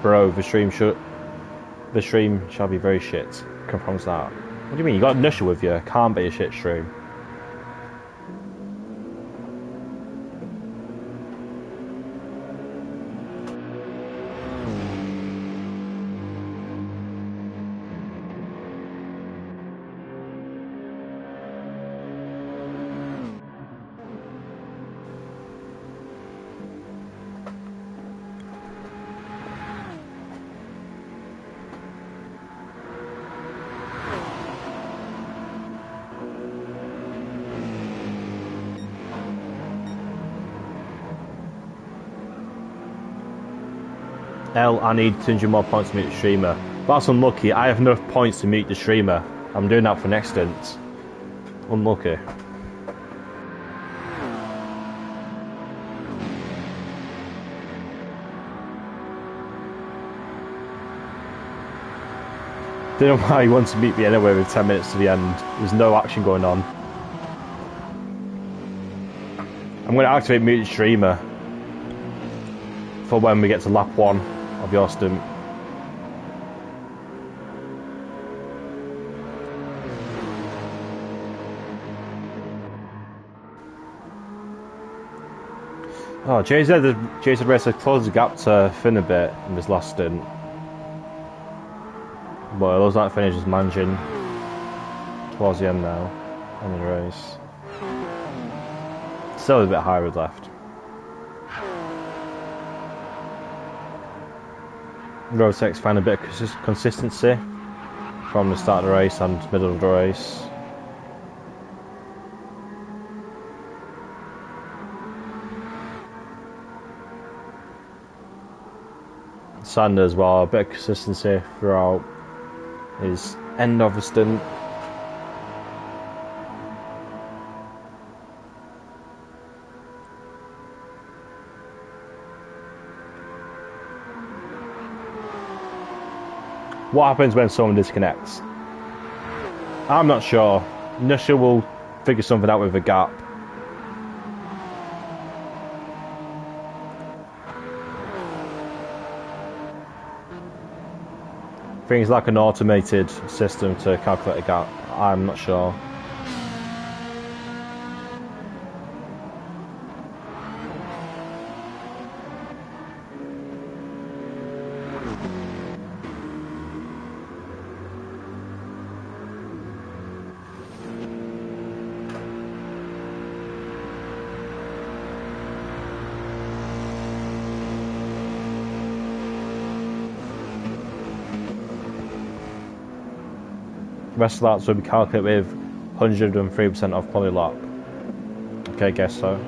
Bro, the stream shall be very shit. Confirms that. What do you mean? You got Nusha with you? Can't be a shit stream. I need 200 more points to meet the streamer. That's unlucky. I have enough points to meet the streamer. I'm doing that for next stint. Unlucky. Don't know why he wants to meet me anyway with 10 minutes to the end. There's no action going on. I'm going to activate Muted Streamer for when we get to lap 1 of your stint. Oh, GT7 Racer closed the gap to Finn a bit in this last stint. But it looks like Finn is just managing towards the end now in the race. Still a bit high with left. Road 6 find a bit of consistency from the start of the race and middle of the race. Sander as well, a bit of consistency throughout his end of the stint. What happens when someone disconnects? I'm not sure. Nusha will figure something out with a gap. Things like an automated system to calculate a gap. I'm not sure. Rest of laps will be calculated with 103% of quality lap. Okay, guess so.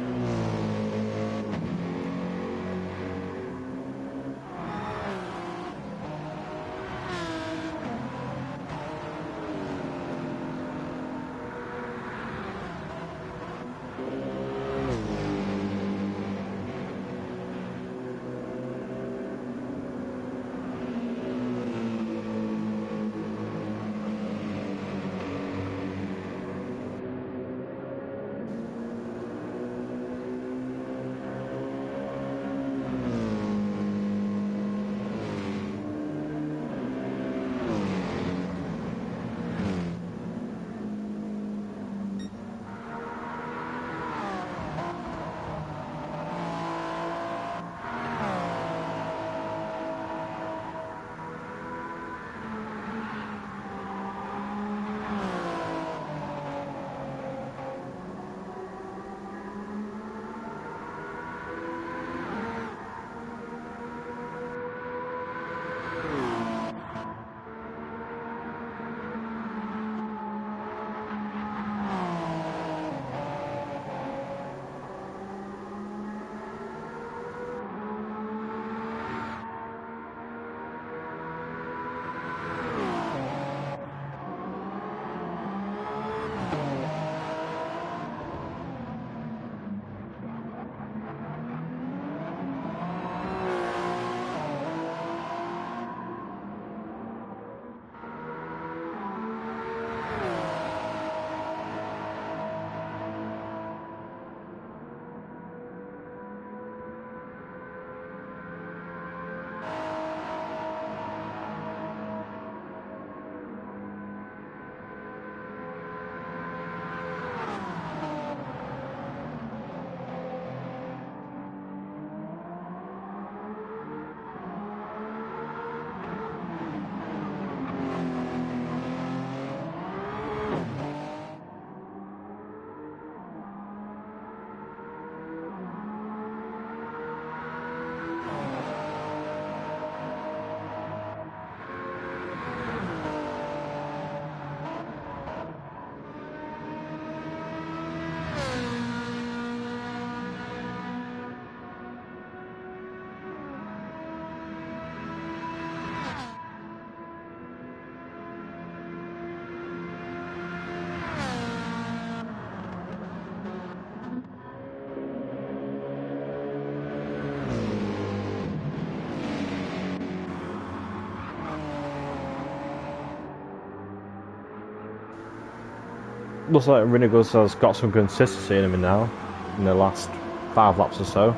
Looks like Rinnegus has got some consistency in him now, in the last 5 laps or so.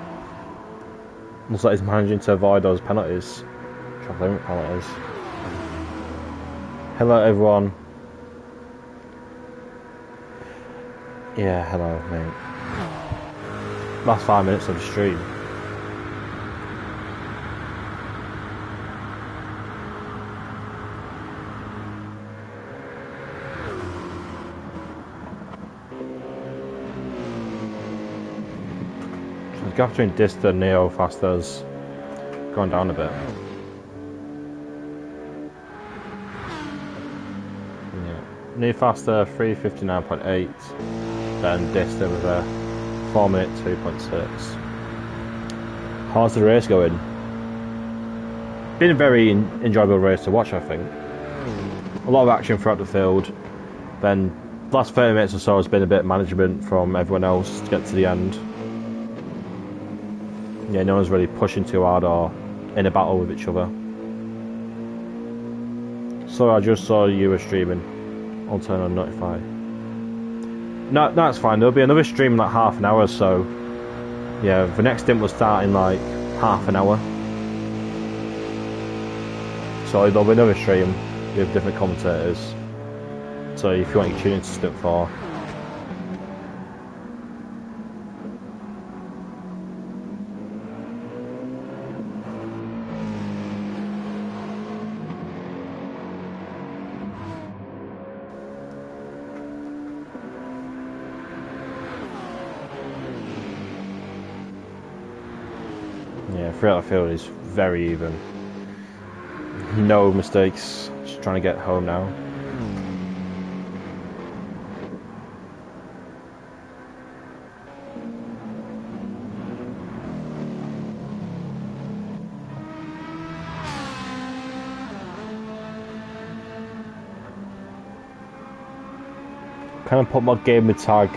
Looks like he's managing to avoid those penalties, track limit penalties. Hello everyone. Yeah, hello mate. last 5 minutes of the stream. So the gap between Dista and Neo Faster's gone down a bit. Neo Faster 3:59.8, then Dista with a 4-minute 2.6. How's the race going? Been a very enjoyable race to watch, I think. A lot of action throughout the field. Then the last 30 minutes or so has been a bit of management from everyone else to get to the end. Yeah, no one's really pushing too hard or in a battle with each other. So I just saw you were streaming. I'll turn on notify. No, that's fine. There'll be another stream in like half an hour or so. Yeah, the next stint will start in like half an hour. So there'll be another stream with different commentators. So if you want to tune into stint 4. Yeah, throughout the field is very even. No mistakes. Just trying to get home now. Can I put my gamer tag?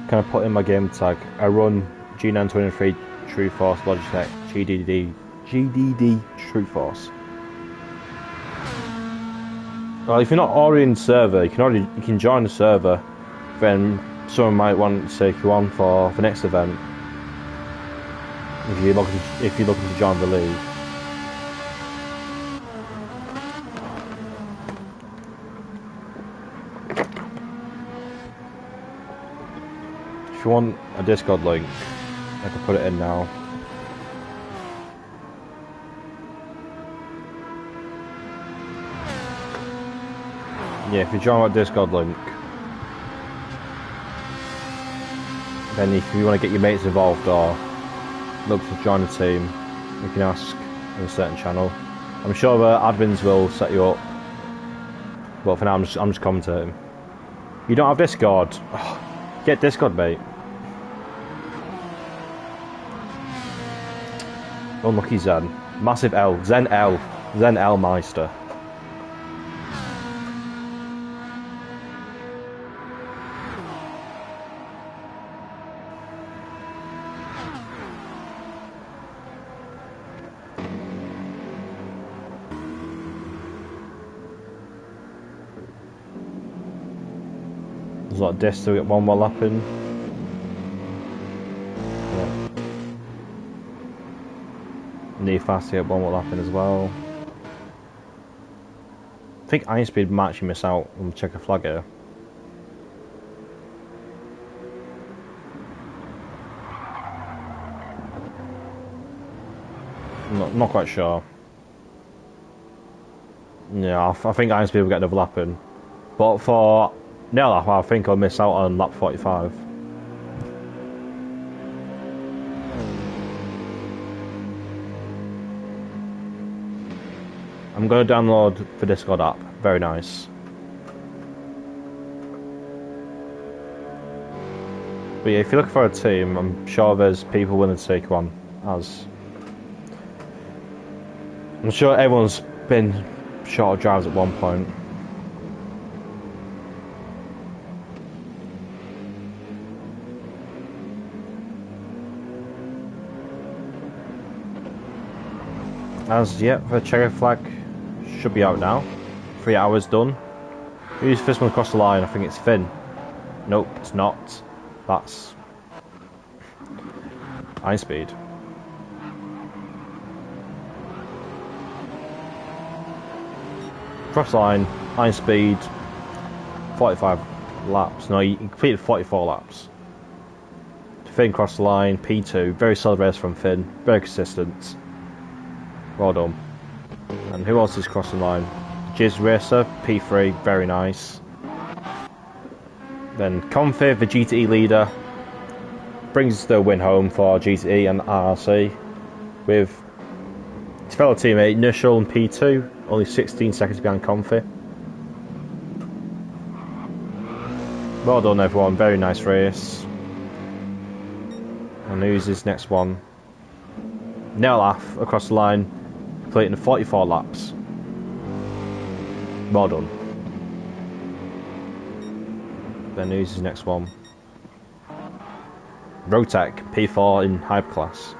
Can I put in my gamer tag? I run G923 True Force Logitech GDD True Force. Well, if you're not already in the server, you can join the server. Then someone might want to take you on for the next event. If you're looking to join the league. If you want a Discord link, I can put it in now. Yeah, if you join my Discord link, then if you want to get your mates involved or look to join the team, you can ask in a certain channel. I'm sure the admins will set you up, but for now I'm just commentating. You don't have Discord? Oh, get Discord, mate. Unlucky Zen. Massive L. Zen L. Zen L Meister. There's like this to get one more lap in. Yeah. Need fast to get one more lap in as well. I think Iron Speed might actually miss out on the checker flag here. Not quite sure. Yeah, I think Iron Speed will get another lap in. But for nail lap, I think I'll miss out on lap 45. I'm going to download the Discord app. Very nice. But yeah, if you're looking for a team, I'm sure there's people willing to take one. As I'm sure everyone's been short of drives at one point. As yet, the checker flag should be out now. 3 hours done. Who's first one across the line? I think it's Finn. Nope, it's not. That's Iron Speed. Cross line, Iron Speed, 45 laps. No, you completed 44 laps. Finn crossed the line, P2. Very solid race from Finn, very consistent. Well done. And who else is crossing the line? Jizz Racer, P3, very nice. Then Comfy, the GTE leader, brings the win home for GTE and RRC with his fellow teammate Nushel and P2, only 16 seconds behind Comfy. Well done everyone, very nice race. And who's this next one? Nelaf across the line, completing 44 laps. Well done. Then who's his next one? Rotek, P4 in Hyperclass.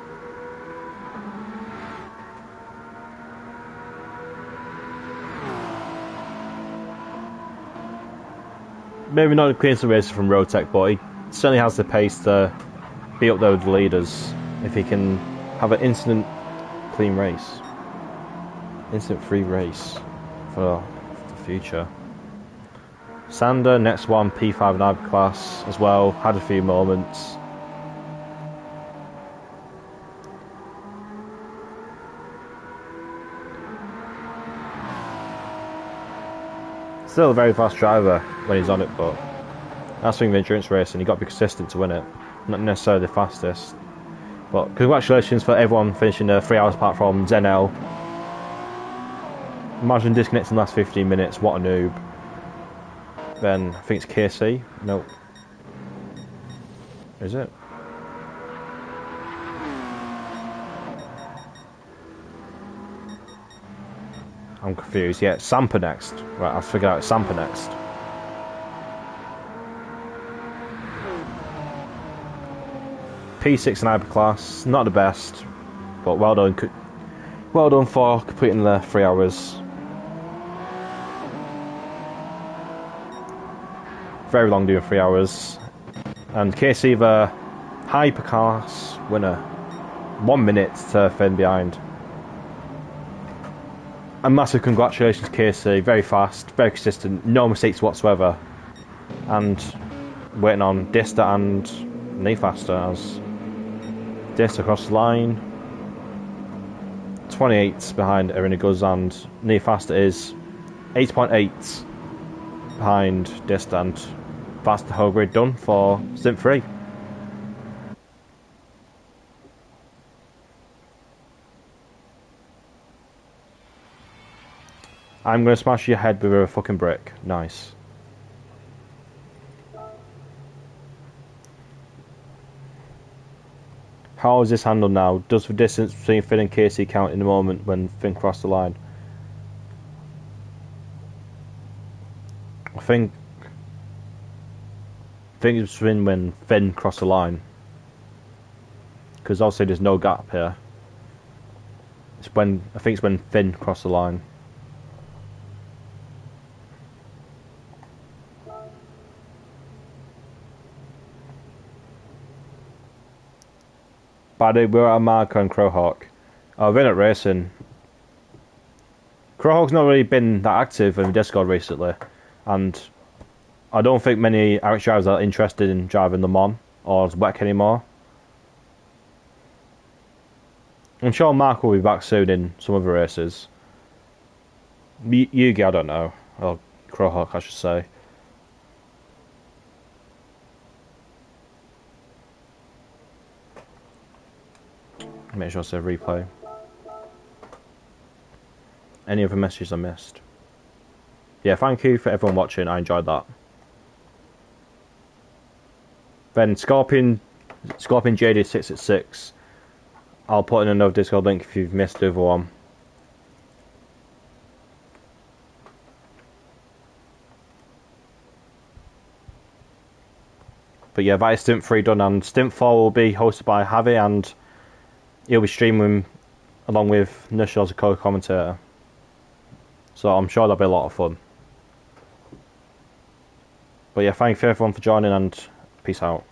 Maybe not the cleanest racer from Rotek, but he certainly has the pace to be up there with the leaders if he can have an instant clean race. Instant free race for the future. Sander, next one, P5 in Hyperclass as well, had a few moments. Still a very fast driver when he's on it, but that's the thing with endurance racing, you've got to be consistent to win it. Not necessarily the fastest. But congratulations for everyone finishing 3 hours apart from Zenel. Imagine disconnecting the last 15 minutes, what a noob. Then I think it's KC. Nope. Is it? I'm confused. Yeah, Sampa next. Right, I've figured out Sampa next. P6 in Hyperclass, not the best, but well done. Well done for completing the 3 hours. Very long doing 3 hours. And KC, the Hyperclass winner. 1 minute to Finn behind. A massive congratulations KC, very fast, very consistent, no mistakes whatsoever. And waiting on Dista and Nefaster as Dista across the line. 28 behind Irina Guz and Nefaster is 8.8 behind Dista, and that's the whole grid done for Stint 3. I'm going to smash your head with a fucking brick. Nice. How is this handled now? Does the distance between Finn and Casey count in the moment when Finn crossed the line? I think it's between when Finn crossed the line. Because obviously there's no gap here. I think it's when Finn crossed the line. Buddy, we're at Marco and Crowhawk. I've been at racing. Crowhawk's not really been that active in Discord recently, and I don't think many Irish drivers are interested in driving Le Mans or WEC anymore. I'm sure Mark will be back soon in some other races. Yugi, I don't know. Or Crowhawk, I should say. Make sure I say replay. Any other messages I missed? Yeah, thank you for everyone watching. I enjoyed that. Then Scorpion JD666. I'll put in another Discord link if you've missed the other one. But yeah, that is Stint 3 done, and Stint 4 will be hosted by Javi, and he'll be streaming along with Nushel as a co-commentator. So I'm sure that'll be a lot of fun. But yeah, thank you everyone for joining, and peace out.